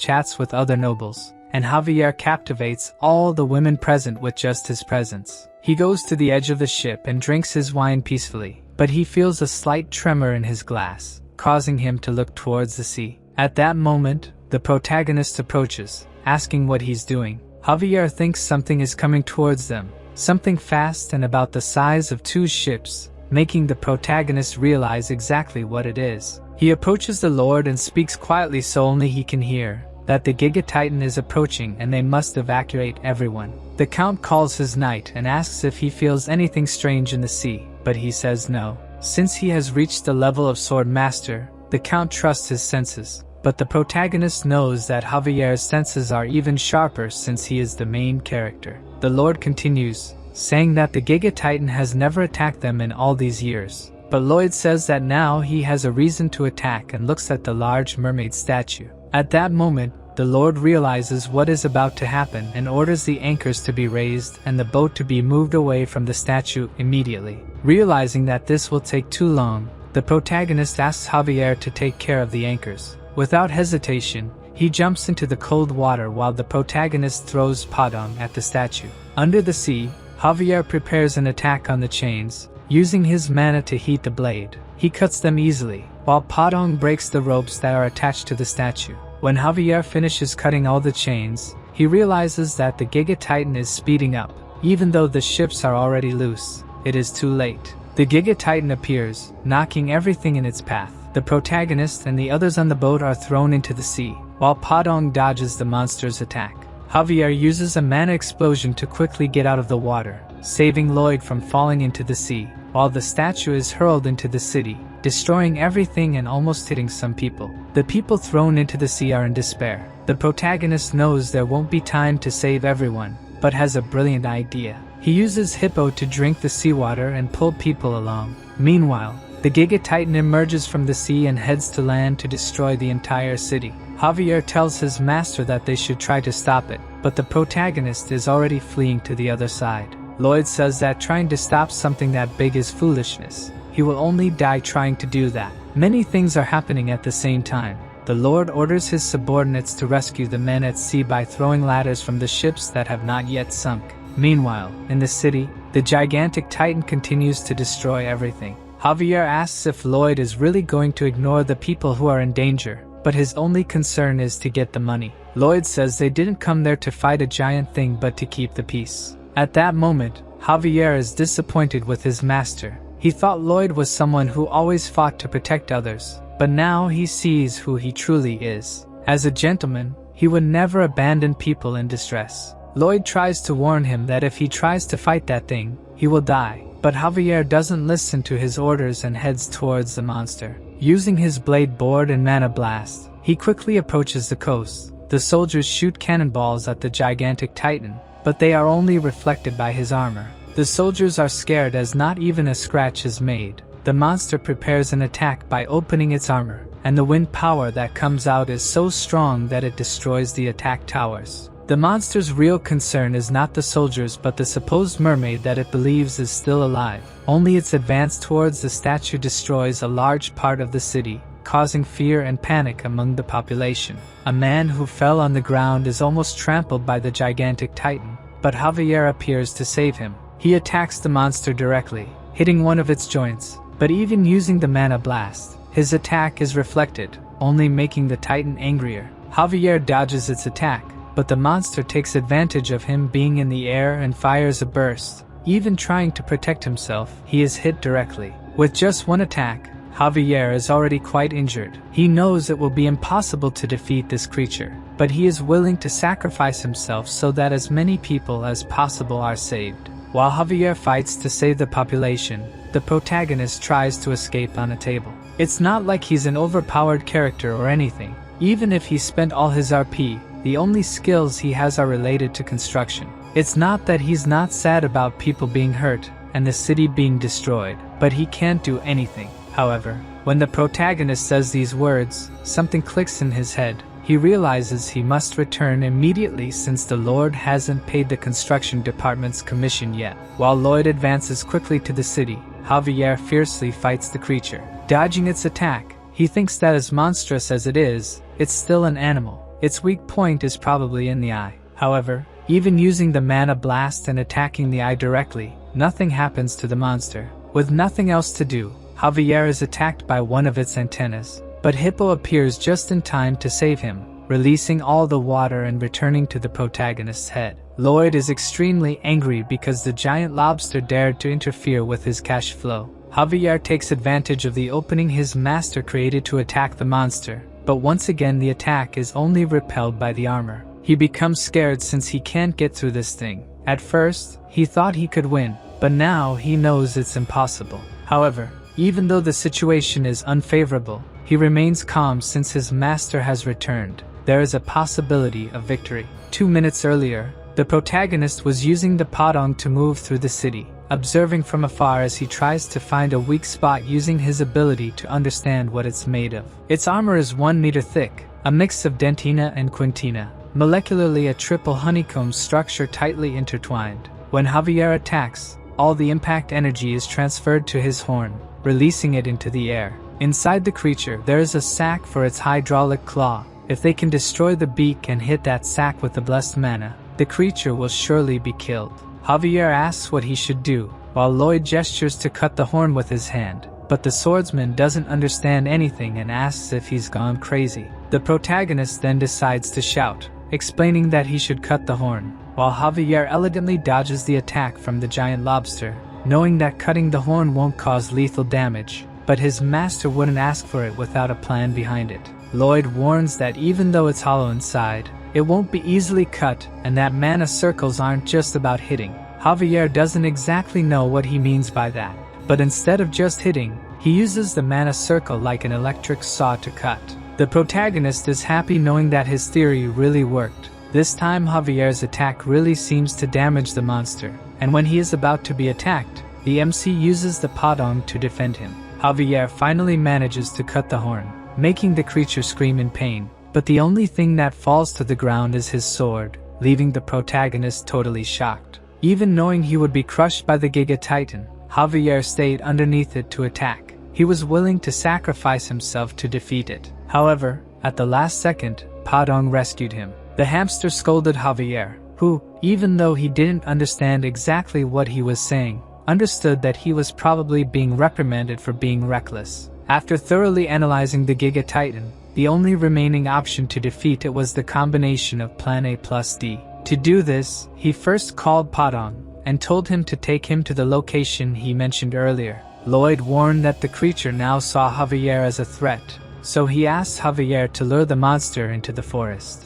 chats with other nobles, and Javier captivates all the women present with just his presence. He goes to the edge of the ship and drinks his wine peacefully, but he feels a slight tremor in his glass, causing him to look towards the sea. At that moment, the protagonist approaches, asking what he's doing. Javier thinks something is coming towards them, something fast and about the size of 2 ships, making the protagonist realize exactly what it is. He approaches the Lord and speaks quietly so only he can hear, that the Giga Titan is approaching and they must evacuate everyone. The Count calls his knight and asks if he feels anything strange in the sea, but he says no. Since he has reached the level of Sword Master, the Count trusts his senses. But the protagonist knows that Javier's senses are even sharper since he is the main character. The Lord continues, saying that the Giga Titan has never attacked them in all these years. But Lloyd says that now he has a reason to attack and looks at the large mermaid statue. At that moment, the Lord realizes what is about to happen and orders the anchors to be raised and the boat to be moved away from the statue immediately. Realizing that this will take too long, the protagonist asks Javier to take care of the anchors. Without hesitation, he jumps into the cold water while the protagonist throws Padong at the statue. Under the sea, Javier prepares an attack on the chains, using his mana to heat the blade. He cuts them easily, while Padong breaks the ropes that are attached to the statue. When Javier finishes cutting all the chains, he realizes that the Giga Titan is speeding up. Even though the ships are already loose, it is too late. The Giga Titan appears, knocking everything in its path. The protagonist and the others on the boat are thrown into the sea, while Padong dodges the monster's attack. Javier uses a mana explosion to quickly get out of the water, saving Lloyd from falling into the sea, while the statue is hurled into the city, destroying everything and almost hitting some people. The people thrown into the sea are in despair. The protagonist knows there won't be time to save everyone, but has a brilliant idea. He uses Hippo to drink the seawater and pull people along. Meanwhile, the Giga Titan emerges from the sea and heads to land to destroy the entire city. Javier tells his master that they should try to stop it, but the protagonist is already fleeing to the other side. Lloyd says that trying to stop something that big is foolishness. He will only die trying to do that. Many things are happening at the same time. The Lord orders his subordinates to rescue the men at sea by throwing ladders from the ships that have not yet sunk. Meanwhile, in the city, the gigantic Titan continues to destroy everything. Javier asks if Lloyd is really going to ignore the people who are in danger, but his only concern is to get the money. Lloyd says they didn't come there to fight a giant thing but to keep the peace. At that moment, Javier is disappointed with his master. He thought Lloyd was someone who always fought to protect others, but now he sees who he truly is. As a gentleman, he would never abandon people in distress. Lloyd tries to warn him that if he tries to fight that thing, he will die. But Javier doesn't listen to his orders and heads towards the monster. Using his blade board and mana blast, he quickly approaches the coast. The soldiers shoot cannonballs at the gigantic Titan, but they are only reflected by his armor. The soldiers are scared as not even a scratch is made. The monster prepares an attack by opening its armor, and the wind power that comes out is so strong that it destroys the attack towers. The monster's real concern is not the soldiers but the supposed mermaid that it believes is still alive. Only its advance towards the statue destroys a large part of the city, causing fear and panic among the population. A man who fell on the ground is almost trampled by the gigantic Titan, but Javier appears to save him. He attacks the monster directly, hitting one of its joints, but even using the mana blast, his attack is reflected, only making the Titan angrier. Javier dodges its attack, but the monster takes advantage of him being in the air and fires a burst. Even trying to protect himself, he is hit directly. With just one attack, Javier is already quite injured. He knows it will be impossible to defeat this creature, but he is willing to sacrifice himself so that as many people as possible are saved. While Javier fights to save the population, the protagonist tries to escape on a table. It's not like he's an overpowered character or anything. Even if he spent all his RP, the only skills he has are related to construction. It's not that he's not sad about people being hurt and the city being destroyed, but he can't do anything. However, when the protagonist says these words, something clicks in his head. He realizes he must return immediately since the Lord hasn't paid the construction department's commission yet. While Lloyd advances quickly to the city, Javier fiercely fights the creature. Dodging its attack, he thinks that as monstrous as it is, it's still an animal. Its weak point is probably in the eye. However, even using the mana blast and attacking the eye directly, nothing happens to the monster. With nothing else to do, Javier is attacked by one of its antennas. But Hippo appears just in time to save him, releasing all the water and returning to the protagonist's head. Lloyd is extremely angry because the giant lobster dared to interfere with his cash flow. Javier takes advantage of the opening his master created to attack the monster, but once again the attack is only repelled by the armor. He becomes scared since he can't get through this thing. At first, he thought he could win, but now he knows it's impossible. However, even though the situation is unfavorable, he remains calm since his master has returned. There is a possibility of victory. 2 minutes earlier, the protagonist was using the Padang to move through the city, observing from afar as he tries to find a weak spot using his ability to understand what it's made of. Its armor is 1 meter thick, a mix of dentina and quintina, molecularly a triple honeycomb structure tightly intertwined. When Javier attacks, all the impact energy is transferred to his horn, releasing it into the air. Inside the creature, there is a sac for its hydraulic claw. If they can destroy the beak and hit that sac with the blessed mana, the creature will surely be killed. Javier asks what he should do, while Lloyd gestures to cut the horn with his hand, but the swordsman doesn't understand anything and asks if he's gone crazy. The protagonist then decides to shout, explaining that he should cut the horn, while Javier elegantly dodges the attack from the giant lobster, knowing that cutting the horn won't cause lethal damage. But his master wouldn't ask for it without a plan behind it. Lloyd warns that even though it's hollow inside, it won't be easily cut and that mana circles aren't just about hitting. Javier doesn't exactly know what he means by that, but instead of just hitting, he uses the mana circle like an electric saw to cut. The protagonist is happy knowing that his theory really worked. This time Javier's attack really seems to damage the monster, and when he is about to be attacked, the MC uses the Padang to defend him. Javier finally manages to cut the horn, making the creature scream in pain, but the only thing that falls to the ground is his sword, leaving the protagonist totally shocked. Even knowing he would be crushed by the Giga Titan, Javier stayed underneath it to attack. He was willing to sacrifice himself to defeat it. However, at the last second, Padang rescued him. The hamster scolded Javier, who, even though he didn't understand exactly what he was saying, understood that he was probably being reprimanded for being reckless. After thoroughly analyzing the Giga Titan, the only remaining option to defeat it was the combination of Plan A plus D. To do this, he first called Padang and told him to take him to the location he mentioned earlier. Lloyd warned that the creature now saw Javier as a threat, so he asked Javier to lure the monster into the forest.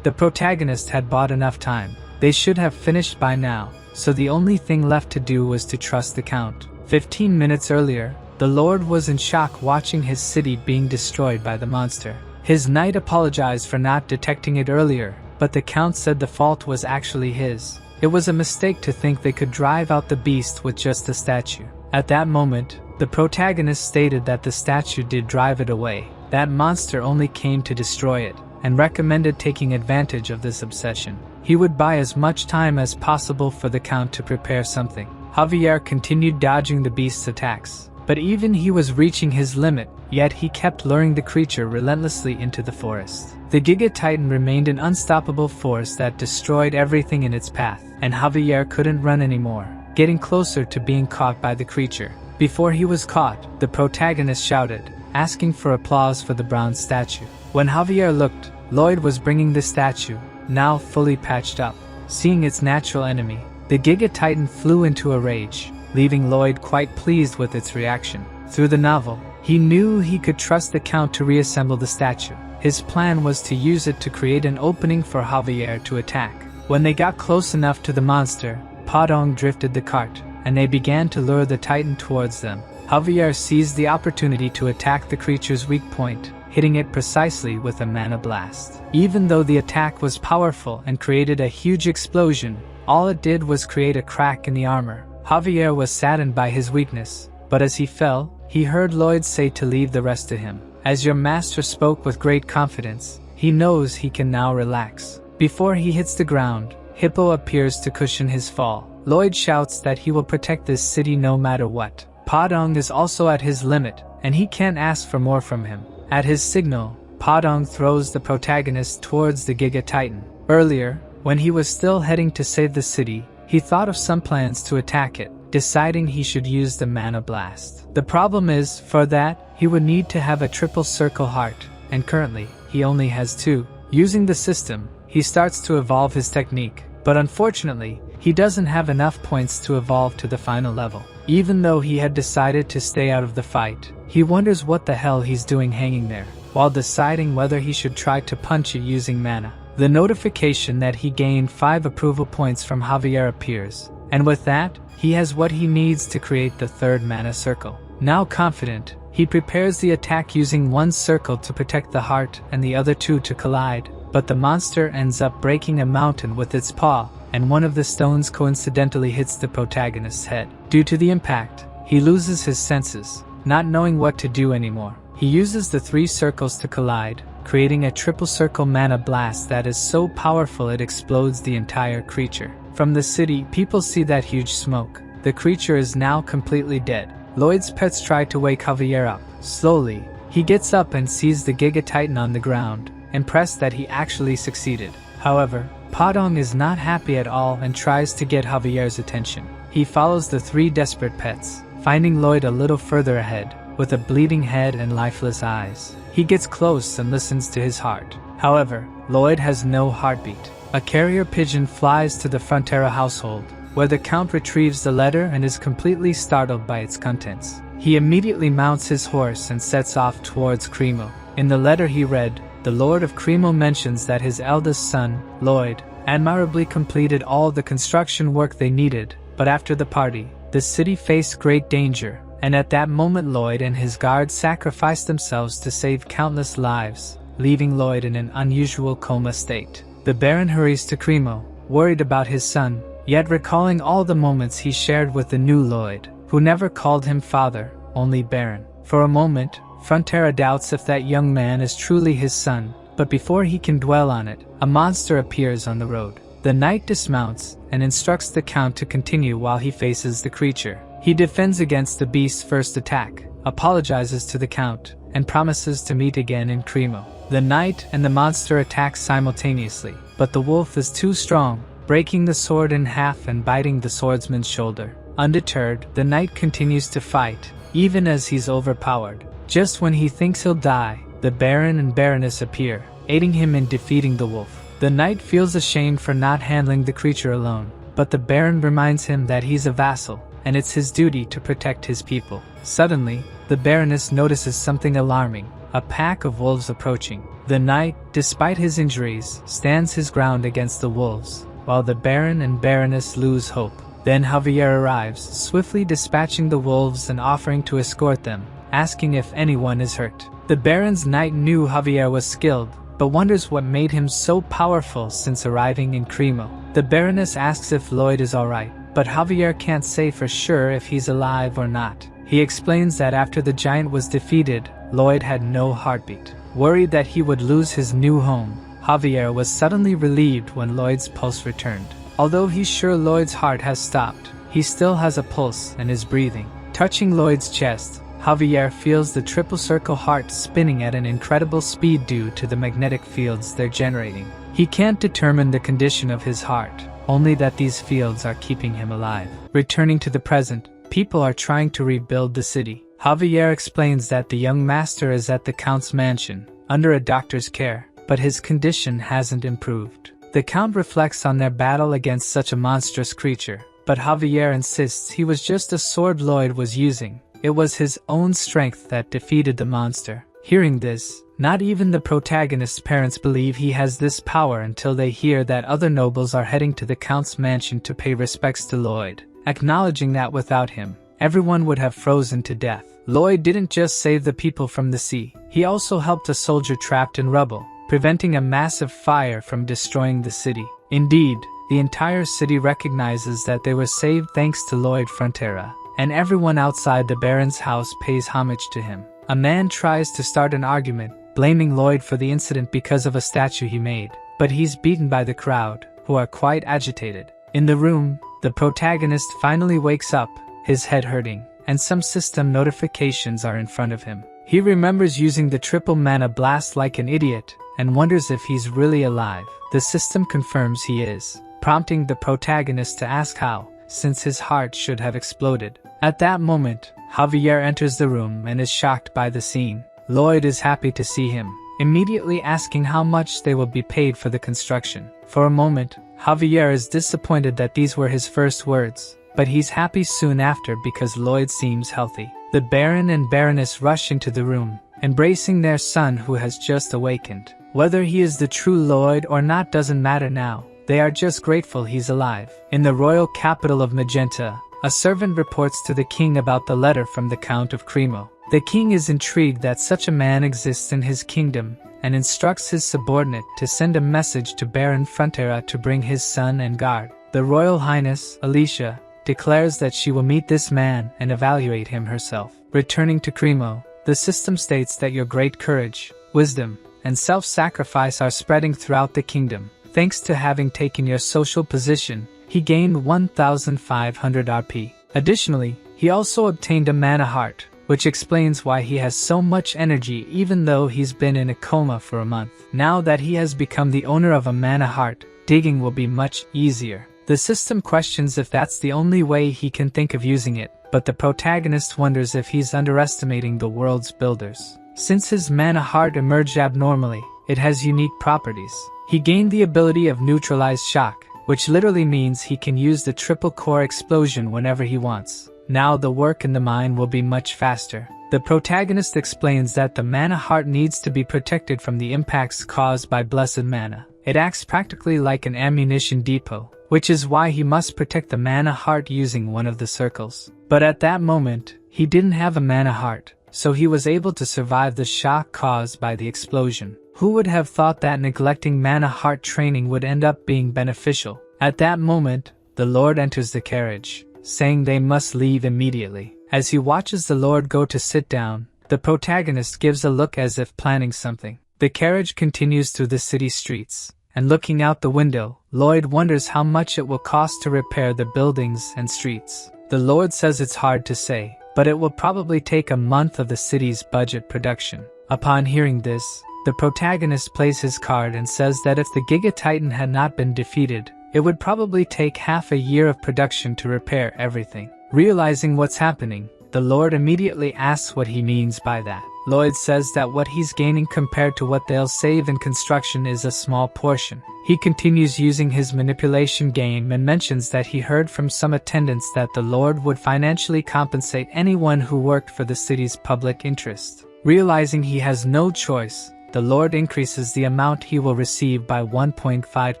The protagonist had bought enough time. They should have finished by now, so the only thing left to do was to trust the Count. 15 minutes earlier, the Lord was in shock watching his city being destroyed by the monster. His knight apologized for not detecting it earlier, but the Count said the fault was actually his. It was a mistake to think they could drive out the beast with just a statue. At that moment, the protagonist stated that the statue did drive it away. That monster only came to destroy it, and recommended taking advantage of this obsession. He would buy as much time as possible for the Count to prepare something. Javier continued dodging the beast's attacks, but even he was reaching his limit, yet he kept luring the creature relentlessly into the forest. The Giga Titan remained an unstoppable force that destroyed everything in its path, and Javier couldn't run anymore, getting closer to being caught by the creature. Before he was caught, the protagonist shouted, asking for applause for the bronze statue. When Javier looked, Lloyd was bringing the statue, now fully patched up. Seeing its natural enemy, the Giga Titan flew into a rage, leaving Lloyd quite pleased with its reaction. Through the novel, He knew he could trust the Count to reassemble the statue. His plan was to use it to create an opening for Javier to attack. When they got close enough to the monster, Padong drifted the cart, and they began to lure the Titan towards them. Javier seized the opportunity to attack the creature's weak point, hitting it precisely with a mana blast. Even though the attack was powerful and created a huge explosion, all it did was create a crack in the armor. Javier was saddened by his weakness, but as he fell, he heard Lloyd say to leave the rest to him. As your master spoke with great confidence, he knows he can now relax. Before he hits the ground, Hippo appears to cushion his fall. Lloyd shouts that he will protect this city no matter what. Padong is also at his limit, and he can't ask for more from him. At his signal, Padong throws the protagonist towards the Giga Titan. Earlier, when he was still heading to save the city, he thought of some plans to attack it, deciding he should use the mana blast. The problem is, for that, he would need to have a triple circle heart, and currently, he only has 2. Using the system, he starts to evolve his technique, but unfortunately, he doesn't have enough points to evolve to the final level. Even though he had decided to stay out of the fight, he wonders what the hell he's doing hanging there, while deciding whether he should try to punch it using mana. The notification that he gained 5 approval points from Javier appears, and with that, he has what he needs to create the 3rd mana circle. Now confident, he prepares the attack using 1 circle to protect the heart and the other 2 to collide, but the monster ends up breaking a mountain with its paw, and one of the stones coincidentally hits the protagonist's head. Due to the impact, he loses his senses, not knowing what to do anymore. He uses the 3 circles to collide, creating a triple circle mana blast that is so powerful it explodes the entire creature. From the city, people see that huge smoke. The creature is now completely dead. Lloyd's pets try to wake Javier up. Slowly, he gets up and sees the Giga Titan on the ground, impressed that he actually succeeded. However, Padong is not happy at all and tries to get Javier's attention. He follows the 3 desperate pets, finding Lloyd a little further ahead, with a bleeding head and lifeless eyes. He gets close and listens to his heart. However, Lloyd has no heartbeat. A carrier pigeon flies to the Frontera household, where the Count retrieves the letter and is completely startled by its contents. He immediately mounts his horse and sets off towards Cremo. In the letter he read, the Lord of Cremo mentions that his eldest son, Lloyd, admirably completed all the construction work they needed, but after the party, the city faced great danger, and at that moment Lloyd and his guards sacrificed themselves to save countless lives, leaving Lloyd in an unusual coma state. The Baron hurries to Cremo, worried about his son, yet recalling all the moments he shared with the new Lloyd, who never called him father, only Baron. For a moment, Frontera doubts if that young man is truly his son, but before he can dwell on it, a monster appears on the road. The knight dismounts and instructs the Count to continue while he faces the creature. He defends against the beast's first attack, apologizes to the Count, and promises to meet again in Cremo. The knight and the monster attack simultaneously, but the wolf is too strong, breaking the sword in half and biting the swordsman's shoulder. Undeterred, the knight continues to fight, even as he's overpowered. Just when he thinks he'll die, the Baron and Baroness appear, aiding him in defeating the wolf. The knight feels ashamed for not handling the creature alone, but the Baron reminds him that he's a vassal, and it's his duty to protect his people. Suddenly, the Baroness notices something alarming, a pack of wolves approaching. The knight, despite his injuries, stands his ground against the wolves, while the Baron and Baroness lose hope. Then Javier arrives, swiftly dispatching the wolves and offering to escort them, asking if anyone is hurt. The Baron's knight knew Javier was skilled, but wonders what made him so powerful since arriving in Cremo. The Baroness asks if Lloyd is alright, but Javier can't say for sure if he's alive or not. He explains that after the giant was defeated, Lloyd had no heartbeat. Worried that he would lose his new home, Javier was suddenly relieved when Lloyd's pulse returned. Although he's sure Lloyd's heart has stopped, he still has a pulse and is breathing. Touching Lloyd's chest, Javier feels the triple circle heart spinning at an incredible speed due to the magnetic fields they're generating. He can't determine the condition of his heart, only that these fields are keeping him alive. Returning to the present, people are trying to rebuild the city. Javier explains that the young master is at the Count's mansion, under a doctor's care, but his condition hasn't improved. The Count reflects on their battle against such a monstrous creature, but Javier insists he was just a sword Lloyd was using, it was his own strength that defeated the monster. Hearing this, not even the protagonist's parents believe he has this power until they hear that other nobles are heading to the Count's mansion to pay respects to Lloyd, acknowledging that without him, everyone would have frozen to death. Lloyd didn't just save the people from the sea, he also helped a soldier trapped in rubble, preventing a massive fire from destroying the city. Indeed, the entire city recognizes that they were saved thanks to Lloyd Frontera, and everyone outside the Baron's house pays homage to him. A man tries to start an argument, blaming Lloyd for the incident because of a statue he made, but he's beaten by the crowd, who are quite agitated. In the room, the protagonist finally wakes up, his head hurting, and some system notifications are in front of him. He remembers using the triple mana blast like an idiot, and wonders if he's really alive. The system confirms he is, prompting the protagonist to ask how, since his heart should have exploded. At that moment, Javier enters the room and is shocked by the scene. Lloyd is happy to see him, immediately asking how much they will be paid for the construction. For a moment, Javier is disappointed that these were his first words, but he's happy soon after because Lloyd seems healthy. The Baron and Baroness rush into the room, embracing their son who has just awakened. Whether he is the true Lloyd or not doesn't matter now, they are just grateful he's alive. In the royal capital of Magenta, a servant reports to the king about the letter from the Count of Cremo. The king is intrigued that such a man exists in his kingdom, and instructs his subordinate to send a message to Baron Frontera to bring his son and guard. The Royal Highness, Alicia, declares that she will meet this man and evaluate him herself. Returning to Cremo, the system states that your great courage, wisdom, and self-sacrifice are spreading throughout the kingdom. Thanks to having taken your social position, he gained 1,500 RP. Additionally, he also obtained a mana heart, which explains why he has so much energy even though he's been in a coma for a month. Now that he has become the owner of a mana heart, digging will be much easier. The system questions if that's the only way he can think of using it, but the protagonist wonders if he's underestimating the world's builders. Since his mana heart emerged abnormally, it has unique properties. He gained the ability of neutralized shock, which literally means he can use the triple core explosion whenever he wants. Now the work in the mine will be much faster. The protagonist explains that the mana heart needs to be protected from the impacts caused by blessed mana. It acts practically like an ammunition depot, which is why he must protect the mana heart using one of the circles. But at that moment, he didn't have a mana heart, so he was able to survive the shock caused by the explosion. Who would have thought that neglecting mana heart training would end up being beneficial? At that moment, the Lord enters the carriage, saying they must leave immediately. As he watches the Lord go to sit down, the protagonist gives a look as if planning something. The carriage continues through the city streets, and looking out the window, Lloyd wonders how much it will cost to repair the buildings and streets. The Lord says it's hard to say, but it will probably take a month of the city's budget production. Upon hearing this, the protagonist plays his card and says that if the Giga Titan had not been defeated, it would probably take half a year of production to repair everything. Realizing what's happening, the Lord immediately asks what he means by that. Lloyd says that what he's gaining compared to what they'll save in construction is a small portion. He continues using his manipulation game and mentions that he heard from some attendants that the Lord would financially compensate anyone who worked for the city's public interest. Realizing he has no choice, the Lord increases the amount he will receive by 1.5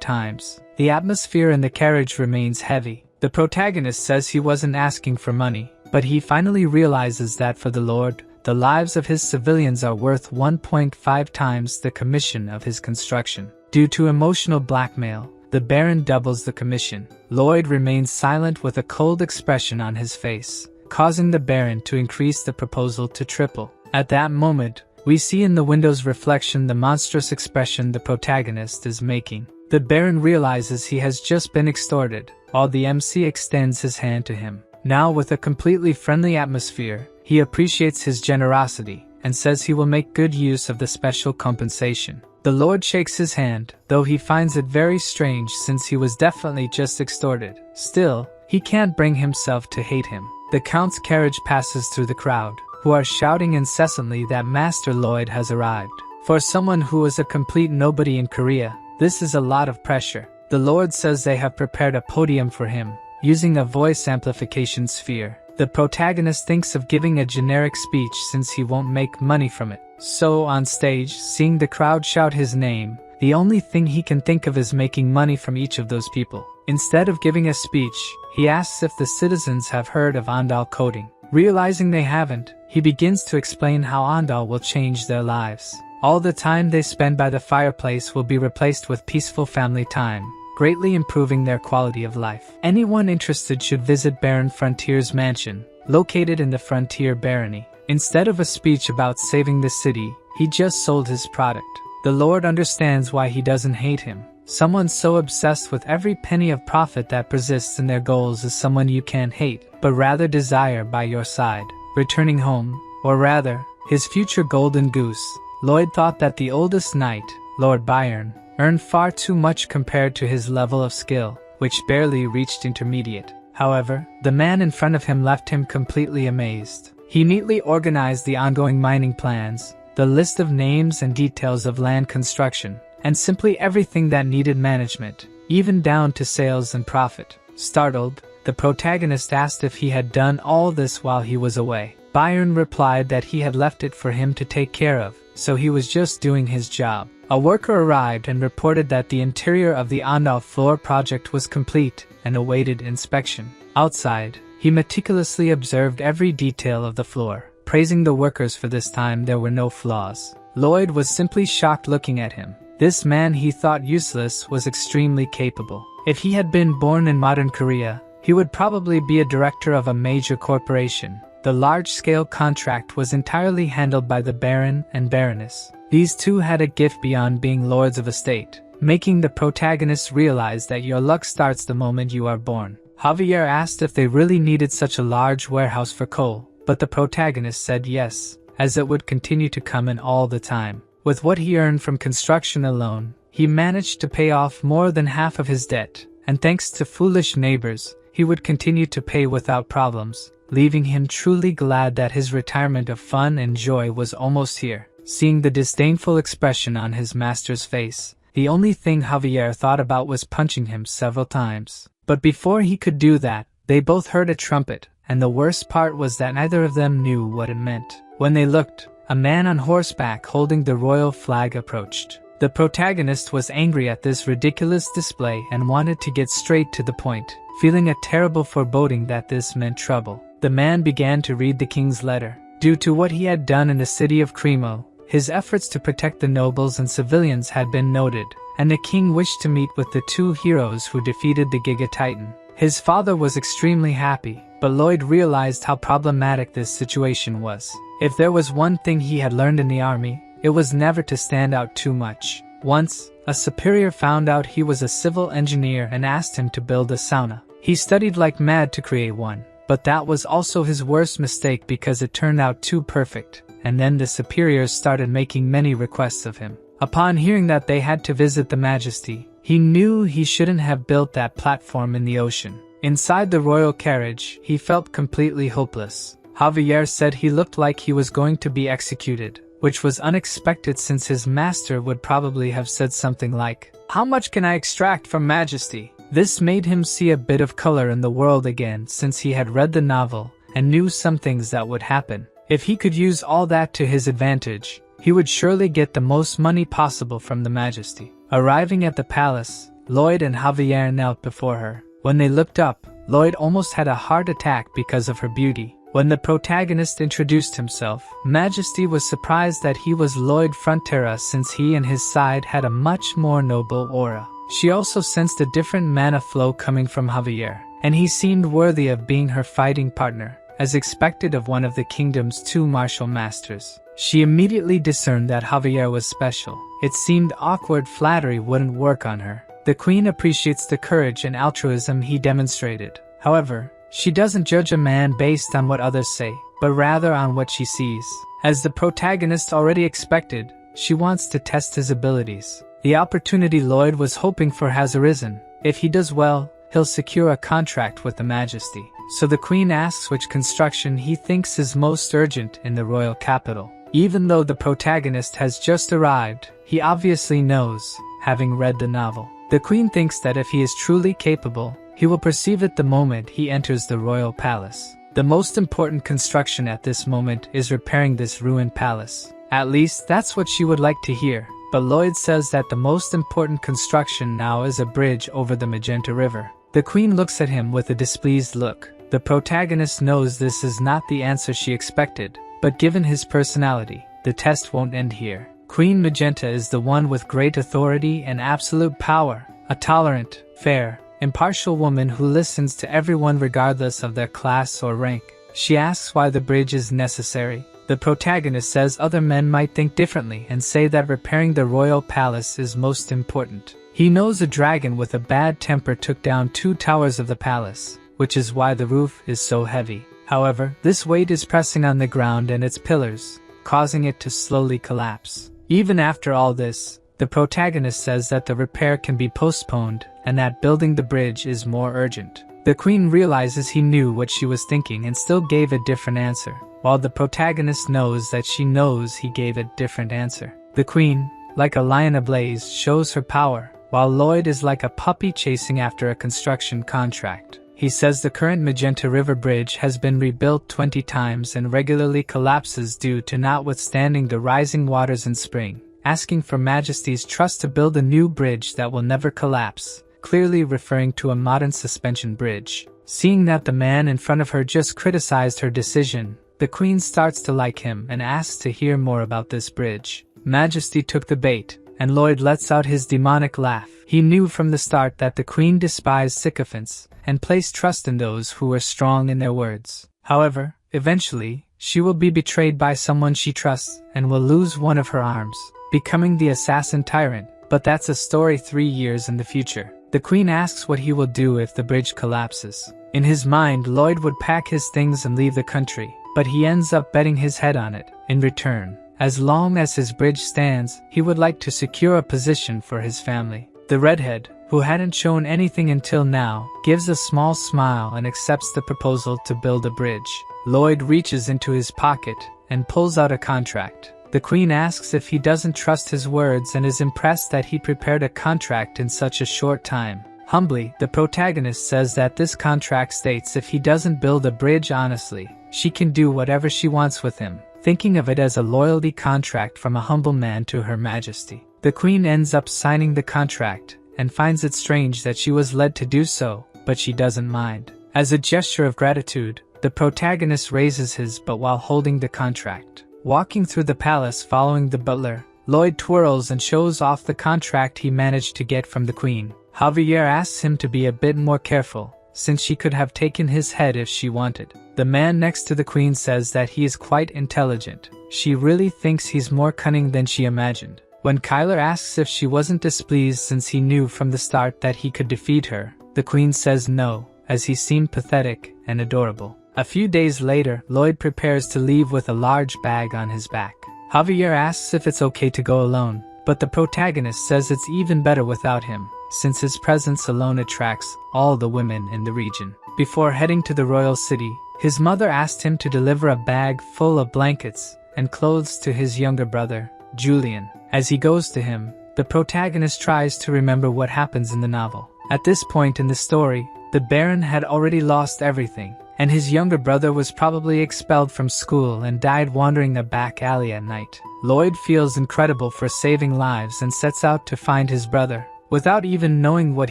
times. The atmosphere in the carriage remains heavy. The protagonist says he wasn't asking for money, but he finally realizes that for the Lord, the lives of his civilians are worth 1.5 times the commission of his construction. Due to emotional blackmail, the Baron doubles the commission. Lloyd remains silent with a cold expression on his face, causing the Baron to increase the proposal to triple. At that moment, we see in the window's reflection the monstrous expression the protagonist is making. The Baron realizes he has just been extorted, while the MC extends his hand to him. Now with a completely friendly atmosphere, he appreciates his generosity, and says he will make good use of the special compensation. The Lord shakes his hand, though he finds it very strange since he was definitely just extorted. Still, he can't bring himself to hate him. The Count's carriage passes through the crowd, who are shouting incessantly that Master Lloyd has arrived. For someone who is a complete nobody in Korea, this is a lot of pressure. The Lord says they have prepared a podium for him, using a voice amplification sphere. The protagonist thinks of giving a generic speech since he won't make money from it. So on stage, seeing the crowd shout his name, the only thing he can think of is making money from each of those people. Instead of giving a speech, he asks if the citizens have heard of Andal coding. Realizing they haven't, he begins to explain how Andal will change their lives. All the time they spend by the fireplace will be replaced with peaceful family time, greatly improving their quality of life. Anyone interested should visit Baron Frontier's mansion, located in the Frontier Barony. Instead of a speech about saving the city, he just sold his product. The Lord understands why he doesn't hate him. Someone so obsessed with every penny of profit that persists in their goals is someone you can't hate, but rather desire by your side. Returning home, or rather, his future golden goose, Lloyd thought that the oldest knight, Lord Byron, earned far too much compared to his level of skill, which barely reached intermediate. However, the man in front of him left him completely amazed. He neatly organized the ongoing mining plans, the list of names and details of land construction, and simply everything that needed management, even down to sales and profit. Startled, the protagonist asked if he had done all this while he was away. Byron replied that he had left it for him to take care of, so he was just doing his job. A worker arrived and reported that the interior of the Andal floor project was complete and awaited inspection. Outside, he meticulously observed every detail of the floor, praising the workers for this time there were no flaws. Lloyd was simply shocked looking at him. This man he thought useless was extremely capable. If he had been born in modern Korea, he would probably be a director of a major corporation. The large-scale contract was entirely handled by the Baron and Baroness. These two had a gift beyond being lords of a state, making the protagonist realize that your luck starts the moment you are born. Javier asked if they really needed such a large warehouse for coal, but the protagonist said yes, as it would continue to come in all the time. With what he earned from construction alone, he managed to pay off more than half of his debt, and thanks to foolish neighbors, he would continue to pay without problems, leaving him truly glad that his retirement of fun and joy was almost here. Seeing the disdainful expression on his master's face, the only thing Javier thought about was punching him several times. But before he could do that, they both heard a trumpet, and the worst part was that neither of them knew what it meant. When they looked, a man on horseback holding the royal flag approached. The protagonist was angry at this ridiculous display and wanted to get straight to the point, feeling a terrible foreboding that this meant trouble. The man began to read the king's letter. Due to what he had done in the city of Cremo, his efforts to protect the nobles and civilians had been noted, and the king wished to meet with the two heroes who defeated the Giga Titan. His father was extremely happy, but Lloyd realized how problematic this situation was. If there was one thing he had learned in the army, it was never to stand out too much. Once, a superior found out he was a civil engineer and asked him to build a sauna. He studied like mad to create one, but that was also his worst mistake because it turned out too perfect, and then the superiors started making many requests of him. Upon hearing that they had to visit the Majesty, he knew he shouldn't have built that platform in the ocean. Inside the royal carriage, he felt completely hopeless. Javier said he looked like he was going to be executed, which was unexpected since his master would probably have said something like, "How much can I extract from Majesty?" This made him see a bit of color in the world again since he had read the novel and knew some things that would happen. If he could use all that to his advantage, he would surely get the most money possible from the Majesty. Arriving at the palace, Lloyd and Javier knelt before her. When they looked up, Lloyd almost had a heart attack because of her beauty. When the protagonist introduced himself, Majesty was surprised that he was Lloyd Frontera since he and his side had a much more noble aura. She also sensed a different mana flow coming from Javier, and he seemed worthy of being her fighting partner, as expected of one of the kingdom's two martial masters. She immediately discerned that Javier was special. It seemed awkward flattery wouldn't work on her. The queen appreciates the courage and altruism he demonstrated. However, she doesn't judge a man based on what others say, but rather on what she sees. As the protagonist already expected, she wants to test his abilities. The opportunity Lloyd was hoping for has arisen. If he does well, he'll secure a contract with the Majesty. So the queen asks which construction he thinks is most urgent in the royal capital. Even though the protagonist has just arrived, he obviously knows, having read the novel. The queen thinks that if he is truly capable, he will perceive it the moment he enters the royal palace. The most important construction at this moment is repairing this ruined palace. At least that's what she would like to hear. But Lloyd says that the most important construction now is a bridge over the Magenta River. The queen looks at him with a displeased look. The protagonist knows this is not the answer she expected, but given his personality, the test won't end here. Queen Magenta is the one with great authority and absolute power, a tolerant, fair, impartial woman who listens to everyone regardless of their class or rank. She asks why the bridge is necessary. The protagonist says other men might think differently and say that repairing the royal palace is most important. He knows a dragon with a bad temper took down 2 towers of the palace, which is why the roof is so heavy. However, this weight is pressing on the ground and its pillars, causing it to slowly collapse. Even after all this, the protagonist says that the repair can be postponed and that building the bridge is more urgent. The queen realizes he knew what she was thinking and still gave a different answer, while the protagonist knows that she knows he gave a different answer. The queen, like a lion ablaze, shows her power, while Lloyd is like a puppy chasing after a construction contract. He says the current Magenta River Bridge has been rebuilt 20 times and regularly collapses due to not withstanding the rising waters in spring, asking for Majesty's trust to build a new bridge that will never collapse, clearly referring to a modern suspension bridge. Seeing that the man in front of her just criticized her decision, the queen starts to like him and asks to hear more about this bridge. Majesty took the bait, and Lloyd lets out his demonic laugh. He knew from the start that the queen despised sycophants and placed trust in those who were strong in their words. However, eventually, she will be betrayed by someone she trusts and will lose one of her arms, becoming the assassin tyrant, but that's a story 3 years in the future. The queen asks what he will do if the bridge collapses. In his mind, Lloyd would pack his things and leave the country, but he ends up betting his head on it. In return, as long as his bridge stands, he would like to secure a position for his family. The redhead, who hadn't shown anything until now, gives a small smile and accepts the proposal to build a bridge. Lloyd reaches into his pocket and pulls out a contract. The queen asks if he doesn't trust his words and is impressed that he prepared a contract in such a short time. Humbly, the protagonist says that this contract states if he doesn't build a bridge honestly, she can do whatever she wants with him, thinking of it as a loyalty contract from a humble man to Her Majesty. The queen ends up signing the contract and finds it strange that she was led to do so, but she doesn't mind. As a gesture of gratitude, the protagonist raises his but while holding the contract. Walking through the palace following the butler, Lloyd twirls and shows off the contract he managed to get from the queen. Javier asks him to be a bit more careful, since she could have taken his head if she wanted. The man next to the queen says that he is quite intelligent. She really thinks he's more cunning than she imagined. When Kyler asks if she wasn't displeased since he knew from the start that he could defeat her, the queen says no, as he seemed pathetic and adorable. A few days later, Lloyd prepares to leave with a large bag on his back. Javier asks if it's okay to go alone, but the protagonist says it's even better without him, since his presence alone attracts all the women in the region. Before heading to the royal city, his mother asked him to deliver a bag full of blankets and clothes to his younger brother, Julian. As he goes to him, the protagonist tries to remember what happens in the novel. At this point in the story, the Baron had already lost everything, and his younger brother was probably expelled from school and died wandering a back alley at night. Lloyd feels incredible for saving lives and sets out to find his brother, without even knowing what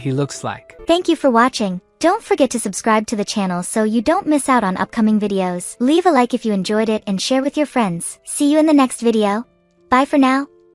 he looks like. Thank you for watching. Don't forget to subscribe to the channel so you don't miss out on upcoming videos. Leave a like if you enjoyed it and share with your friends. See you in the next video. Bye for now.